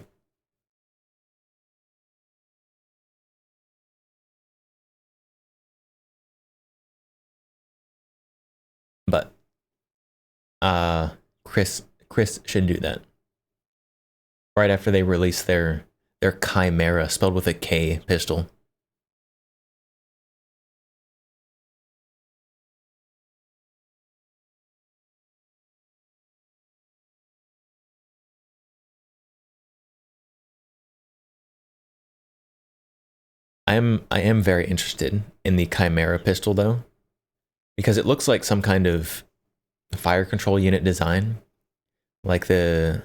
But Chris should do that. Right after they release their Chimera, spelled with a K, pistol. I am very interested in the Chimera pistol though, because it looks like some kind of fire control unit design, like the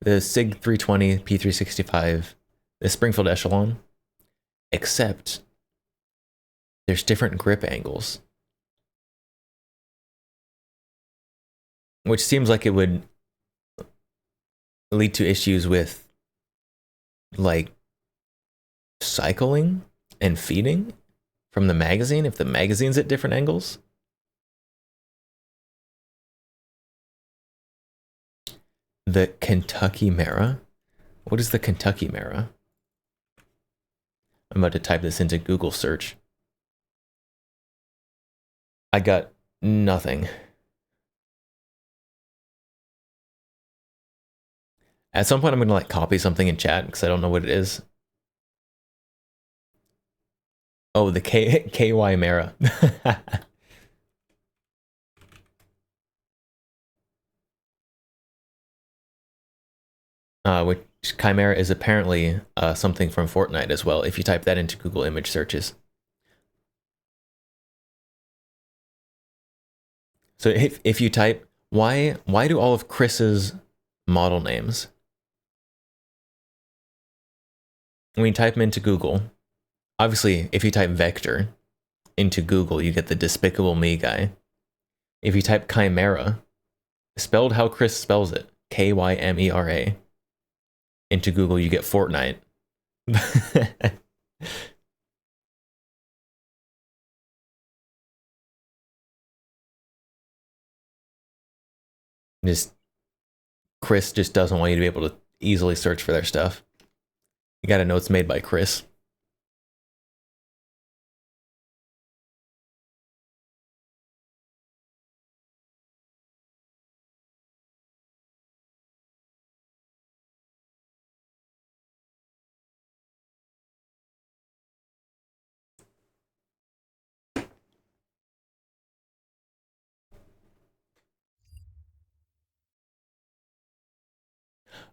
SIG 320 P365, the Springfield Echelon, except there's different grip angles, which seems like it would lead to issues with like cycling and feeding from the magazine if the magazine's at different angles. The Kentucky Mara? What is the Kentucky Mara? I'm about to type this into Google search. I got nothing. At some point I'm gonna like copy something in chat because I don't know what it is. Oh, the KY Mara. Which Chimera is apparently something from Fortnite as well, if you type that into Google image searches. So if you type, why do all of Chris's model names, when you type them into Google, obviously if you type Vector into Google, you get the Despicable Me guy. If you type Chimera, spelled how Chris spells it, Kymera, into Google, you get Fortnite. Chris just doesn't want you to be able to easily search for their stuff. You gotta know it's made by Chris.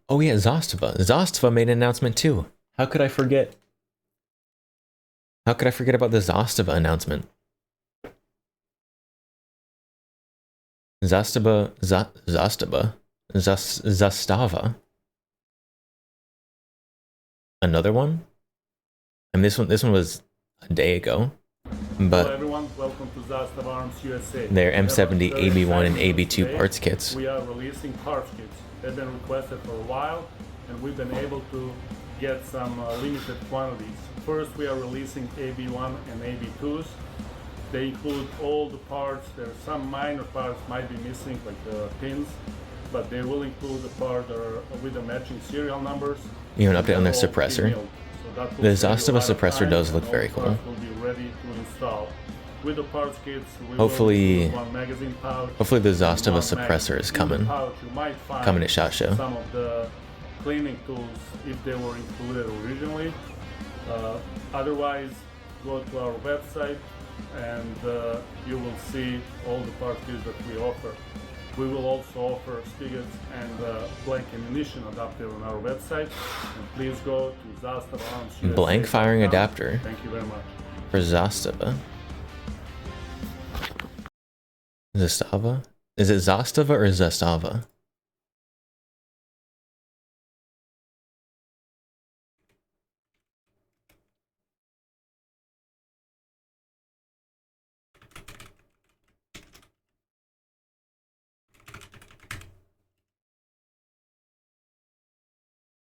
Oh yeah, Zastava. Zastava made an announcement too. How could I forget? How could I forget about the Zastava announcement? Zastava. Another one? And this one was a day ago. But hello everyone, welcome to Zastava Arms USA. Their M70, AB1, and AB2 parts kits. We are releasing parts kits. They've been requested for a while, and we've been able to get some limited quantities. First, we are releasing AB1 and AB2s. They include all the parts. There are some minor parts might be missing, like the pins, but they will include the part with the matching serial numbers. You have an update on their suppressor. So the Zastava suppressor does look very cool. Will be ready to install. With the parts kits, hopefully one magazine pouch, the Zastava suppressor is coming. Coming at SHOT Show. Some of the cleaning tools, if they were included originally. Otherwise, go to our website and you will see all the parts kits that we offer. We will also offer spigots and blank ammunition adapter on our website. And please go to Zastava Arms USA. Blank firing adapter. Thank you very much. For Zastava. Zastava? Is it Zastava or Zastava?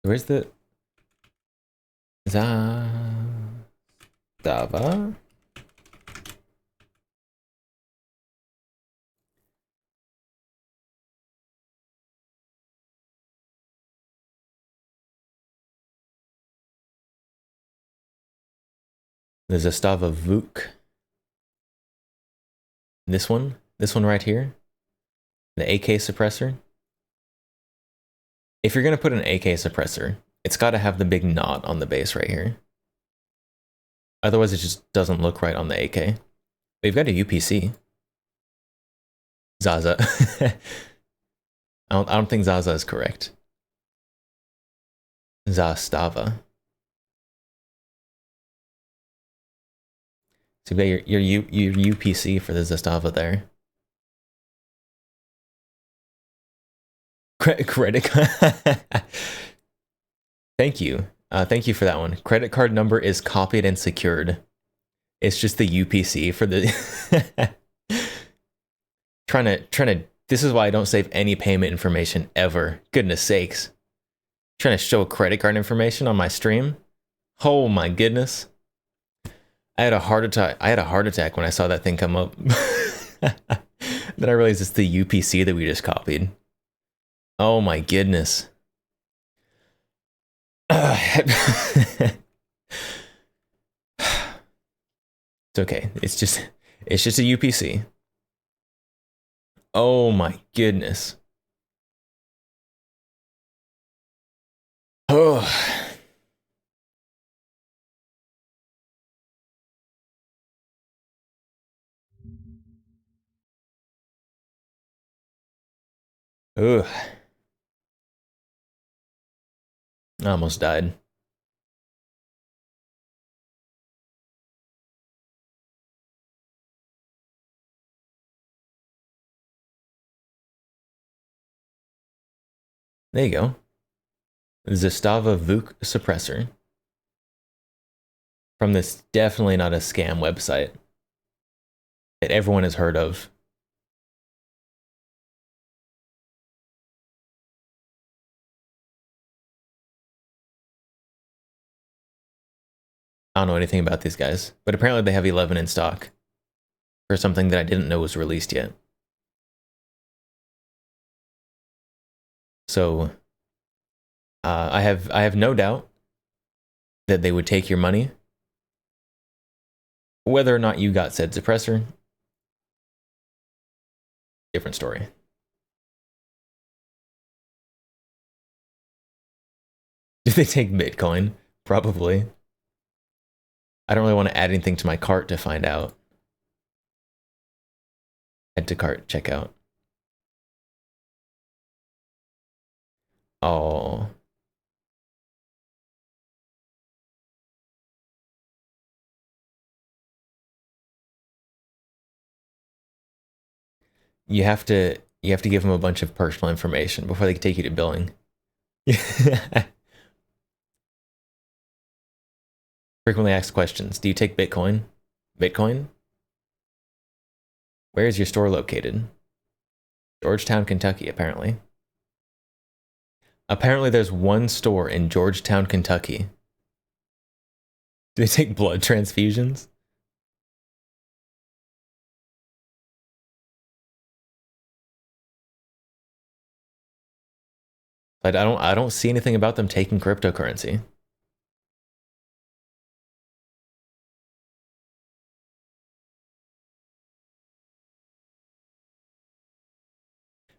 Where's the Zastava? The Zastava Vuk. This one right here. The AK suppressor. If you're gonna put an AK suppressor, it's got to have the big knot on the base right here. Otherwise, it just doesn't look right on the AK. We've got a UPC. Zaza. I don't think Zaza is correct. Zastava. So you got your UPC for the Zastava there. Credit card. Thank you. Thank you for that one. Credit card number is copied and secured. It's just the UPC for the trying to this is why I don't save any payment information ever. Goodness sakes. Trying to show credit card information on my stream. Oh my goodness. I had a heart attack when I saw that thing come up. Then I realized it's the UPC that we just copied. Oh my goodness. It's okay. It's just a UPC. Oh my goodness. Oh. Ugh. I almost died. There you go. Zastava Vuk suppressor. From this definitely not a scam website that everyone has heard of. I don't know anything about these guys, but apparently they have 11 in stock for something that I didn't know was released yet. So I have no doubt that they would take your money. Whether or not you got said suppressor, different story. Do they take Bitcoin? Probably. I don't really want to add anything to my cart to find out. Add to cart, checkout. Oh. You have to give them a bunch of personal information before they can take you to billing. Frequently asked questions. Do you take Bitcoin? Bitcoin? Where is your store located? Georgetown, Kentucky, apparently. Apparently there's one store in Georgetown, Kentucky. Do they take blood transfusions? I don't see anything about them taking cryptocurrency.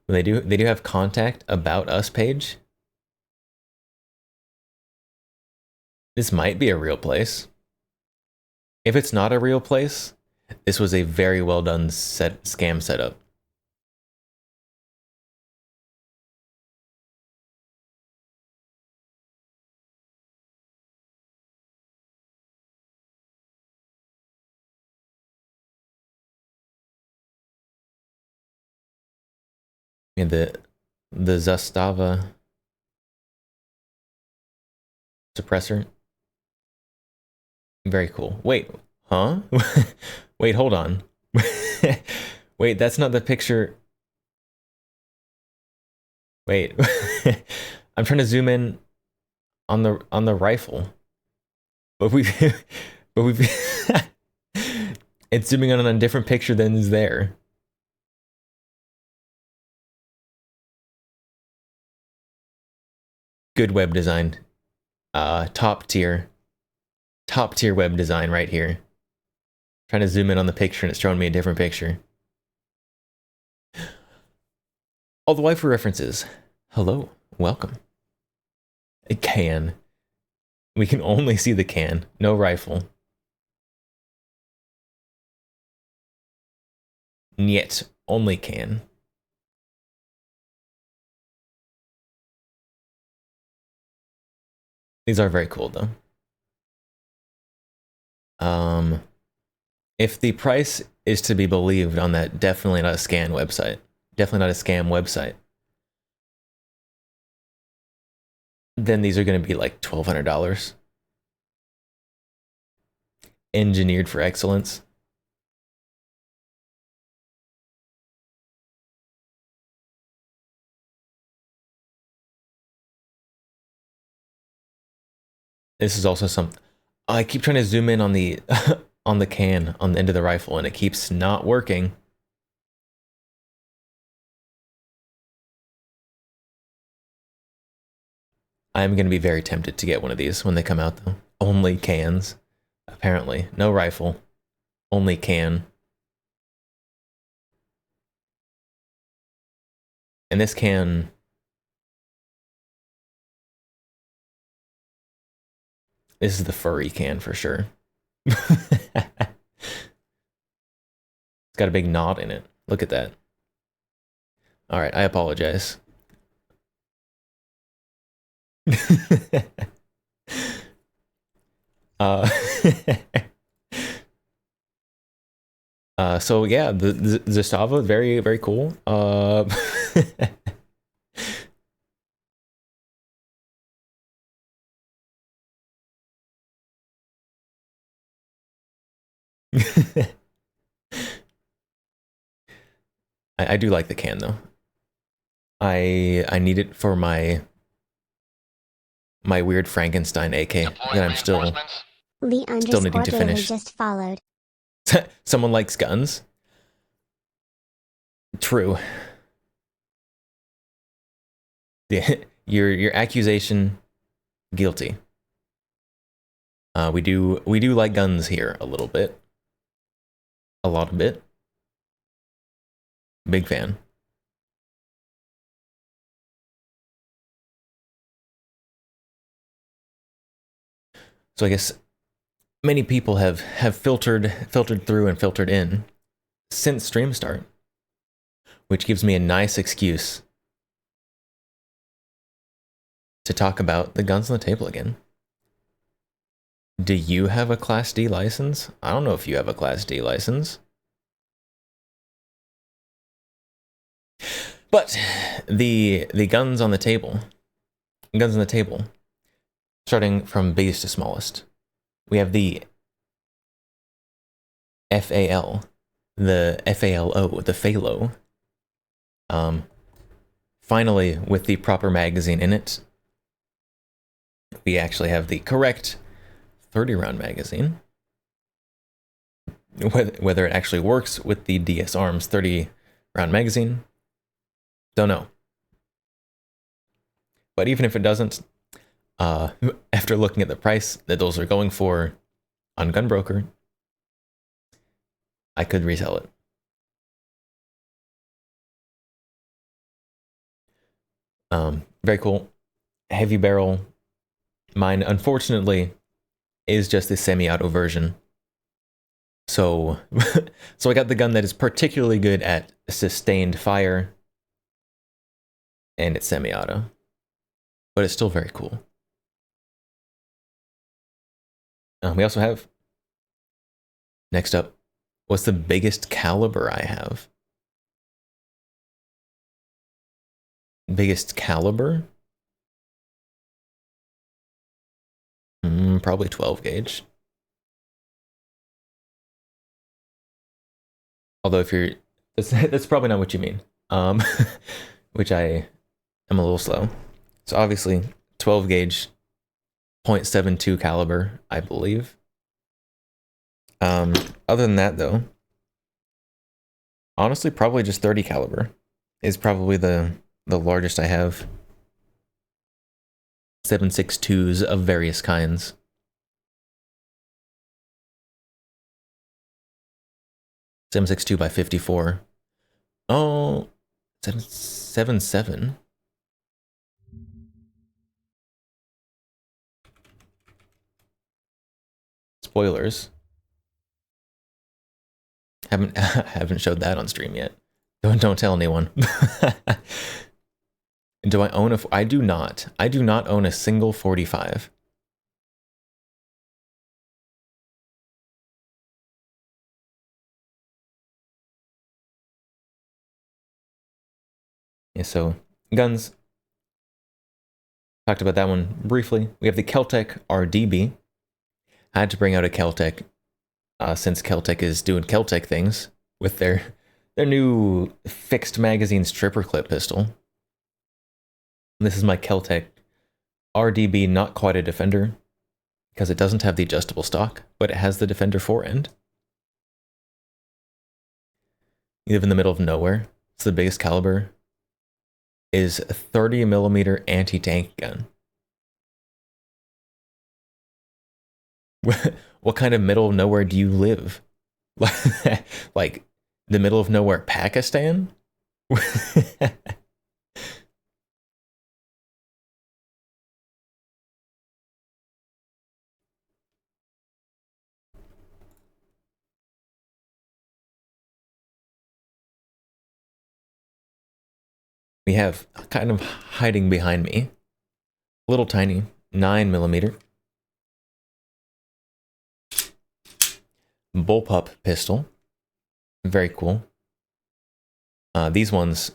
They do have contact about us page. This might be a real place. If it's not a real place, this was a very well done scam setup. And the Zastava suppressor. Very cool. Wait, huh? Wait, hold on. Wait, that's not the picture. Wait. I'm trying to zoom in on the rifle. But we but we've it's zooming in on a different picture than is there. Good web design. Top tier web design right here. Trying to zoom in on the picture and it's showing me a different picture. All the waifu references. Hello, welcome. A can. We can only see the can, no rifle. Niet, only can. These are very cool though. If the price is to be believed on that definitely not a scam website, then these are going to be like $1,200. Engineered for excellence. This is also some. I keep trying to zoom in on the on the can on the end of the rifle, and it keeps not working. I'm going to be very tempted to get one of these when they come out, though. Only cans, apparently. No rifle. Only can. And this can... This is the furry can for sure. It's got a big knot in it. Look at that. All right, I apologize. So yeah, the Zastava, very, very cool. I do like the can though. I need it for my weird Frankenstein AK that I'm still needing to finish. Just followed. Someone likes guns. True. Your accusation, guilty. We do like guns here a little bit. A lot of bit. Big fan. So I guess many people have filtered through and filtered in since stream start, which gives me a nice excuse to talk about the guns on the table again. Do you have a Class D license? I don't know if you have a Class D license. But the guns on the table, starting from biggest to smallest, we have the FAL, the FALO, the Phalo. Finally, with the proper magazine in it, we actually have the correct 30-round magazine. Whether it actually works with the DS Arms 30-round magazine, don't know. But even if it doesn't, after looking at the price that those are going for on Gunbroker, I could resell it. Very cool. Heavy barrel. Mine, unfortunately, is just the semi-auto version. So, so I got the gun that is particularly good at sustained fire, and it's semi-auto, but it's still very cool. We also have, next up, what's the biggest caliber I have? Biggest caliber? Probably 12 gauge. Although if you're, that's probably not what you mean. Which I am a little slow. So obviously 12 gauge, .72 caliber, I believe. Other than that though, honestly, probably just 30 caliber is probably the largest I have. 7.62s of various kinds. .762 by 54. Oh, 7.77. Spoilers. Haven't showed that on stream yet. Don't tell anyone. Do I own a? I do not. I do not own a single 45. Yeah, so guns. Talked about that one briefly. We have the Keltec RDB. I had to bring out a Keltec since Keltec is doing Keltec things with their new fixed magazine stripper clip pistol. This is my Keltec RDB, not quite a Defender, because it doesn't have the adjustable stock, but it has the Defender forend. You live in the middle of nowhere. It's the biggest caliber. Is a 30mm anti-tank gun. What kind of middle of nowhere do you live? Like the middle of nowhere Pakistan? We have kind of hiding behind me, little tiny 9mm bullpup pistol. Very cool. These ones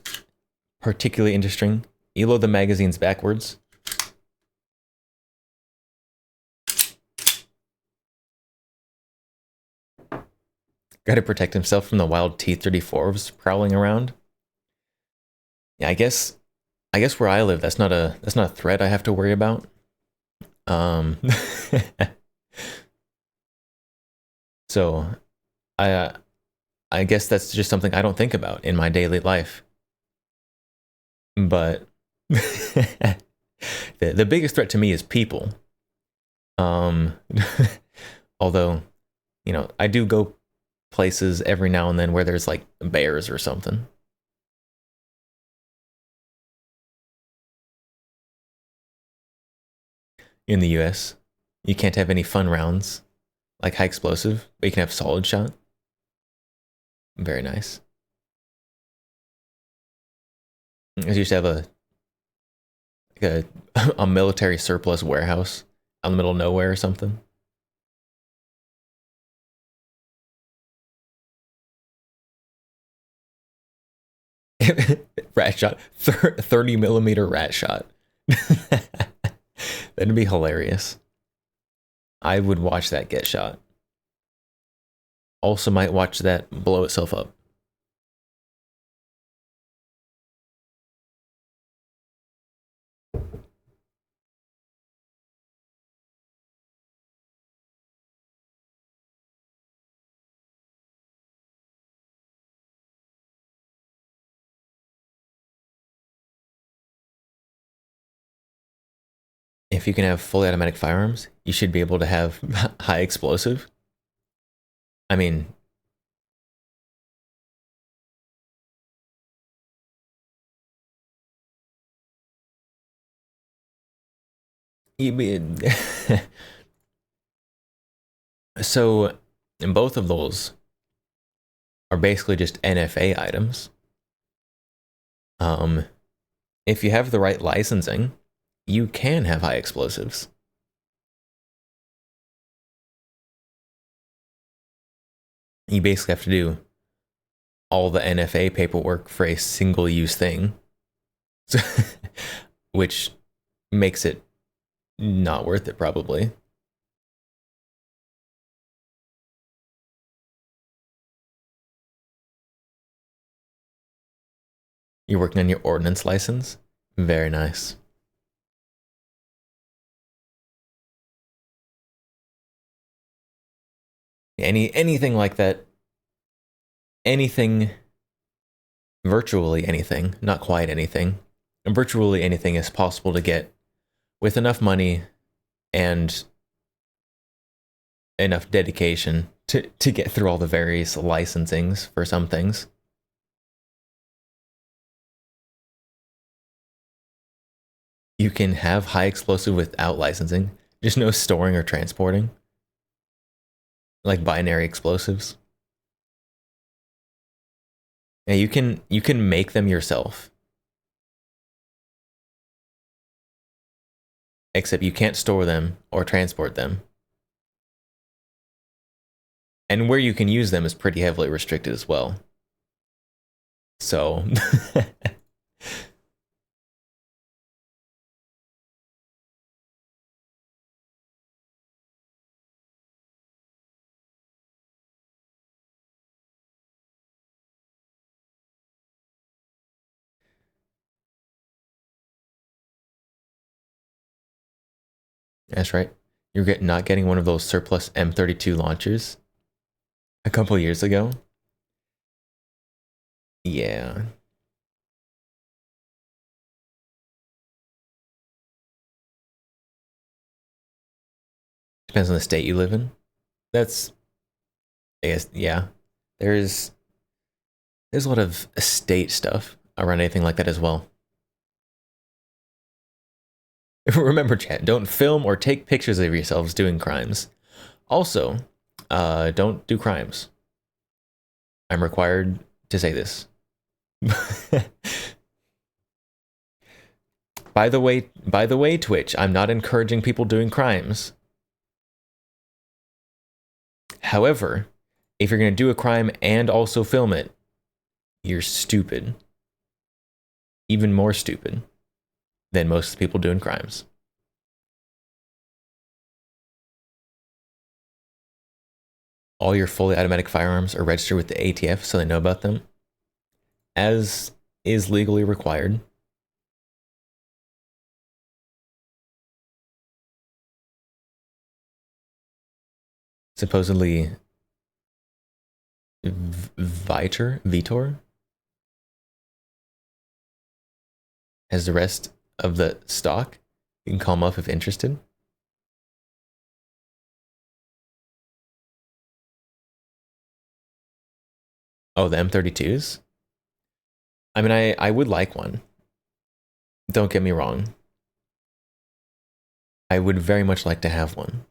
particularly interesting. You load the magazines backwards. Got to protect himself from the wild T-34s prowling around. Yeah, I guess where I live, that's not a threat I have to worry about. So I guess that's just something I don't think about in my daily life. But the biggest threat to me is people. Although, you know, I do go places every now and then where there's like bears or something. In the US, you can't have any fun rounds like high explosive, but you can have solid shot. Very nice. I used to have a military surplus warehouse out in the middle of nowhere or something. Rat shot, 30mm rat shot. That'd be hilarious. I would watch that get shot. Also might watch that blow itself up. If you can have fully automatic firearms, you should be able to have high explosive. I mean, so in both of those are basically just NFA items. If you have the right licensing, you can have high explosives. You basically have to do all the NFA paperwork for a single-use thing. So, which makes it not worth it, probably. You're working on your ordnance license? Very nice. Anything like that, anything, virtually anything, not quite anything, virtually anything is possible to get with enough money and enough dedication to get through all the various licensings for some things. You can have high explosive without licensing, just no storing or transporting. Like binary explosives. Yeah, you can make them yourself. Except you can't store them or transport them. And where you can use them is pretty heavily restricted as well. So that's right. You're not getting one of those surplus M32 launchers a couple years ago. Yeah. Depends on the state you live in. That's, I guess, yeah. There's a lot of estate stuff around anything like that as well. Remember, chat, don't film or take pictures of yourselves doing crimes. Also, don't do crimes. I'm required to say this. By the way, Twitch, I'm not encouraging people doing crimes. However, if you're going to do a crime and also film it, you're stupid. Even more stupid than most people doing crimes. All your fully automatic firearms are registered with the ATF so they know about them, as is legally required. Supposedly, Vitor has the rest of the stock. You can call him up if interested. Oh, the M32s? I mean, I would like one. Don't get me wrong. I would very much like to have one.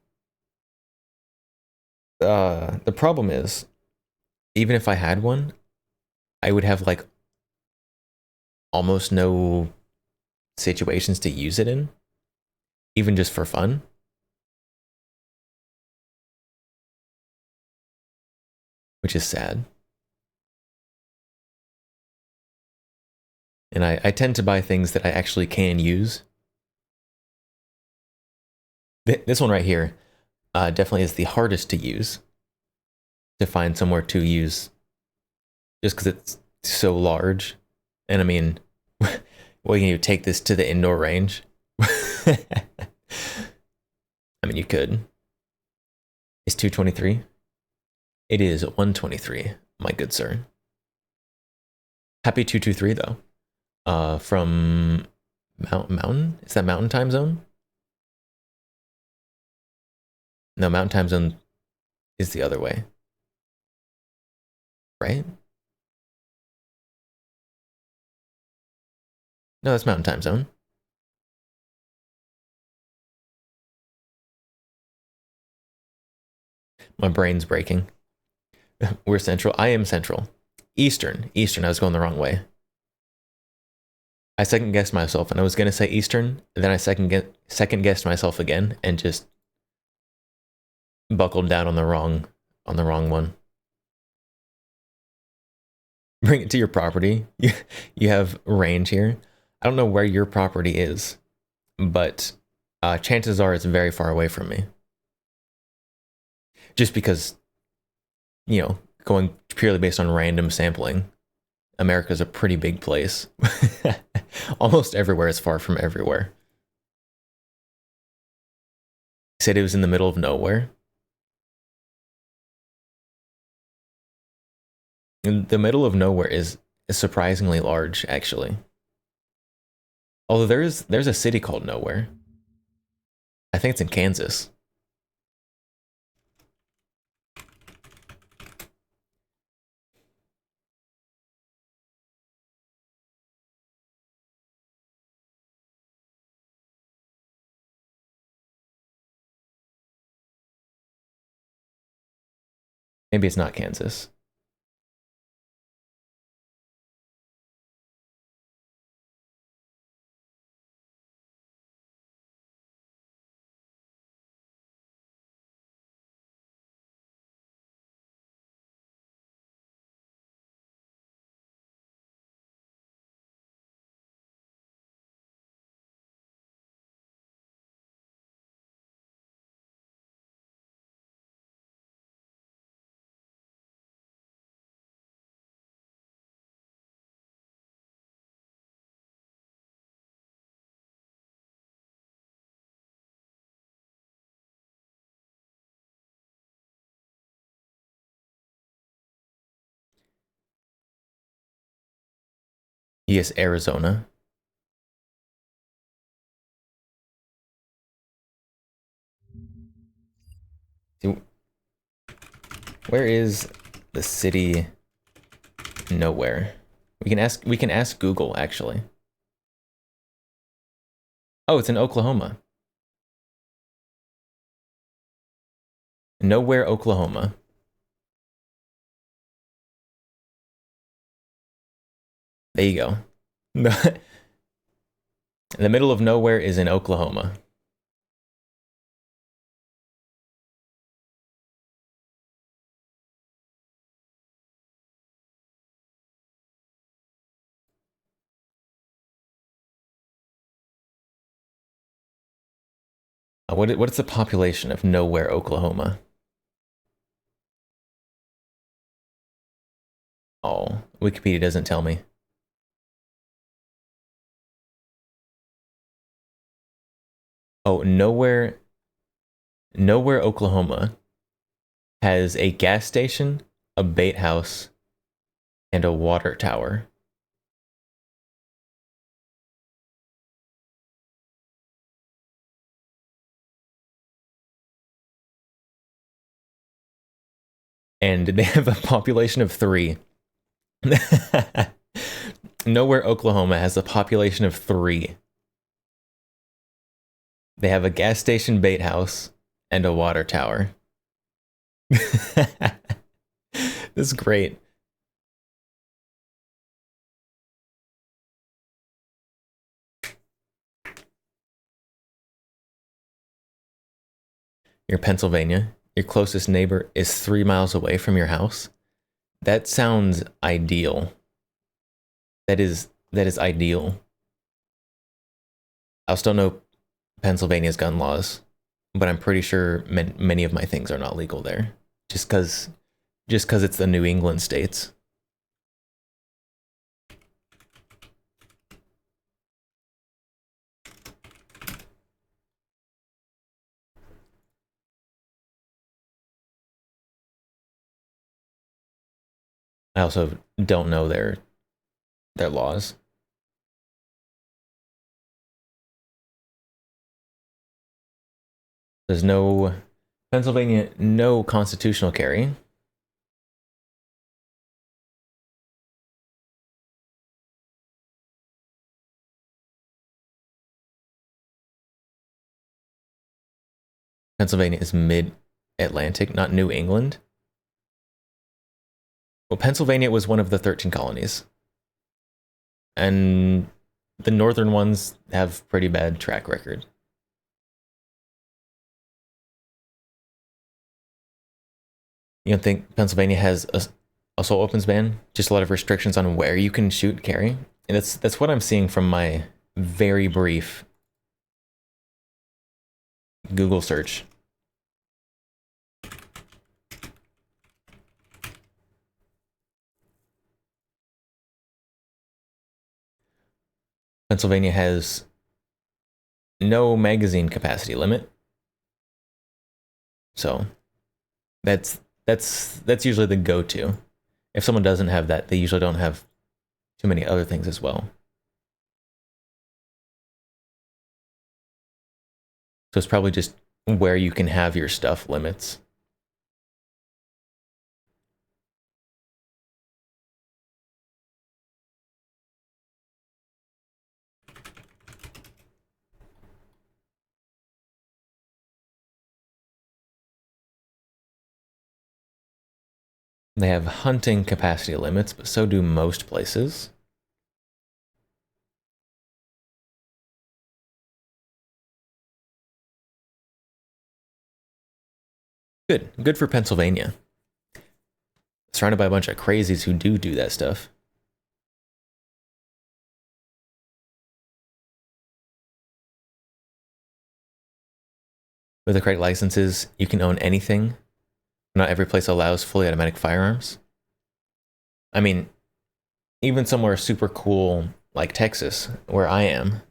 The problem is, even if I had one, I would have like almost no situations to use it in, even just for fun. Which is sad. And I tend to buy things that I actually can use. This one right here definitely is the hardest to use. To find somewhere to use. Just because it's so large. And I mean, well, you take this to the indoor range. I mean, you could. It's 223. It is 123, my good sir. Happy 223 though. From Mountain? Is that Mountain Time Zone? No, Mountain Time Zone is the other way. Right? No, that's Mountain Time Zone. My brain's breaking. We're Central. I am Central. Eastern. I was going the wrong way. I second guessed myself and I was going to say Eastern. Then I second guessed myself again and just buckled down on the wrong one. Bring it to your property. You have range here. I don't know where your property is, but chances are it's very far away from me. Just because, going purely based on random sampling, America's a pretty big place. Almost everywhere is far from everywhere. You said it was in the middle of nowhere. And the middle of nowhere is surprisingly large, actually. Although there's a city called Nowhere. I think it's in Kansas. Maybe it's not Kansas. Yes, Arizona. See, where is the city Nowhere? We can ask Google, actually. Oh, it's in Oklahoma. Nowhere, Oklahoma. There you go. The middle of nowhere is in Oklahoma. What's the population of Nowhere, Oklahoma? Oh, Wikipedia doesn't tell me. Oh, Nowhere, Oklahoma has a gas station, a bait house, and a water tower. And they have a population of 3. Nowhere, Oklahoma has a population of 3. They have a gas station, bait house, and a water tower. This is great. You're Pennsylvania. Your closest neighbor is 3 miles away from your house. That sounds ideal. That is ideal. I still know Pennsylvania's gun laws, but I'm pretty sure many of my things are not legal there. Just because it's the New England states. I also don't know their laws. There's no Pennsylvania, no constitutional carry. Pennsylvania is mid-Atlantic, not New England. Well, Pennsylvania was one of the 13 colonies. And the northern ones have pretty bad track record. You don't think Pennsylvania has a assault weapons ban? Just a lot of restrictions on where you can shoot and carry? And that's what I'm seeing from my very brief Google search. Pennsylvania has no magazine capacity limit. So that's usually the go-to. If someone doesn't have that, they usually don't have too many other things as well. So it's probably just where you can have your stuff limits. They have hunting capacity limits, but so do most places. Good for Pennsylvania. Surrounded by a bunch of crazies who do that stuff. With the correct licenses, you can own anything. Not every place allows fully automatic firearms. I mean, even somewhere super cool like Texas, where I am,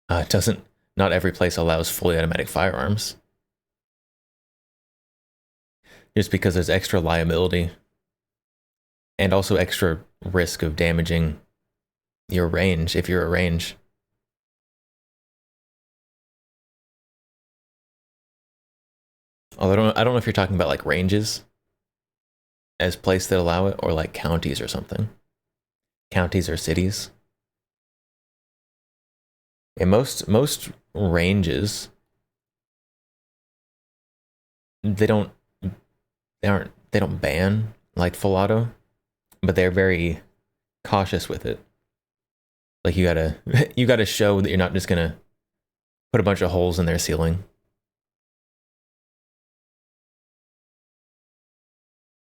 not every place allows fully automatic firearms. Just because there's extra liability and also extra risk of damaging your range if you're a range. Although I don't know if you're talking about like ranges as places that allow it, or like counties or something. Counties or cities. In most ranges, they don't ban like full auto, but they're very cautious with it. Like you gotta show that you're not just gonna put a bunch of holes in their ceiling.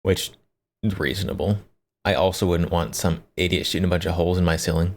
Which is reasonable. I also wouldn't want some idiot shooting a bunch of holes in my ceiling.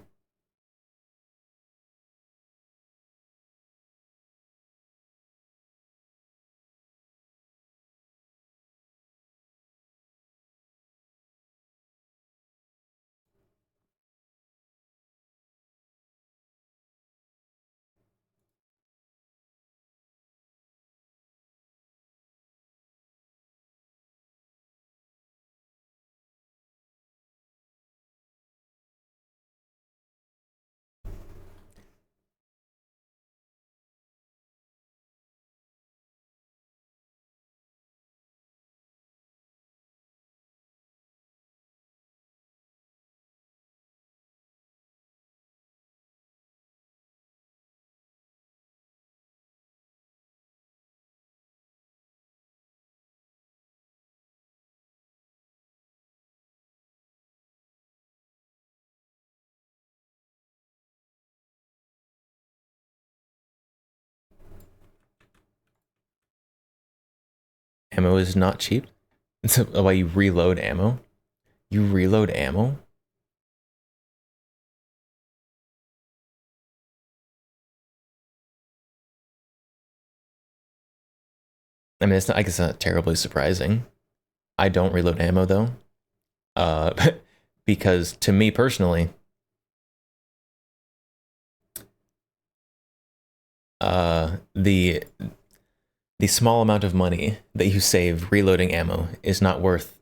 Ammo is not cheap. It's why you reload ammo. You reload ammo? I mean, I guess it's not terribly surprising. I don't reload ammo though. Because to me personally, the small amount of money that you save reloading ammo is not worth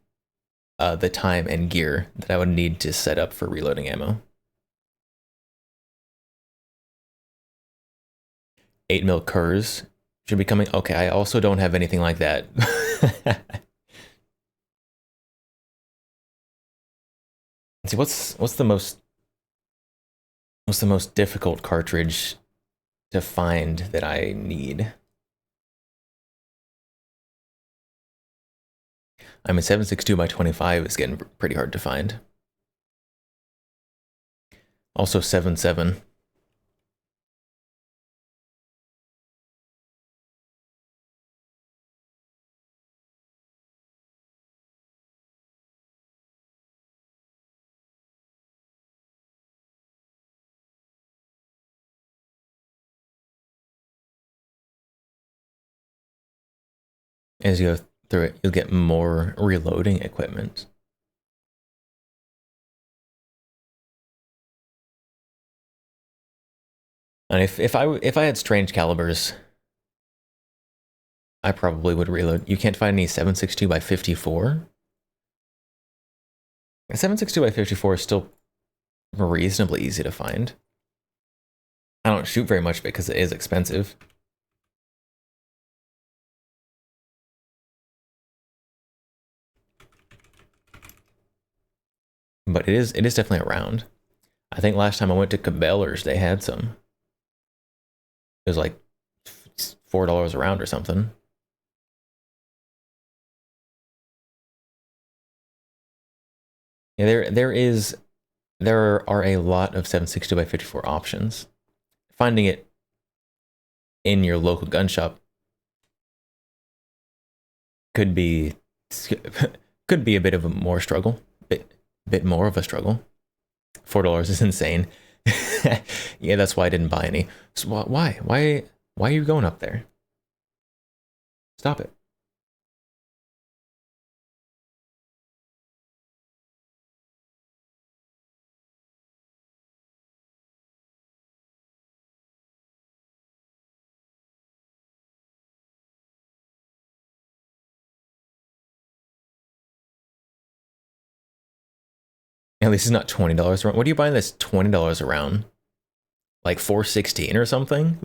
the time and gear that I would need to set up for reloading ammo. 8mm Kurs should be coming. Okay, I also don't have anything like that. Let's see, what's the most difficult cartridge to find that I need? I mean, 7.62 by 25 is getting pretty hard to find. Also 7.7. As you go through it, you'll get more reloading equipment. And if I had strange calibers, I probably would reload. You can't find any 7.62 by 54. A 7.62 by 54 is still reasonably easy to find. I don't shoot very much because it is expensive. But it is definitely around. I think last time I went to Cabela's, they had some. It was like $4 a round or something. Yeah, there are a lot of 7.62 by 54 options. Finding it in your local gun shop could be a bit of a more struggle. Bit more of a struggle. $4 is insane. Yeah, that's why I didn't buy any. So why are you going up there? Stop it. At least it's not $20 a round. What are you buying this $20 a round? Like 416 or something?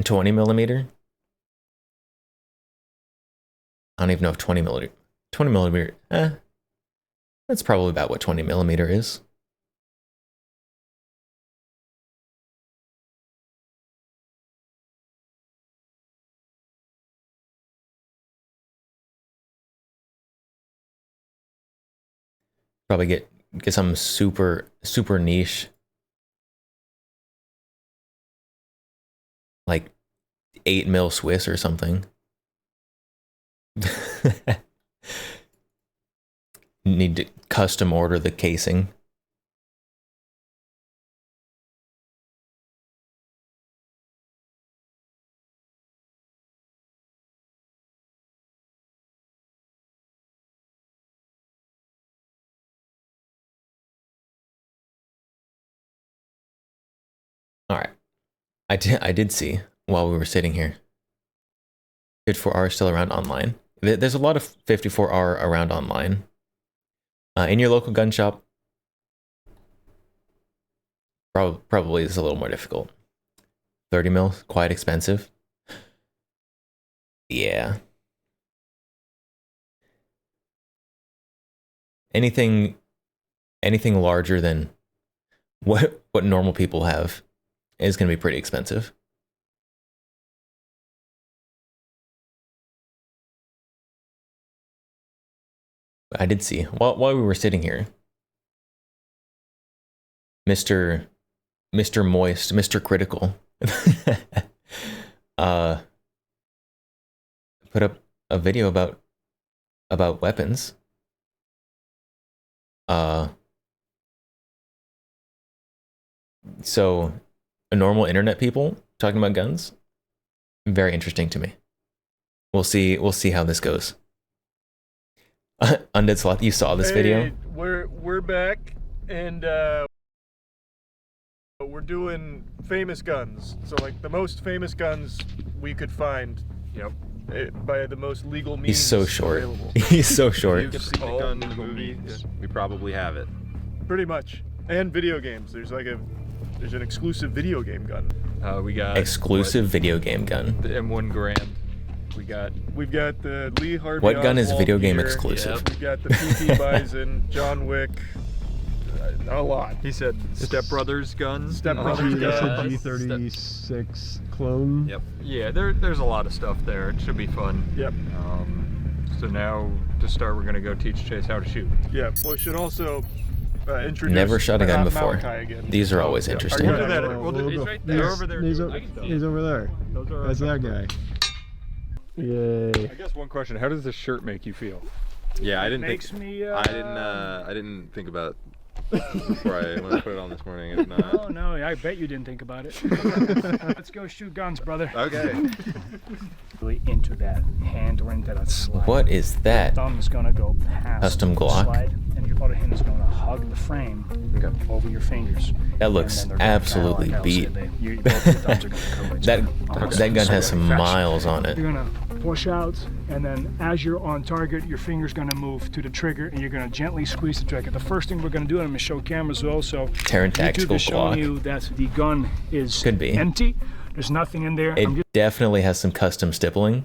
20 millimeter? I don't even know if 20 millimeter, that's probably about what 20 millimeter is. Probably get some super niche, like 8 mil Swiss or something. Need to custom order the casing. All right, I did see while we were sitting here. 54R is still around online. There's a lot of 54R around online. In your local gun shop, probably is a little more difficult. 30 mil, quite expensive. Yeah. Anything larger than what normal people have is going to be pretty expensive. I did see while we were sitting here, Mr. Moist, Mr. Critical, put up a video about weapons. So normal internet people talking about guns, very interesting to me. We'll see how this goes. Undead Sloth, you saw this video? We're back, and we're doing famous guns. So like the most famous guns we could find. Yep. By the most legal means. He's so short. Available. He's so short. You've seen the gun in the movies. We probably have it. Pretty much. And video games. There's an exclusive video game gun. We got exclusive video game gun. The M1 Garand. We've got the Lee Harvey What gun is Oswald video game gear. exclusive? We've got the PT Bison, John Wick. A lot. He said Step Brothers guns. Step Brothers That's a guns. G36 clone. Yep. Yeah, there's a lot of stuff there. It should be fun. Yep. So now to start, we're gonna go teach Chase how to shoot. Yeah. Well, we should also introduce. Never shot a gun before. Malachi again. These are always interesting. Are you that? He's right there. They're over there. He's over there. Those are That's that guy. Yay. I guess one question: how does this shirt make you feel? Yeah, I didn't Makes think. me. I didn't think about before I when I put it on this morning. If not, Oh no, I bet you didn't think about it. Let's go shoot guns, brother. okay. Really into that hand or into that slide. What is that? Thumb is gonna go past Custom the Glock? slide, and your other hand is gonna hug the frame over your fingers. That And looks then they're gonna absolutely kinda like beat. I'll say both your thumbs are gonna cover each That other. that gun has some Fast. miles on it. You're gonna push out, and then as you're on target, your finger's gonna move to the trigger, and you're gonna gently squeeze the trigger. The first thing we're gonna do, and I'm gonna show cameras also. Terran YouTube Tactical is showing Glock. you that the gun is Could be. empty. There's nothing in there. I'm It definitely has some custom stippling.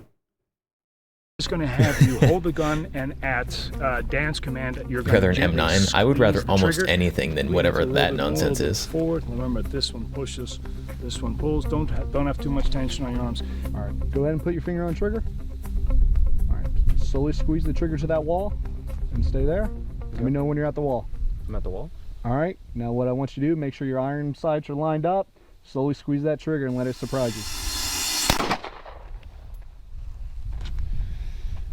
just gonna have you hold the gun, and at Dan's command, you're gonna Rather an gently M9. I would rather squeeze the almost trigger. anything than Lean whatever it a little that bit nonsense more, is. Forward. Remember, this one pushes, this one pulls. Don't have too much tension on your arms. All right, go ahead and put your finger on trigger. All right, slowly squeeze the trigger to that wall and stay there. Let me know when you're at the wall. I'm at the wall. All right, now what I want you to do, make sure your iron sights are lined up. Slowly squeeze that trigger and let it surprise you.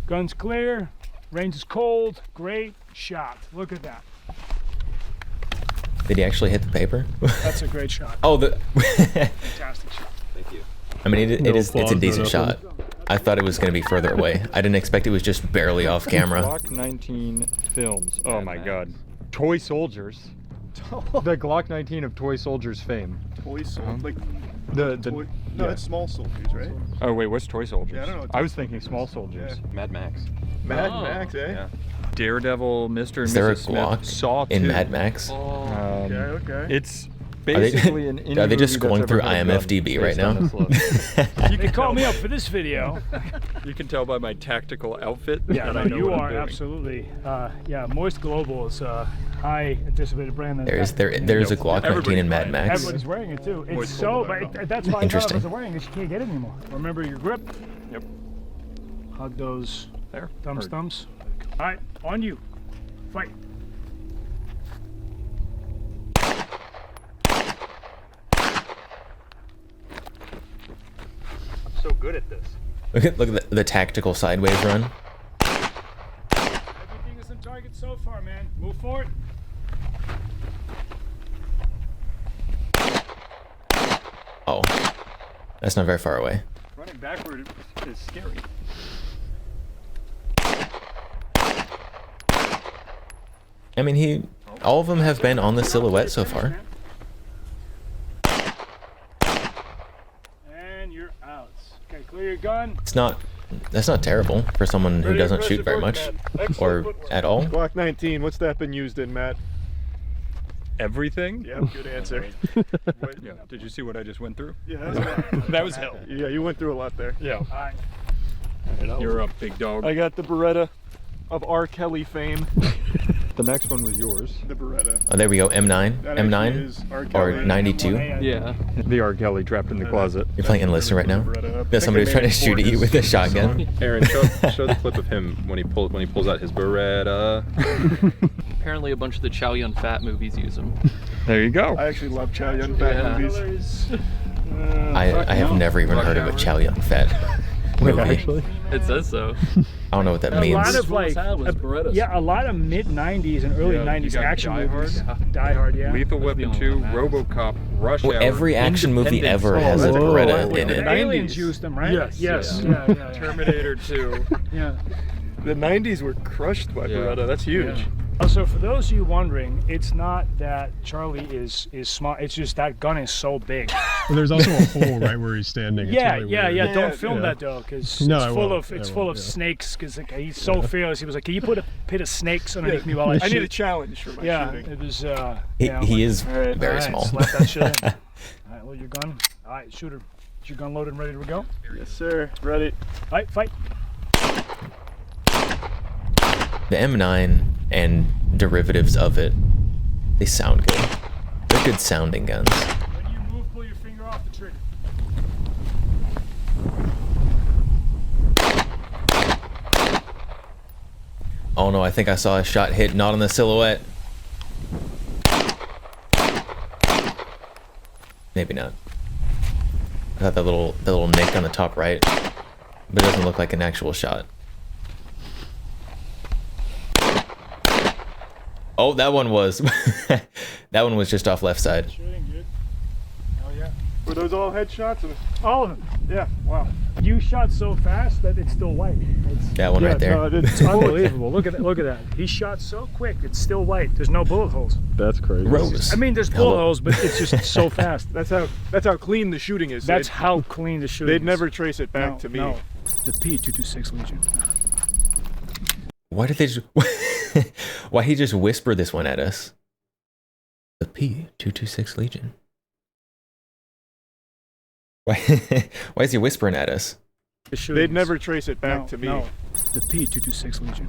Gun's clear. Range is cold. Great shot. Look at that. Did he actually hit the paper? That's a great shot. Oh, the. Fantastic shot. Thank you. I mean, it's applause, a no decent shot. I thought it was going to be further away. I didn't expect it was just barely off camera. Glock 19 films. Oh my god. Toy Soldiers. The Glock 19 of Toy Soldiers fame. Toy soldiers, like The toy, no, yeah. that's small soldiers, right? Oh wait, what's Toy Soldiers? Yeah, I don't know. I was thinking Small Soldiers. Mad Max. Mad Max, eh? Yeah. Daredevil, Mr. and Is there a Mrs. Smith, Glock Saw 2. in Mad Max? Okay, okay. It's Are they, basically an indie are they just movie that's scrolling through ever had a gun IMFDB right based on now? this look. You can call me up for this video. You can tell by my tactical outfit. Yeah, that no, I know you what I'm are doing. absolutely. Yeah, Moist Global is a high anticipated brand. There's a Glock 19 in Mad Max. Everybody's wearing it too. It's Moist so, Global, but that's why Interesting. Interesting. Are wearing it. You can't get it anymore. Remember your grip. Yep. Hug those There. thumbs, Or- thumbs. All right, on you. Fight. I'm so good at this. Look at the tactical sideways run. Everything is on target so far, man. Move forward. Oh, that's not very far away. Running backward is scary. I mean, all of them have been on the silhouette so far. And you're out. Okay, clear your gun. That's not terrible for someone who Pretty doesn't shoot impressive very work, much Matt. Excellent or footwork. at all. Glock 19, what's that been used in, Matt? Everything? Yep, good answer. Yeah. Did you see what I just went through? Yeah, That was hell. yeah, you went through a lot there. Yeah. All right. You're up, big dog. I got the Beretta of R. Kelly fame. The next one was yours. The Beretta. Oh, there we go. M9, That actually M9 is R. or Kelly. 92. Yeah. The R. Kelly trapped in the closet. You're playing Enlisted right now. Beretta. Yeah, somebody's trying to shoot at you with a shotgun. Aaron, show the clip of him when he pulls out his Beretta. Apparently a bunch of the Chow Yun Fat movies use them. There you go. I actually love Chow Yun Fat Yeah. movies. I have never even heard of a Chow Yun Fat movie. Actually. It says so. I don't know what that A means. lot of like, yeah, a lot of mid '90s and early Yeah, you '90s got action Die Hard. movies. Die Hard, yeah. Lethal That's the Weapon only 2, one that matters. RoboCop, Rush Well, Hour. every action movie Independence. ever has a Whoa. Beretta in The it. aliens 90s. used them, right? Yes. Yes. Yeah. Yeah. Terminator 2. Yeah. The 90s were crushed by Yeah. Beretta. That's huge. Yeah. Also, for those of you wondering, it's not that Charlie is smart. It's just that gun is so big. Well, there's also a hole right where he's standing. It's Yeah, really yeah, weird. yeah. Don't film Yeah. that though, because No, it's I full won't. of it's I full won't, of yeah. snakes. Because like, he's so fearless. He was like, "Can you put a pit of snakes underneath me while I I need shoot?" a challenge for my Yeah, shooting. it was. He, yeah, he is all right, very all right, small. Slap that shit in. All right, load your gun. All right, shooter. Is your gun loaded and ready to go? Yes, sir. Ready. All right, fight. The M9 and derivatives of it, they sound good. They're good sounding guns. When you move, pull your finger off the trigger. Oh no, I think I saw a shot hit not on the silhouette. Maybe not. I thought that little nick on the top right, but it doesn't look like an actual shot. Oh, that one was. That one was just off left side. Were those all headshots? All of them. Yeah. Wow. You shot so fast that it's still white. That one right there. No, it's unbelievable. Look at that. Look at that. He shot so quick. It's still white. There's no bullet holes. That's crazy. Rose. I mean, there's bullet holes, but it's just so fast. That's how clean the shooting is. That's how clean the shooting is. They'd never trace it back to me. No. The P226 Legion. Why did they just... Why he just whisper this one at us? The P226 Legion. Why is he whispering at us? They'd never trace it back to me. No. The P226 Legion.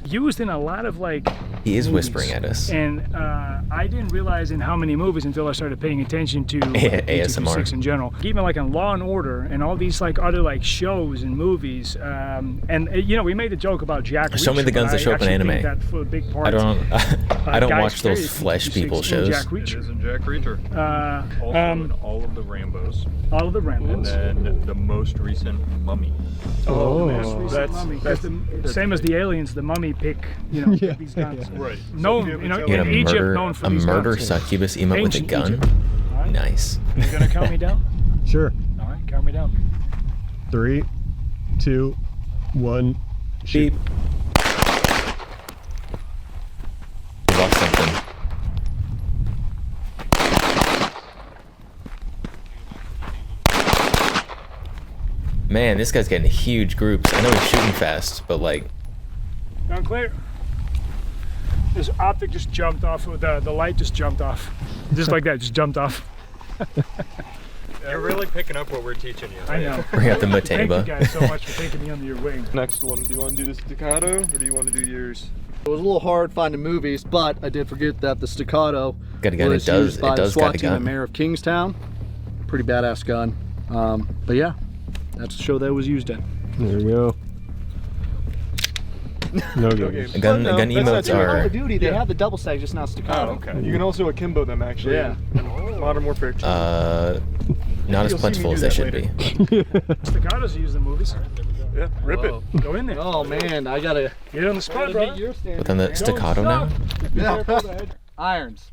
Used in a lot of like He is movies. whispering at us. And I didn't realize in how many movies until I started paying attention to ASMR in general. Even like in Law and Order and all these like other like shows and movies. And you know, we made a joke about Jack Reacher. Show me the guns that show up in anime. That for a big part. I don't Guy watch those Fieri, flesh people shows. Jack Reacher. It is in Jack Reacher. Also in all of the Rambos. All of the Rambos. And then the most recent Mummy. Oh, Mummy. Same as the aliens, the Mummy pick, you know, these guns. Right. Known, you know, You in had Egypt, a known for murder, these a murder guns. succubus emote with a Ancient gun. Egypt. All right. Nice. You gonna count me down? Sure. All right, count me down. 3, 2, 1. Shoot. Beep. We lost something. Man, this guy's getting huge groups. I know he's shooting fast, but like... Down clear. This optic just jumped off. The light just jumped off. Just like that, just jumped off. You're really picking up what we're teaching you. I know. Bring out the Thank you Mateba. guys so much for taking me under your wing. Next one. Do you want to do the staccato or do you want to do yours? It was a little hard finding movies, but I did forget that the staccato Got a gun. was It does. used by It the does SWAT got a team at gun. Mayor of Kingstown. Pretty badass gun. But yeah, that's the show that it was used in. There we go. No good. Gun Well, no, emotes that's not Call are... of Duty, they have the double stack, just not staccato. Okay. You can also akimbo them actually. Yeah. in Modern Warfare 2. not as You'll see me plentiful do as they that should later. be. Staccatos are used in movies. Yeah. Rip it. Go in there. Oh man, I gotta Get on the spot, bro. But then the staccato now? irons.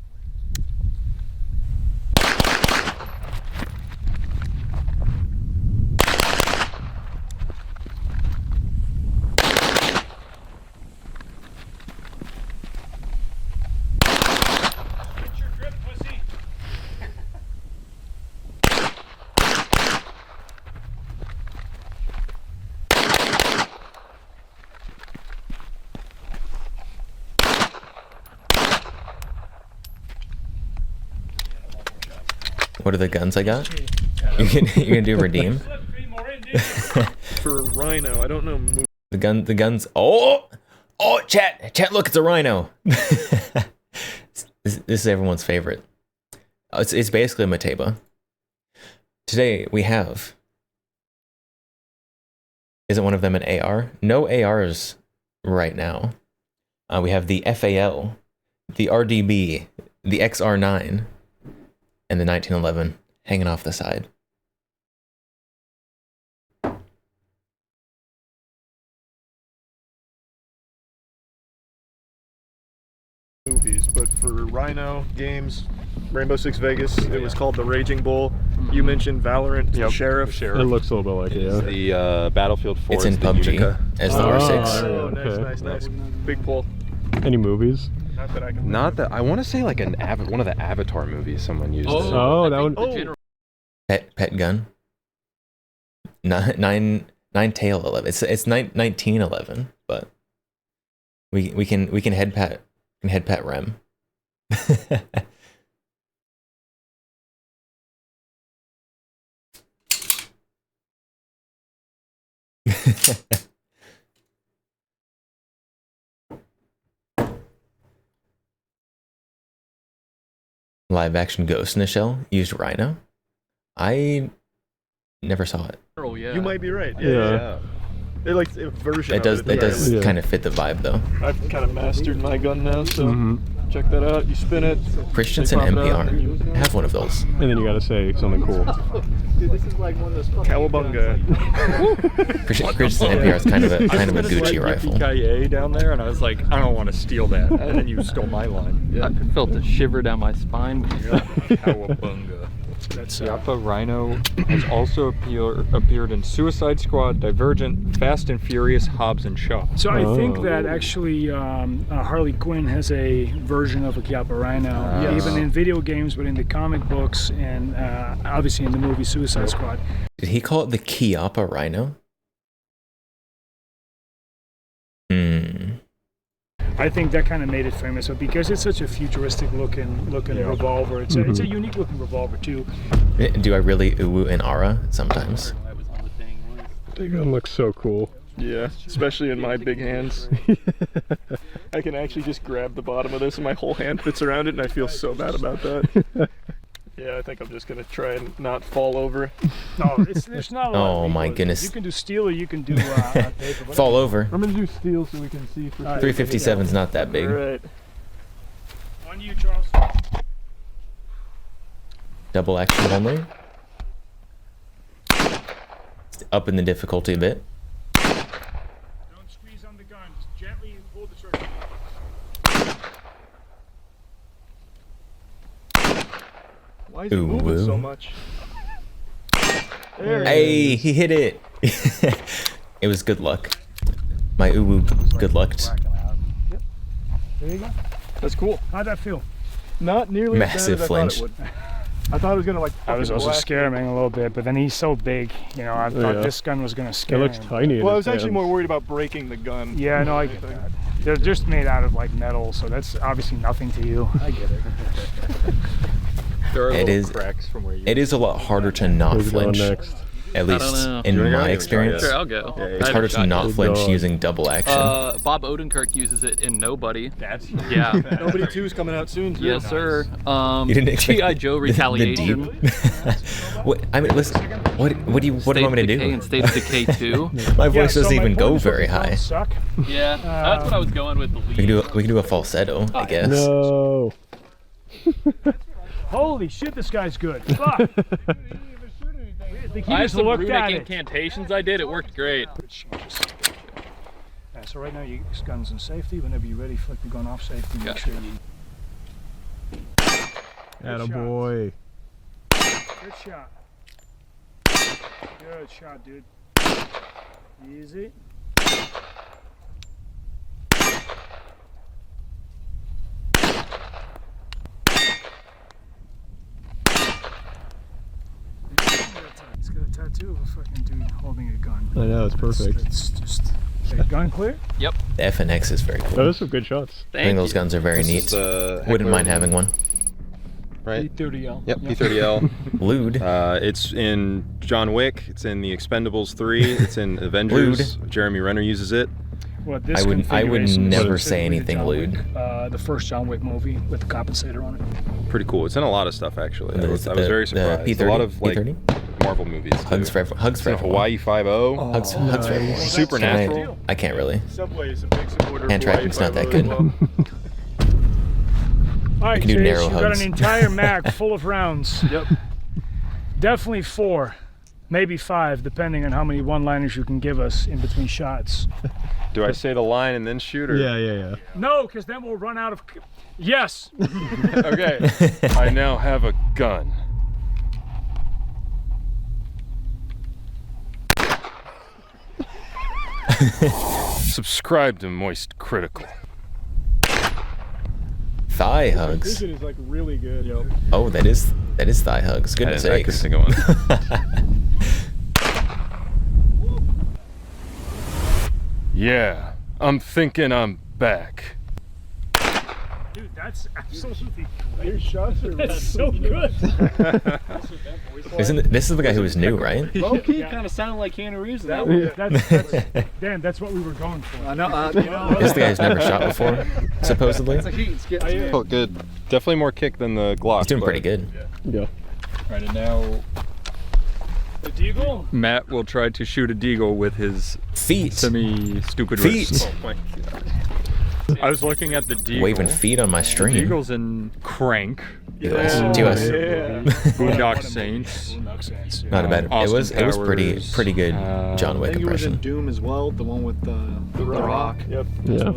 What are the guns I got? You can do redeem? For Rhino, I don't know. The guns. Oh, chat. Look, it's a rhino. This is everyone's favorite. It's basically a Mateba. Today we have. Isn't one of them an AR? No ARs right now. We have the FAL, the RDB, the XR9, and the 1911 hanging off the side. Movies, but for Rhino games, Rainbow Six Vegas, it was called the Raging Bull. You mentioned Valorant, the Sheriff. It looks a little bit like it, yeah. The Battlefield 4 It's in is the PUBG Unica. as the R6. Oh, Okay. nice. Big pull. Any movies? Not that I can. Not that I want to say like one of the Avatar movies someone used. Oh, that one. Pet gun. Nine tail 11. It's 1911, but we can head pat Rem. Live action Ghost in the Shell used Rhino. I never saw it. Oh yeah. You might be right. Yeah. Yeah. It like a version. It does of it. kind Yeah. of fit the vibe though. I've kind of mastered my gun now, so. Check that out. You spin it. Christensen they pop it up. NPR. Have one of those. And then you gotta say something cool. Dude, this is like one of those Cowabunga. Christensen NPR is kind of a Gucci rifle. Yippee-ki-yay down there, and I was like, I don't want to steal that. And then you stole my line. I felt a shiver down my spine. Cowabunga. That's Yappa Rhino has also appeared in Suicide Squad, Divergent, Fast and Furious, Hobbs and Shaw. So I think that actually Harley Quinn has a version of a Chiappa Rhino, even in video games, but in the comic books and obviously in the movie Suicide Squad. Did he call it the Chiappa Rhino? I think that kind of made it famous, but because it's such a futuristic looking revolver, it's a unique looking revolver too. Do I really uwu and ara sometimes? The gun looks so cool. Yeah, especially in my big hands. I can actually just grab the bottom of this and my whole hand fits around it, and I feel so bad about that. Yeah, I think I'm just gonna try and not fall over. No, there's not a lot. Oh my goodness. You can do steel or you can do paper. Fall over. I'm gonna do steel so we can see for sure. 357 is not that big. All right. On you, Charles. Double action only. Up in the difficulty a bit. Don't squeeze on the gun. Just gently pull the trigger. Why is it moving so much? Hey, he hit it. It was good luck. My uwu good lucked. Yep. There you go. That's cool. How'd that feel? Not nearly Massive as bad as flinch. I thought it would. I thought it was gonna like. I was also scaring him a little bit, but then he's so big, you know. I thought this gun was gonna scare him. It looks tiny. Well, I was actually more worried about breaking the gun. Yeah, no, I get that. They're just made out of like metal, so that's obviously nothing to you. I get it. There are It little is. cracks from where you. It is a lot harder to not Who's going flinch. next? At least know. in You wanna go? my Yeah, experience. Sure, I'll go. It's harder to not flinch using double action. Bob Odenkirk uses it in Nobody. That's Yeah. Nobody 2 is coming out soon. Too. Yes, sir. You didn't expect G.I. Joe Retaliation. The deep. What? I mean, listen. What do you want me to Decay do? and State of Decay 2. My voice Yeah, doesn't so my even point go is very those don't high. Suck. Yeah, that's what I was going with. The lead. We can do a falsetto, I guess. No. Holy shit, this guy's good. Fuck. I have some runic incantations I did. It worked great. Yeah, so right now your gun's in safety. Whenever you're ready, flick the gun off safety. Make sure you. Attaboy. Good shot. Good shot, dude. Easy. It's got a tattoo of a fucking dude holding a gun. I know, it's perfect. It's just. Okay, gun clear? Yep. The FNX is very cool. Those are some good shots. I think those guns are very neat. Wouldn't mind having one. Right? P30L. Yep, P30L. Lewd. It's in John Wick. It's in The Expendables 3. It's in Avengers. Jeremy Renner uses it. What, this I would configuration is never say specifically anything John lewd. Wick, the first John Wick movie with the compensator on it. Pretty cool. It's in a lot of stuff actually. I was The very surprised. P30? A lot of like P30? Marvel movies. Hugs too. for everyone. Hugs for It's in everyone. Hawaii Five-0. Hugs for everyone. Supernatural. I can't really. Subway is a big supporter. Hand tracking's not that good. All right, can do Chase, narrow you've got hugs. an entire mag full of rounds. Yep. Definitely 4, maybe 5, depending on how many one-liners you can give us in between shots. Do I say the line and then shoot, or? Yeah. No, because then we'll run out of. Yes. Okay. I now have a gun. Subscribe to Moist Critical. Thigh hugs. Vision is like really good. Yep. Oh, that is thigh hugs. Goodness I sakes. couldn't think of one. Yeah, I'm thinking I'm back. Dude, that's absolutely. Your shots are That's so good. This is the guy who was new, right? Low-key kind of sounded like Keanu Reeves. Dan, that's what we were going for. I know. This is the guy who's never shot before, supposedly. Oh, good. Definitely more kick than the Glock. He's doing but- pretty good. Yeah. Right, and now The Deagle? Matt will try to shoot a deagle with his Feet. semi-stupid Feet. wrist. Oh my God. I was looking at the Deagle. Waving feet on my stream. Deagle's in Crank. Eagles. TOS. Boondock Saints. Not a bad. It was pretty good John Wick I think he was in impression. Doom as well, the one with the Rock. Yep. Yeah.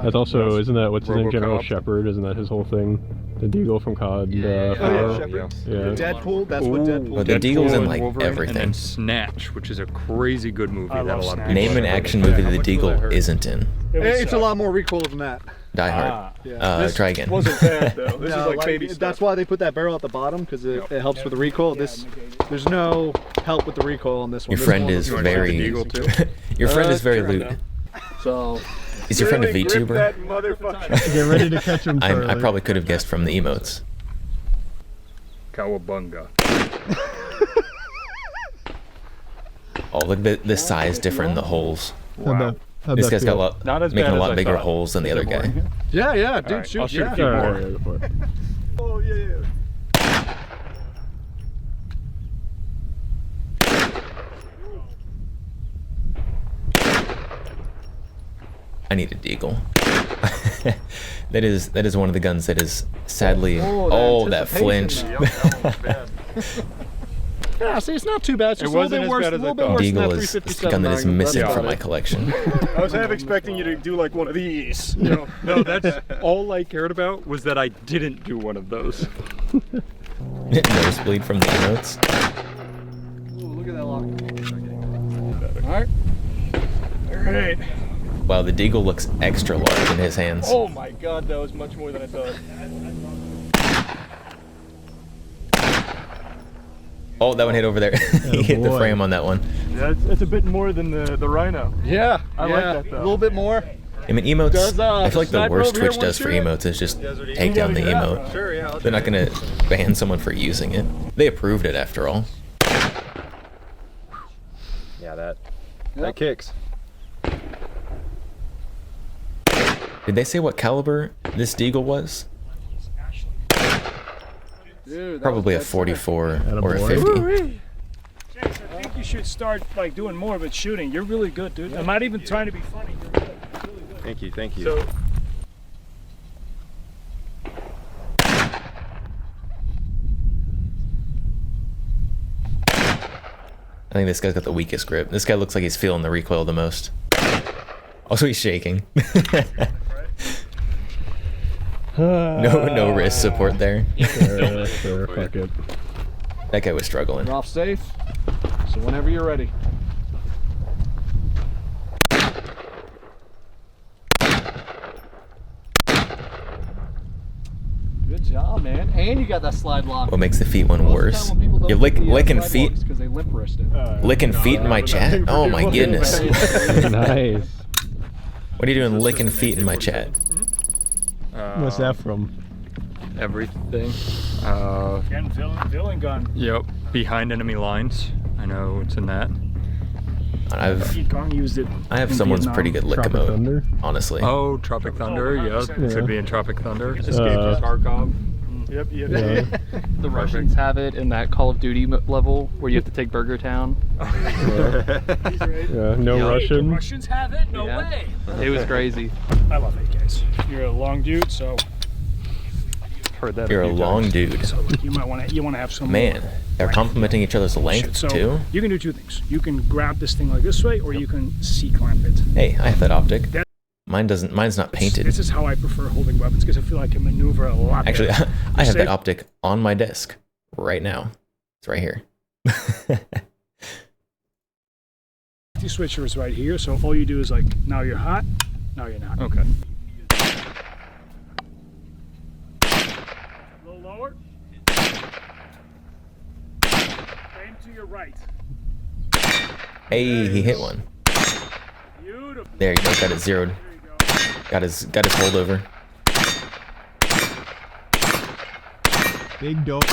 That's also, isn't that what's his name? RoboCop. General Shepard, isn't that his whole thing? The Deagle from COD. Shepard. Yeah. Deadpool, that's what Deadpool But the Deagle's in like Wolverine, everything. And then Snatch, which is a crazy good movie that a lot of people Name an action movie that the Deagle isn't in. It's a lot more recoil than that. Die Hard. This Try again. Wasn't bad though. This No, is like baby stuff. that's why they put that barrel at the bottom, because it helps with the recoil. There's no help with the recoil on this one. Your This friend one is was- very. Your friend is very lewd. So. Is your friend a Really grip VTuber? that motherfucker. Get ready to catch him, I Charlie. probably could have guessed from the emotes. Cowabunga. Oh, look at the size different in the holes. How'd This that guy's got a feel? lot, Not as making bad a as lot I bigger thought. holes than the other guy. Yeah, dude, Alright, shoot. I'll shoot a few All more. right, go for it. Oh yeah. I need a Deagle. that is one of the guns that is sadly. Oh, that flinch. Yeah, see, it's not too bad. It's It just a little wasn't bit as worse. bad A as I little bit thought. worse than that Deagle is the 357 gun that is Magnum, but missing that's from my about it. collection. I was half expecting you to do like one of these. You know. No, that's all I cared about was that I didn't do one of those. Nosebleed from the emotes. Ooh, look at that lock. Alright. Alright. Wow, the Deagle looks extra large in his hands. Oh my god, that was much more than I thought. Oh, that one hit over there. He hit the boy. frame on that one. Yeah, it's a bit more than the Rhino. Yeah, I like that, though. A little bit more. I mean, emotes. Does, I feel like the sniper worst over here Twitch want does to for shoot it? emotes is just take down the emote. Sure, yeah. They're not gonna ban someone for using it. They approved it after all. Yeah, that kicks. Did they say what caliber this Deagle was? Dude, that Probably a was dead 44 or a Attaboy. 50. Chase, I think you should start like doing more of it shooting. You're really good, dude. I'm not even trying to be funny. You're really good. Thank you, thank you. So I think this guy's got the weakest grip. This guy looks like he's feeling the recoil the most. Also, he's shaking. No wrist support there. Sure, fuck it. That guy was struggling. You're off safe. So whenever you're ready. Good job, man. And you got that slide lock. What makes the feet one worse? You're licking feet, because they limp wristed. licking feet in my chat. Oh my goodness! Nice. What are you doing, licking feet in my chat? What's that from? Everything. Again, villain gun. Yep. Behind enemy lines. I know it's in that. King Kong used it. I have in someone's Vietnam. pretty good lick Tropic emote, Thunder? honestly. Oh, Tropic Thunder. Yeah, Yeah. could be in Tropic Thunder. Escape Uh, from Tarkov. yep. Yeah. The Russians have it in that Call of Duty level where you have to take Burger Town. Yeah, no Yeah. The Russian. Russians have it? No Yeah. way. It was crazy. I love AKs. You're a long dude, so Heard that. You're a few long times. dude. so you might want to have some Man, they're complimenting each other's length So too. you can do two things. You can grab this thing like this way, or you can C-clamp it. Hey, I have that optic. Mine's not painted. This is how I prefer holding weapons because I feel like I can maneuver a lot Actually, better. I have that Safe. optic on my desk right now. It's right here. The switcher is right here, so all you do is like, now you're hot, now you're not. Okay. A little lower. Aim to your right. Hey, he hit one. Beautiful. There you go. Got it zeroed. There you go. Got his holdover. Big dope.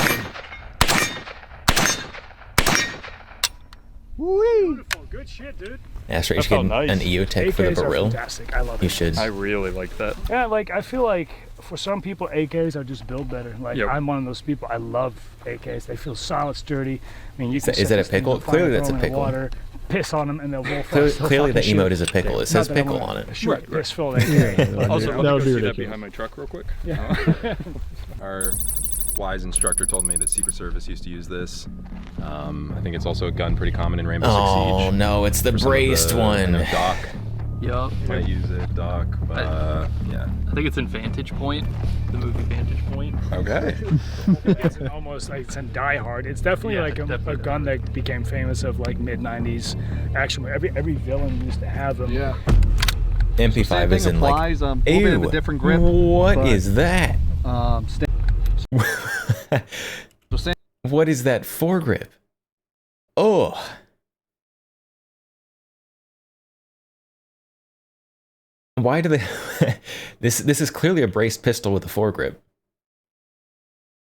Beautiful. Good shit, dude. Astro, you That should felt get nice. an EOTech for the AKs are barrel. fantastic. I love it. You should. I really like that. Yeah, like I feel like for some people AKs are just built better. Like Yep. I'm one of those people. I love AKs. They feel solid, sturdy. I mean, you can Is set that a this thing pickle? on fire, Clearly that's throw a it in pickle. Water. piss on them and they'll both Clearly the emote is a pickle. It says pickle on it. Sure, piss filled. Also, let me go see that behind my truck real quick. Yeah. Our WISE instructor told me that Secret Service used to use this. I think it's also a gun pretty common in Rainbow Six Siege. Oh no, it's the braced one. I know Doc Yup. might use it, Doc. Yeah. I think it's in Vantage Point, the movie Vantage Point. Okay. It's almost like it's in Die Hard. It's definitely a gun that became famous of like mid-90s action. Every villain used to have them. Yeah. MP5 is in applies, like. a little bit of a different grip. What is that? What is that foregrip? Oh. Why do they? This is clearly a braced pistol with a foregrip.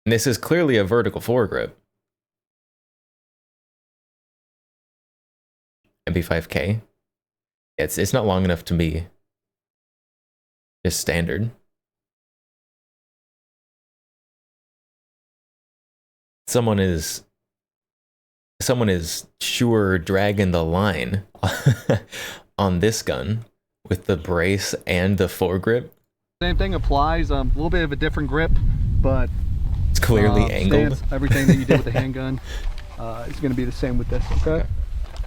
And this is clearly a vertical foregrip. MP5K. It's not long enough to be just standard. Someone is sure dragging the line on this gun with the brace and the foregrip. Same thing applies. A little bit of a different grip, but it's clearly angled. Everything that you did with the handgun is going to be the same with this. Okay.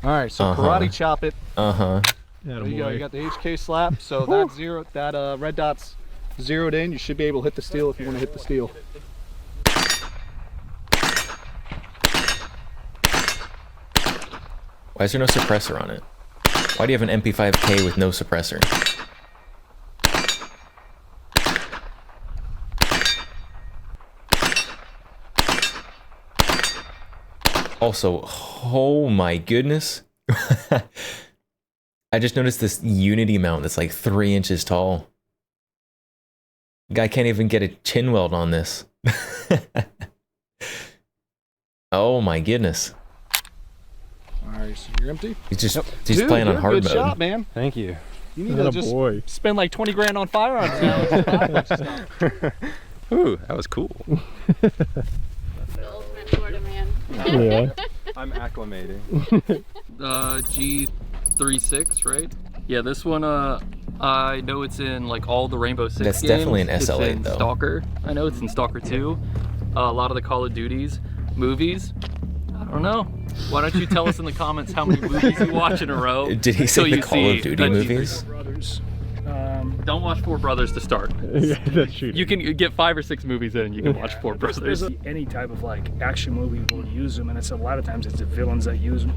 All right. So karate chop it. There you go. You got the HK slap. So that red dot's zeroed in. You should be able to hit the steel if you want to hit the steel. Why is there no suppressor on it? Why do you have an MP5K with no suppressor? Also, oh my goodness. I just noticed this Unity mount that's like 3 inches tall. Guy can't even get a chin weld on this. Oh my goodness. Alright, so you're empty? He's just playing on hard mode. Good shot, man. Thank you. You need to just spend like 20 grand on firearms now. Ooh, that was cool. Yeah. I'm acclimating. G36, right? Yeah, this one, I know it's in like all the Rainbow Six That's games. definitely an It's SLA in though. Stalker. I know it's in Stalker 2. A lot of the Call of Duties movies. I don't know. Why don't you tell us in the comments how many movies you watch in a row? Did he say the Call of Duty movies? Brothers. Don't watch Four Brothers to start. Yeah, that's true. You can get 5 or 6 movies in, you can watch Four Brothers. There's any type of like action movie will use them, and it's a lot of times it's the villains that use them.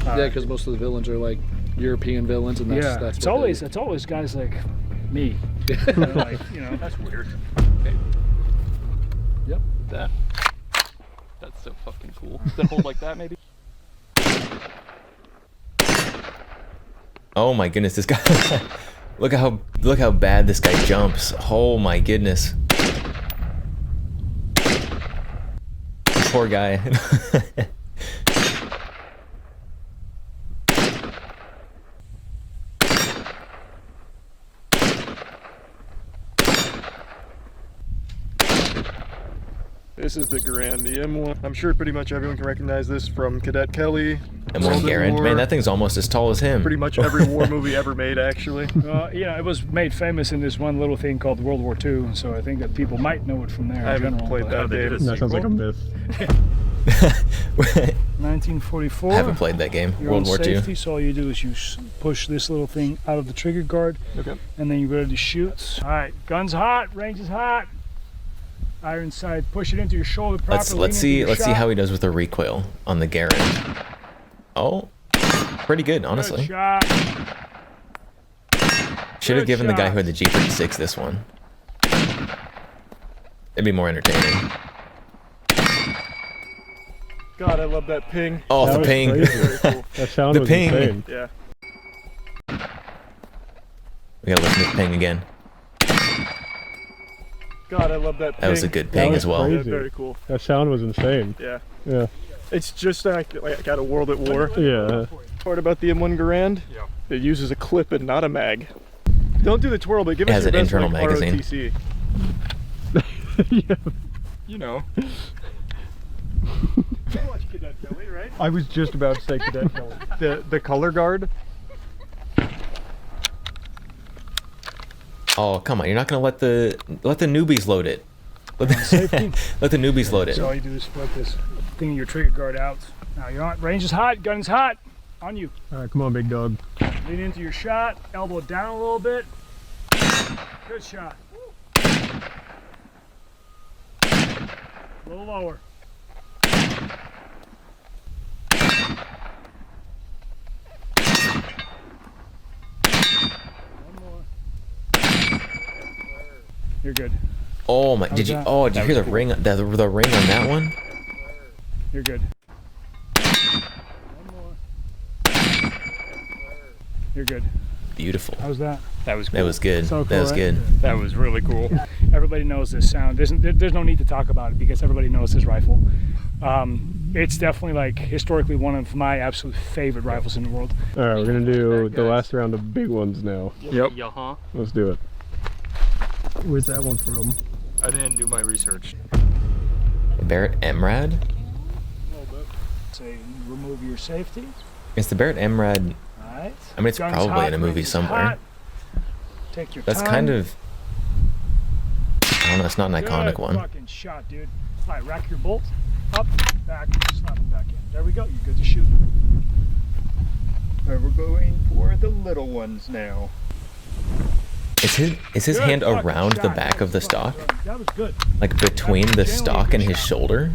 Yeah, because most of the villains are like European villains, and that's it's always guys like me. Like, you know, that's weird. Okay. Yep. That's so fucking cool. Does that hold like that maybe? Oh my goodness, this guy. Look how bad this guy jumps. Oh my goodness. Poor guy. This is the Garand, the M1. I'm sure pretty much everyone can recognize this from Cadet Kelly. M1 Garand. Man, that thing's almost as tall as him. Pretty much every war movie ever made, actually. yeah, it was made famous in this one little thing called World War II, so I think that people might know it from there. I haven't played that game. That sounds like a myth. 1944. I haven't played that game. You're World on War safety, II. so all you do is you push this little thing out of the trigger guard, and then you're ready to shoot. All right, gun's hot, range is hot. Iron sight, push it into your shoulder properly. Let's see how he does with the recoil on the Garand. Oh, pretty good, honestly. Good shot. Should have given the guy shot. who had the G36 this one. It'd be more entertaining. God, I love that ping. Oh, That the was ping. crazy. That sound The was ping. insane. Yeah. We gotta listen to the ping again. God, I love that ping. That was a good ping as well. Yeah, very cool. That sound was insane. Yeah. Yeah. It's just like I got a World at War. Yeah. Part about the M1 Garand, it uses a clip and not a mag. Don't do the twirl, but give It us has your an best, internal like, magazine. ROTC. Yeah. You know. watch Cadet Kelly, right? I was just about to say Cadet Kelly. The color guard. Oh, come on. You're not going to let the newbies load it. Let the newbies load it. So all you do is put this thing of your trigger guard out. Now you're on. Range is hot. Gun is hot. On you. All right, come on, big dog. Lean into your shot. Elbow down a little bit. Good shot. A little lower. One more. You're good. Oh my! Did you? that? Oh, did you hear the ring? The ring on that one? You're good. One more. You're good. Beautiful. How's that? That was cool. That was good. So cool, That was right? good. That was really cool. Everybody knows this sound. There's no need to talk about it because everybody knows this rifle. It's definitely like historically one of my absolute favorite rifles in the world. All right, we're gonna do the last round of big ones now. Yep. Yeah. Let's do it. Where's that one from? I didn't do my research. Barrett MRAD? Say remove your safety. Is the Barrett MRAD? Alright. I mean, it's Gun's probably hot, in a movie range is somewhere. hot. Take your That's time. kind of. I don't know. It's not an iconic Good one. Fucking shot, dude. All right, rack your bolt up, back, slap it back in. There we go. You're good to shoot. Alright, we're going for the little ones now. Is his Good hand fucking around the shot. back That of the was stock? fucking- That was good. Like between the Generally a stock good and his shot. shoulder?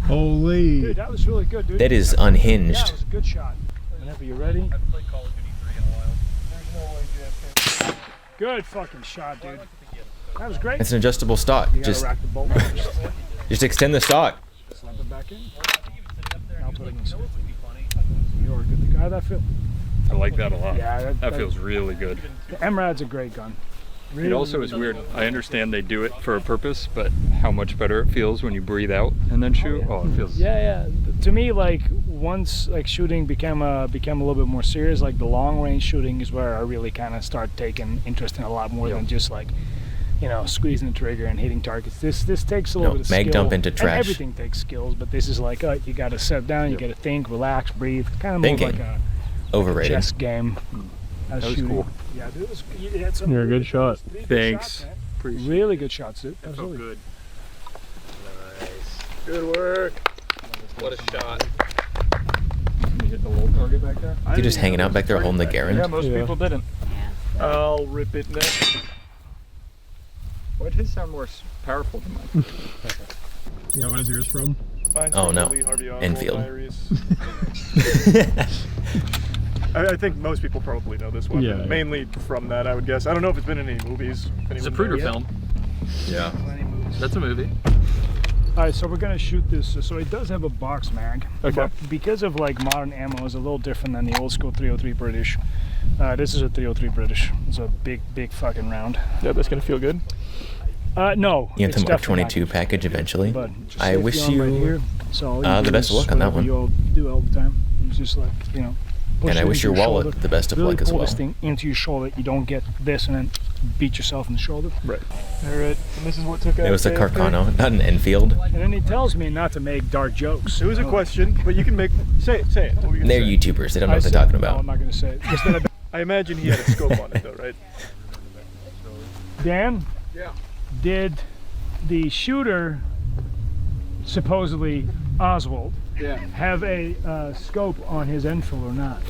Holy! Dude, that was really good, dude. That is Yeah, unhinged. it was a good shot. Whenever you're ready. I've played Call of Duty 3 in a while. There's no way JFK. Good fucking shot, dude. That was great. It's an adjustable stock. You gotta Just rack the bolt. just extend the stock. Slap it back in. Now put it in. You're good to go. How'd that feel? I like that a lot. Yeah, That feels really good. The MRAD's a great gun. Really, It also is weird. I understand they do it for a purpose, but how much better it feels when you breathe out and then shoot. Oh, it feels. Yeah. To me, like once like shooting became a little bit more serious, like the long range shooting is where I really kind of start taking interest in a lot more than just like, you know, squeezing the trigger and hitting targets. This takes a little bit of mag skill. dump into And trash. everything takes skills, but this is like you got to sit down, you got to think, relax, breathe. Kind of more Thinking. like a Overrated. chess game. That was shooting. cool. Yeah, dude, you had some You're a really good shot. three good Thanks. shots, man. Really good shots, dude. That felt Absolutely. good. Nice. Good work. What a shot. You hit the little target back there? You're just hanging out back there holding the Garand. Yeah, most people didn't. I'll rip it next. Why'd his sound more powerful than mine? Yeah, what is yours from? Mine's Oh from no, the Lee Harvey Oswald Enfield. Diaries. I think most people probably know this one. Yeah. Mainly from that, I would guess. I don't know if it's been in any movies. It's a Zapruder film. Yeah. That's a movie. All right, so we're gonna shoot this. So it does have a box mag. Okay. But because of like modern ammo, is a little different than the old school 303 British. This is a 303 British. It's a big fucking round. Yeah, that's gonna feel good. No. You it's have the Mark definitely 22 not. package eventually. But just I safety wish on you right here. So all you the do best of is luck on that whatever one. You all do all the time. It's just like, you know. push And I it wish into your wallet shoulder, the best of really luck as pull well. this thing into your shoulder. You don't get this and then beat yourself in the shoulder. Right. All right. And this is what took out It was a JFK. Carcano, not an Enfield. And then he tells me not to make dark jokes. It was a question, but you can make. Say it. What were you gonna They're say? YouTubers. They don't know what they're said- talking No, about. I'm not going to say it. Just that I imagine he had a scope on it, though, right? Dan? Yeah. Did the shooter, supposedly Oswald, have a scope on his Enfield or not?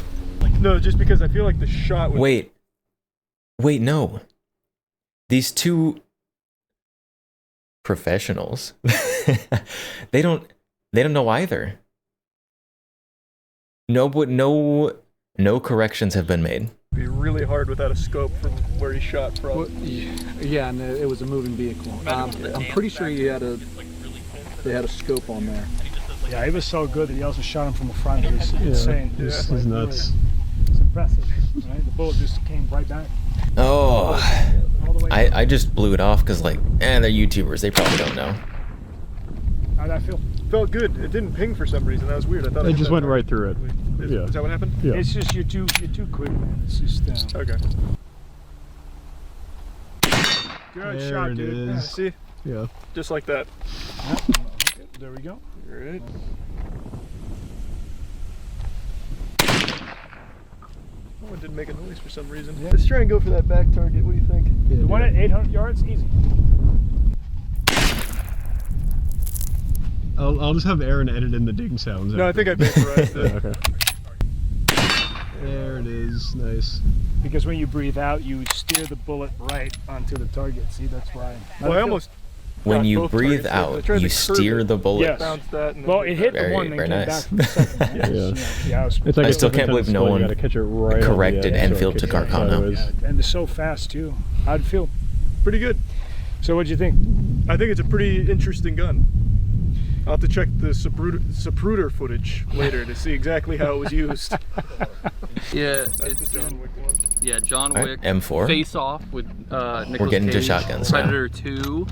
No, just because I feel like the shot was. Wait, no. These two professionals, they don't know either. No corrections have been made. Be really hard without a scope from where he shot from. Well, yeah, and it was a moving vehicle. I'm pretty sure they had a scope on there. Yeah, he was so good that he also shot him from the front. It was insane. This Like, is nuts. It's impressive. Right? The bullet just came right back. Oh, All the way I just blew it off because like, they're YouTubers. They probably don't know. How'd that feel? Felt good. It didn't ping for some reason. That was weird. I thought It hit just that went target. right through it. Yeah. Is that what happened? Yeah. It's just you're too quick, man. It's just Okay. good There shot, it dude. is. See? Yeah. Just like that. There we go. All right. That one didn't make a noise for some reason. Yeah. Let's try and go for that back target. What do you think? The one at 800 yards, easy. I'll just have Aaron edit in the ding sounds. No, I think I vaporized it. Okay. There it is. Nice. Because when you breathe out, you steer the bullet right onto the target. See, that's why. Well, I almost. When you breathe out, you steer the bullet. Yes. Well, it hit the one and came back from the second. I still can't believe no one corrected Enfield to Carcano. And it's so fast too. How'd it feel? Pretty good. So what'd you think? I think it's a pretty interesting gun. I'll have to check the Zapruder footage later to see exactly how it was used. Yeah, That's it's the John Wick one. Yeah, John Right, Wick. M4. Face Off with Nicolas We're getting to Cage, shotguns now. Predator 2,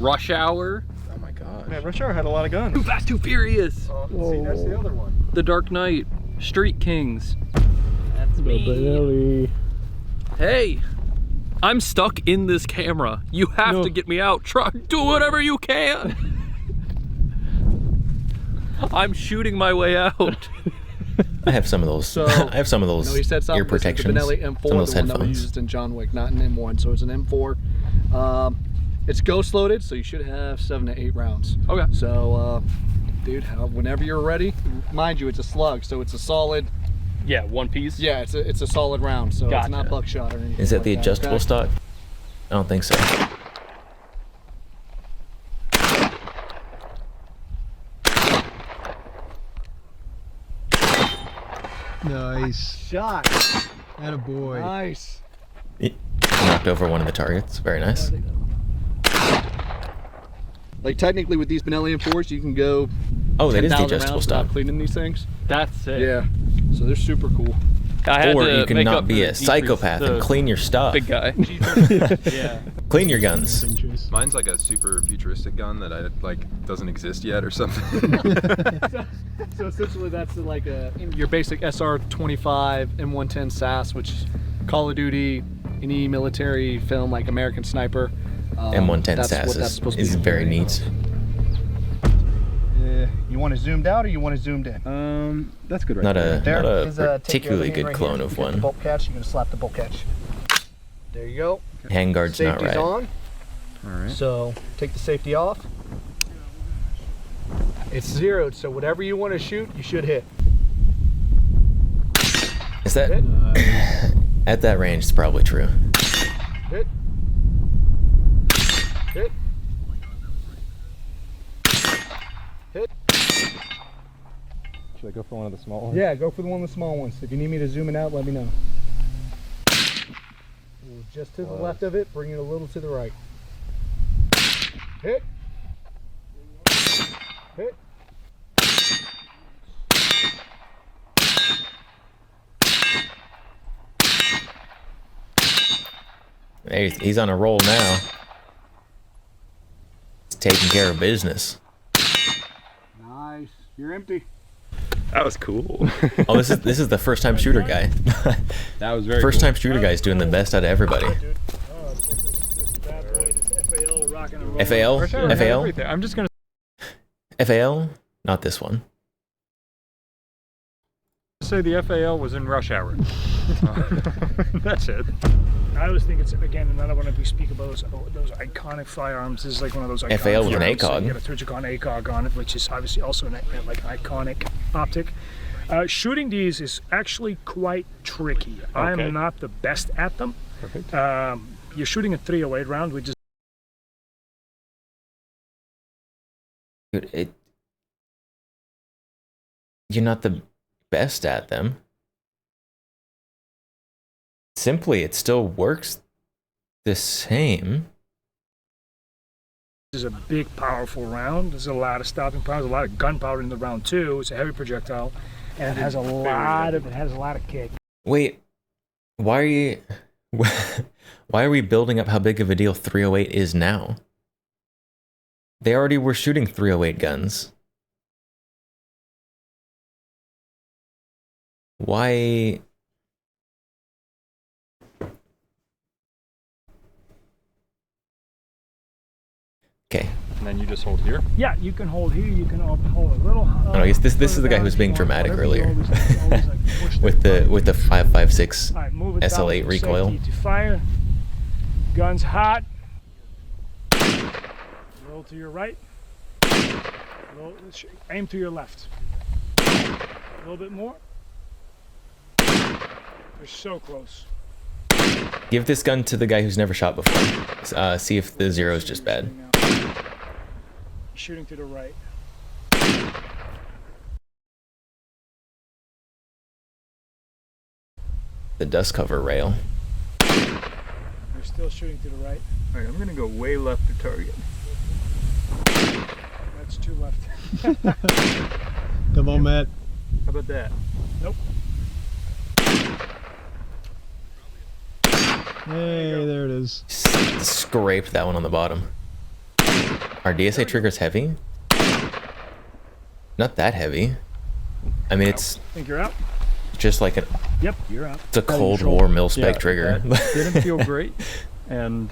Rush Hour. Oh my god. Man, Rush Hour had a lot of guns. Too Fast, Too Furious. See, that's the other one. The Dark Knight. Street Kings. That's me. Hey, I'm stuck in this camera. You have to get me out. Do whatever you can. I'm shooting my way out. I have some of those. So, I have some of those no, he said something. ear This is protections. the Benelli M4, some of those the one that was headphones. used in John Wick, not an M1. So it's an M4. It's ghost loaded, so you should have 7 to 8 rounds. Okay. So, dude, whenever you're ready, mind you, it's a slug, so it's a solid. Yeah, one piece. Yeah, it's a solid round, so it's not buckshot or anything. Is that like the adjustable okay? stock? I don't think so. Nice. Shot. Attaboy. Nice. Knocked over one of the targets. Very nice. Like technically with these Benelli M4s, you can go. Oh, that is the 10,000 adjustable rounds stock. without cleaning these things. That's it. Yeah. So they're super cool. Or you can not be a psychopath and clean your stuff. Big guy. Yeah. Clean your guns. Mine's like a super futuristic gun that doesn't exist yet or something. So essentially that's like your basic SR-25 M110 SAS, which Call of Duty, any military film like American Sniper. M110 that's SAS what that's supposed to is be. very neat. You want it zoomed out or you want it zoomed in? That's good right Not there. a, not a Is, take your other particularly hand good right clone here. of You got the one. bolt catch, you're gonna slap the bolt catch. There you go. Handguard's not Safety's right. on. Alright. So take the safety off. It's zeroed, so whatever you want to shoot, you should hit. Is that at that range? It's probably true. Hit. Hit. Hit. Should I go for one of the small ones? Yeah, go for the one of the small ones. If you need me to zoom it out, let me know. Just to the left of it, bring it a little to the right. Hit. Hit. Hey, he's on a roll now. He's taking care of business. Nice. You're empty. That was cool. Oh, this is the first time shooter guy. That was very First cool. time shooter guy's doing the best out of everybody. FAL? FAL? I'm just gonna FAL? Not this one. say the FAL was in Rush Hour. That's it. I always think it's, again, another one of we speak about those iconic firearms. This is like one of those iconic FAL with an firearms. So ACOG. you got a Trijicon ACOG on it, which is obviously also an iconic optic. Shooting these is actually quite tricky. I Okay. am not the best at them. Perfect. You're shooting a 308 round, which is You're not the best at them. Simply, it still works the same. a big, powerful round. There's a lot of stopping power, there's a lot of gunpowder in the round too. It's a heavy projectile, and it has a lot of kick. Wait, why are you? Why are we building up how big of a deal 308 is now? They already were shooting 308 guns. Why? Okay, And then you just hold here? Yeah, you can hold here, you can hold a little. Oh, I guess this is the guy who was being dramatic earlier. with the 5.56 Alright, move it down SL8 for recoil. safety to fire. Gun's hot. Roll to your right. Aim to your left. A little bit more. You're so close. Give this gun to the guy who's never shot before. See if the zero is just bad. Shooting to the right. The dust cover rail. You're still shooting to the right. All right, I'm gonna go way left to target. That's two left. Come on, Matt. How about that? Nope. Hey, there it is. Scraped that one on the bottom. Our DSA trigger's heavy? Not that heavy. I mean, it's I think you're out. just like an. Yep, you're out. It's a Cold War mil-spec trigger. That didn't feel great, and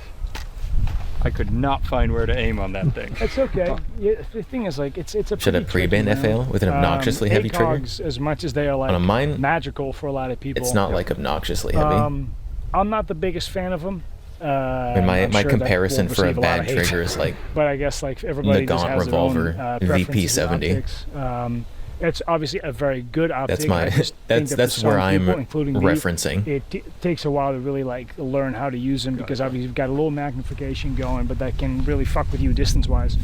I could not find where to aim on that thing. It's okay. Yeah, the thing is, like, it's a Should a pre-band FAL with an obnoxiously heavy trigger? ACOGs, as much as they are like On a mine, magical for a lot of people, it's not like obnoxiously heavy. I'm not the biggest fan of them. And my comparison for a bad trigger is like but I guess like everybody just Nagant has revolver their own, preferences with VP70. optics. It's obviously a very good optic. That's my I just think that that's for where some I'm people, including me, referencing. it takes a while to really like learn how to use them because obviously you've got a little magnification going, but that can really fuck with you distance-wise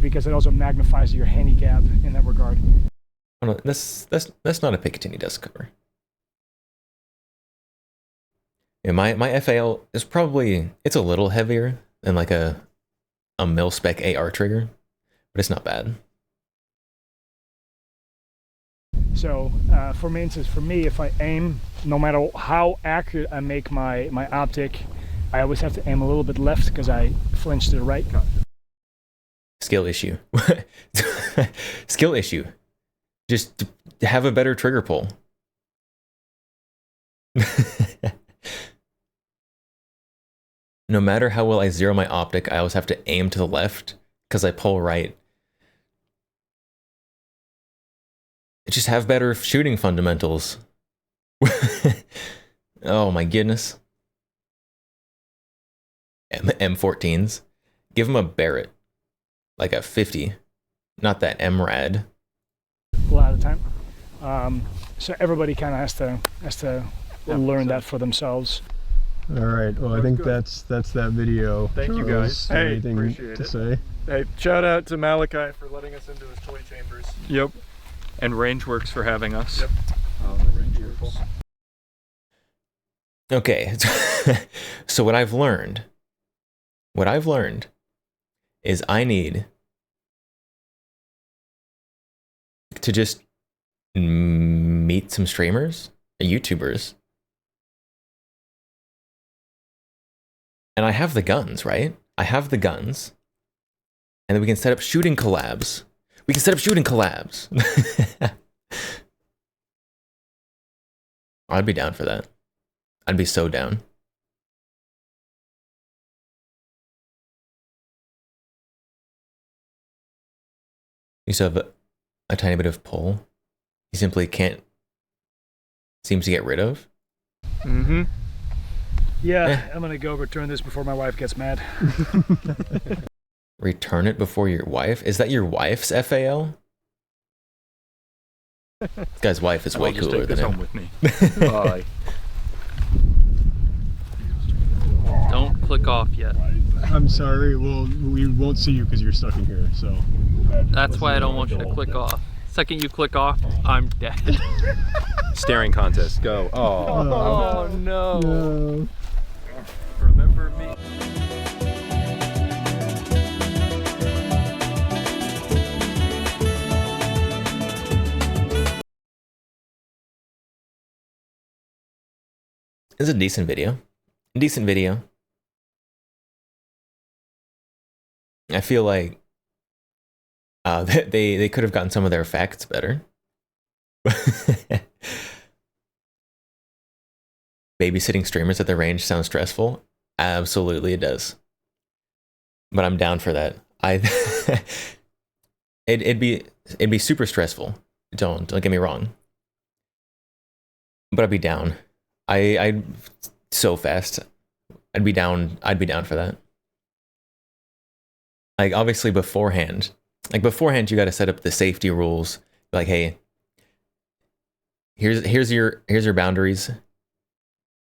because it also magnifies your handicap in that regard. Oh, no, that's not a Picatinny dust cover. Yeah, my FAL is probably, it's a little heavier than like a mil-spec AR trigger, but it's not bad. So for instance, for me, if I aim, no matter how accurate I make my optic, I always have to aim a little bit left because I flinch to the right. Skill issue. Skill issue. Just have a better trigger pull. No matter how well I zero my optic, I always have to aim to the left because I pull right. Just have better shooting fundamentals. Oh my goodness. M14s. Give them a Barrett. Like a 50. Not that MRAD. A lot of the time. So everybody kind of has to learn that for themselves. All right. Well, I think that's that video. Thank you guys. Hey, anything appreciate to it. say? Hey, shout out to Malachi for letting us into his toy chambers. Yep. And Rangeworks for having us. Yep. Beautiful. Okay. So what I've learned is I need to just meet some streamers, YouTubers. And I have the guns, right? I have the guns. And then we can set up shooting collabs. I'd be down for that. I'd be so down. You still have a tiny bit of pull. You simply seems to get rid of. Mm-hmm. Yeah, I'm gonna go return this before my wife gets mad. Return it before your wife? Is that your wife's FAL? This guy's wife is way cooler than him. Home with me. Bye. Don't click off yet. I'm sorry. Well, we won't see you because you're stuck in here. So that's why I don't want you to click off. Second you click off, I'm dead. Staring contest. Go. Oh no. No. Remember me. It's a decent video. Decent video. I feel like they could have gotten some of their facts better. Babysitting streamers at the range sounds stressful. Absolutely it does. But I'm down for that. I it'd be super stressful. Don't get me wrong. But I'd be down. I'd so fast. I'd be down for that. Like obviously beforehand. Like beforehand you got to set up the safety rules. Like, hey, here's your boundaries.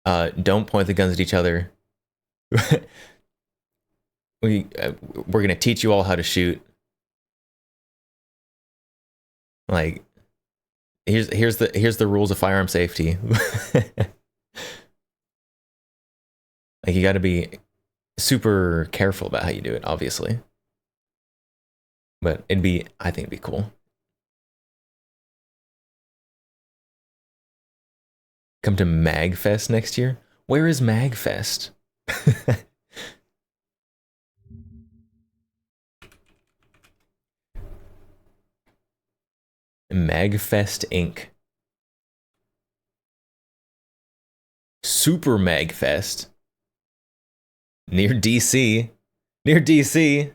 Don't point the guns at each other. We're gonna teach you all how to shoot. Like, here's the rules of firearm safety. Like, you got to be super careful about how you do it, obviously. But I think it'd be cool. Come to MagFest next year? Where is MagFest? MagFest Inc. Super MagFest. Near DC. Near DC.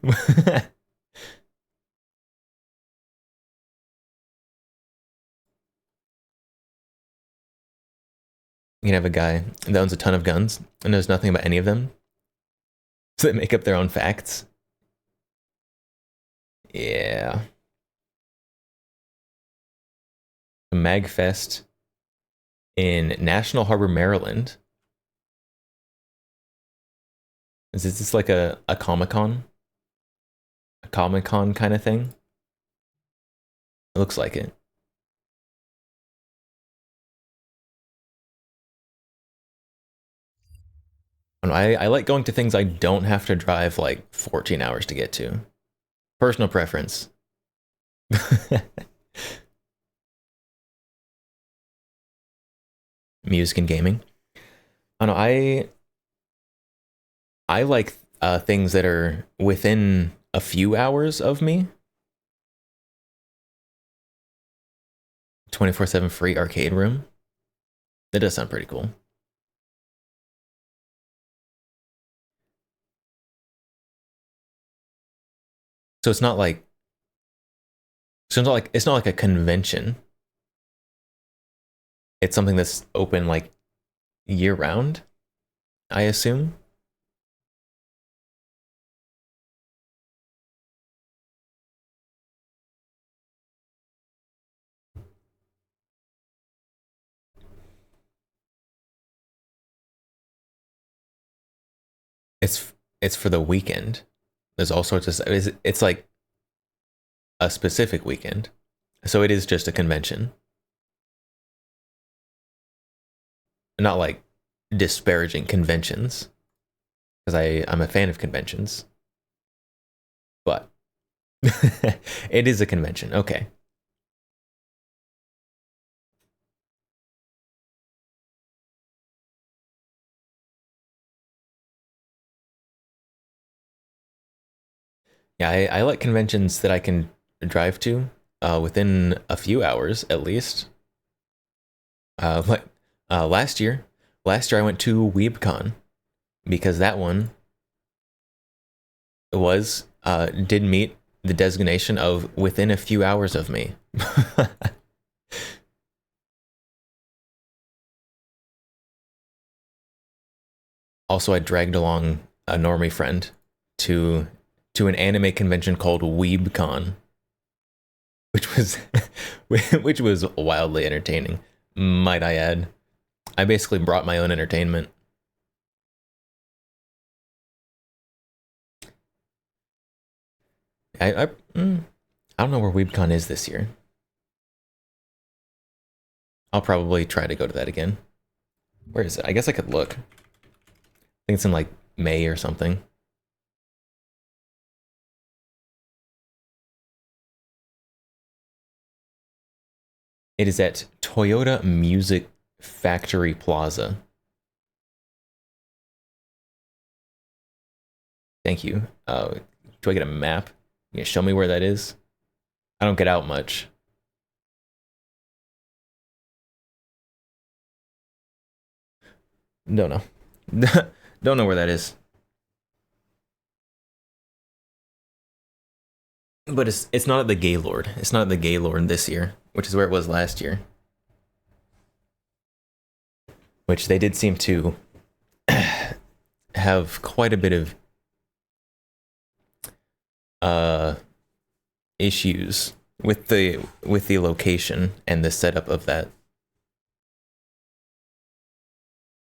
You can have a guy that owns a ton of guns and knows nothing about any of them. So they make up their own facts. Yeah. MagFest in National Harbor, Maryland. Is this like a Comic-Con? A Comic-Con kind of thing? It looks like it. I like going to things I don't have to drive like 14 hours to get to. Personal preference. Music and gaming. I don't know, I like things that are within a few hours of me. 24/7 free arcade room. That does sound pretty cool. So it's not like a convention. It's something that's open like year round, I assume. It's for the weekend. There's all sorts of stuff. It's like a specific weekend. So it is just a convention. Not like disparaging conventions, because I'm a fan of conventions. But it is a convention. Okay. Yeah, I like conventions that I can drive to within a few hours at least. Last year I went to WeebCon because that one did meet the designation of within a few hours of me. Also, I dragged along a normie friend to an anime convention called WeebCon, which was wildly entertaining, might I add. I basically brought my own entertainment. I don't know where WeebCon is this year. I'll probably try to go to that again. Where is it? I guess I could look. I think it's in like May or something. It is at Toyota Music Factory Plaza. Thank you. Do I get a map? You can show me where that is? I don't get out much. Don't know. Don't know where that is. But it's not at the Gaylord. It's not at the Gaylord this year, which is where it was last year. Which they did seem to have quite a bit of issues with the location and the setup of that.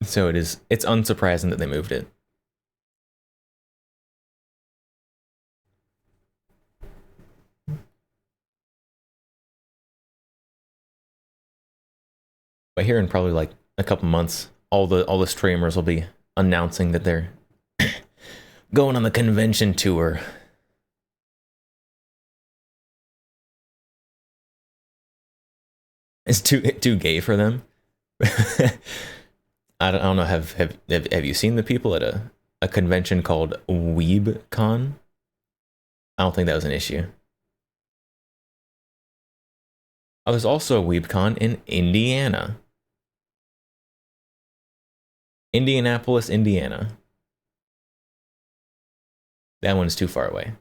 So it's unsurprising that they moved it. But here in probably like a couple months, all the streamers will be announcing that they're going on the convention tour. It's too gay for them. I don't know. Have you seen the people at a convention called WeebCon? I don't think that was an issue. Oh, there's also a WeebCon in Indiana. Indianapolis, Indiana. That one's too far away.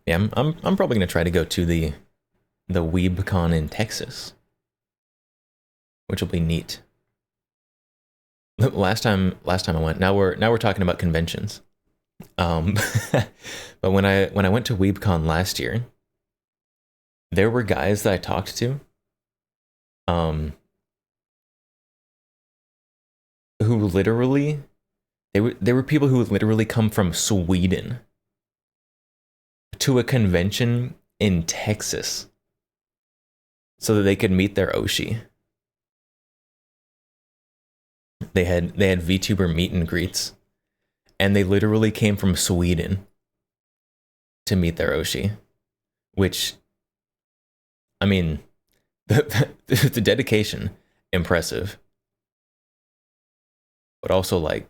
Yeah, I'm probably gonna try to go to the WeebCon in Texas, which will be neat. Last time I went. Now we're talking about conventions. But when I went to WeebCon last year, there were guys that I talked to, who literally, there were people who would literally come from Sweden to a convention in Texas so that they could meet their Oshi. They had VTuber meet and greets, and they literally came from Sweden to meet their Oshi, which, I mean, the dedication, impressive, but also like,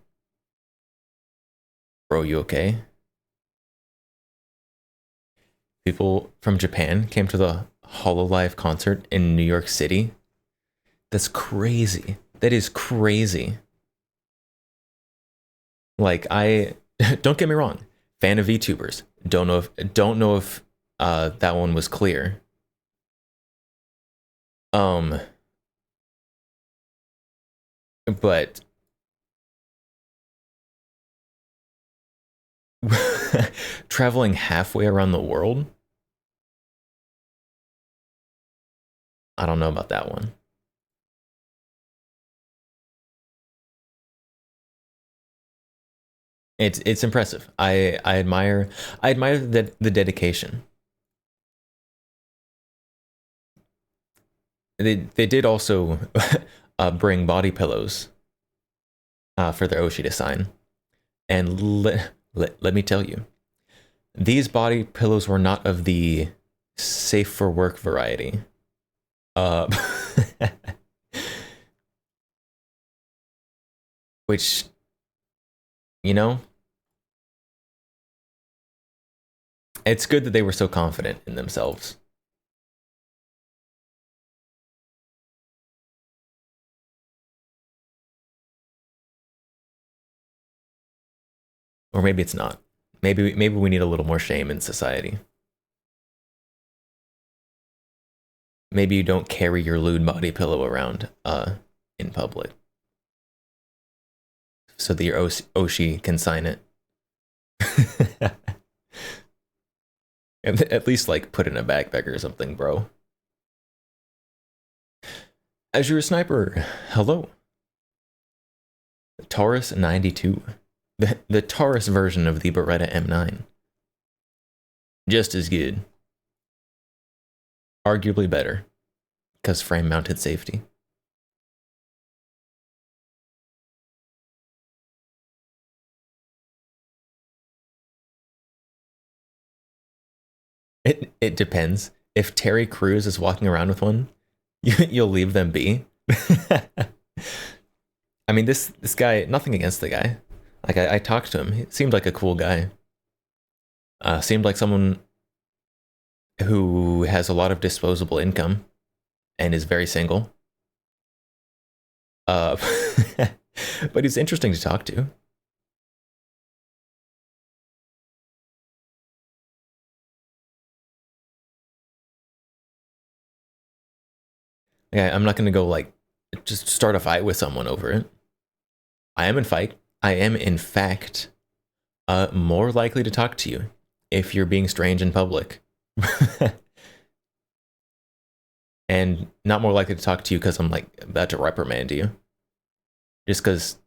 bro, you okay? People from Japan came to the Hololive concert in New York City. That's crazy. That is crazy. Like, I don't get me wrong, fan of VTubers. Don't know if that one was clear. But traveling halfway around the world, I don't know about that one. It's impressive. I admire the dedication. They did also bring body pillows for their Oshi to sign, and let me tell you, these body pillows were not of the safe for work variety. Which, you know, it's good that they were so confident in themselves. Or maybe it's not. Maybe we need a little more shame in society. Maybe you don't carry your lewd body pillow around in public, so that your Oshi can sign it. At least like put it in a backpack or something, bro. Azure Sniper, hello. Taurus 92. The Taurus version of the Beretta M9. Just as good. Arguably better, because frame-mounted safety. It depends. If Terry Crews is walking around with one, you'll leave them be. I mean, this guy, nothing against the guy. Like, I talked to him. He seemed like a cool guy. Seemed like someone who has a lot of disposable income and is very single. But he's interesting to talk to. Yeah, I'm not gonna go like just start a fight with someone over it. I am in fact more likely to talk to you if you're being strange in public. And not more likely to talk to you because I'm like about to reprimand you. Just because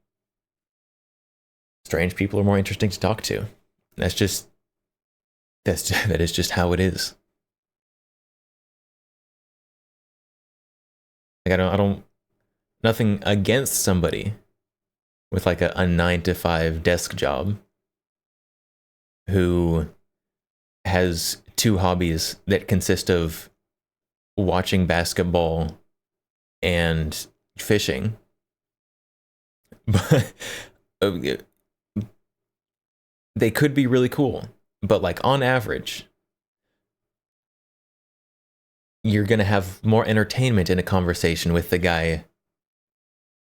strange people are more interesting to talk to. That is just how it is. Like I don't nothing against somebody with like a 9-to-5 desk job who has 2 hobbies that consist of watching basketball and fishing. But they could be really cool, but like on average, you're going to have more entertainment in a conversation with the guy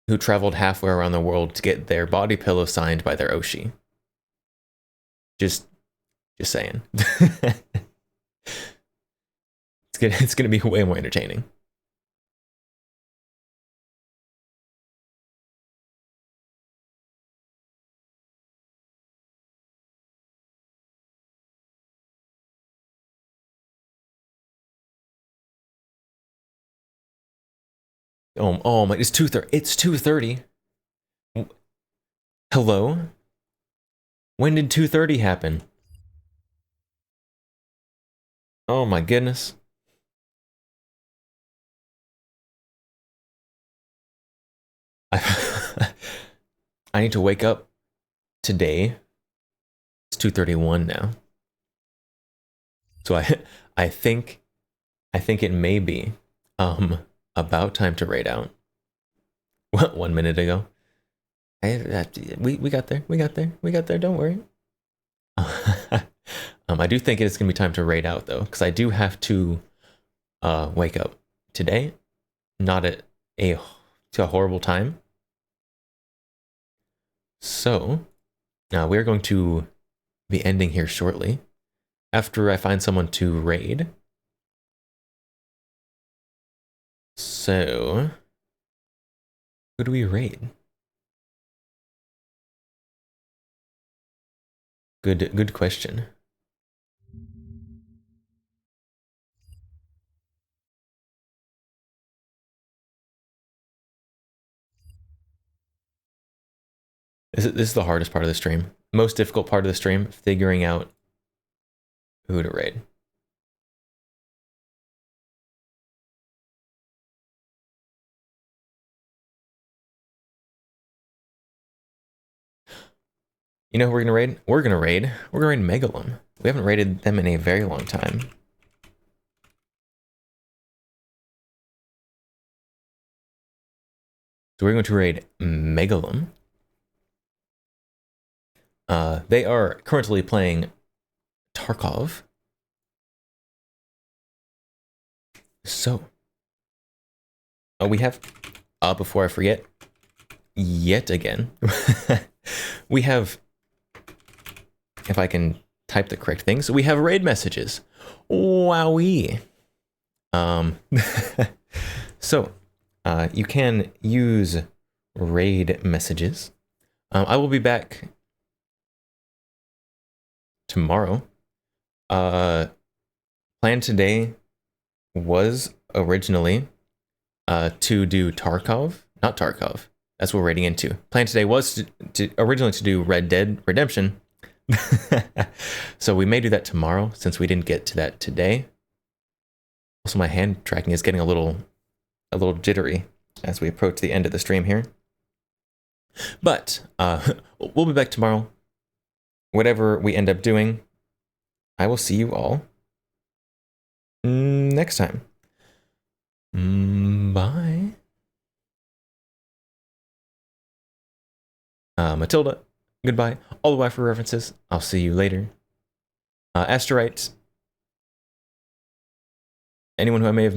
who traveled halfway around the world to get their body pillow signed by their Oshi. Just saying. It's going to be way more entertaining. Oh my, it's 2:30. It's 2:30. Hello? When did 2:30 happen? Oh my goodness. I need to wake up today. It's 2:31 now. So I think it may be about time to raid out. What, 1 minute ago? We got there. Don't worry. I do think it's gonna be time to raid out though, because I do have to wake up today, not at a horrible time. So now we're going to be ending here shortly after I find someone to raid. So who do we raid? Good question. This is the hardest part of the stream. Most difficult part of the stream, figuring out who to raid. You know who we're gonna raid? We're gonna raid Megalum. We haven't raided them in a very long time. So we're going to raid Megalum. They are currently playing Tarkov. So, we have, before I forget, yet again, we have, if I can type the correct thing, so we have raid messages. Wowee. So, you can use raid messages. I will be back tomorrow. Plan today was originally to do Tarkov, not Tarkov. That's what we're raiding into. Plan today was originally to do Red Dead Redemption. So we may do that tomorrow since we didn't get to that today. Also, my hand tracking is getting a little jittery as we approach the end of the stream here. But we'll be back tomorrow. Whatever we end up doing, I will see you all next time. Bye. Matilda, goodbye. All the Wi-Fi references. I'll see you later. Asterite. Anyone who I may have missed.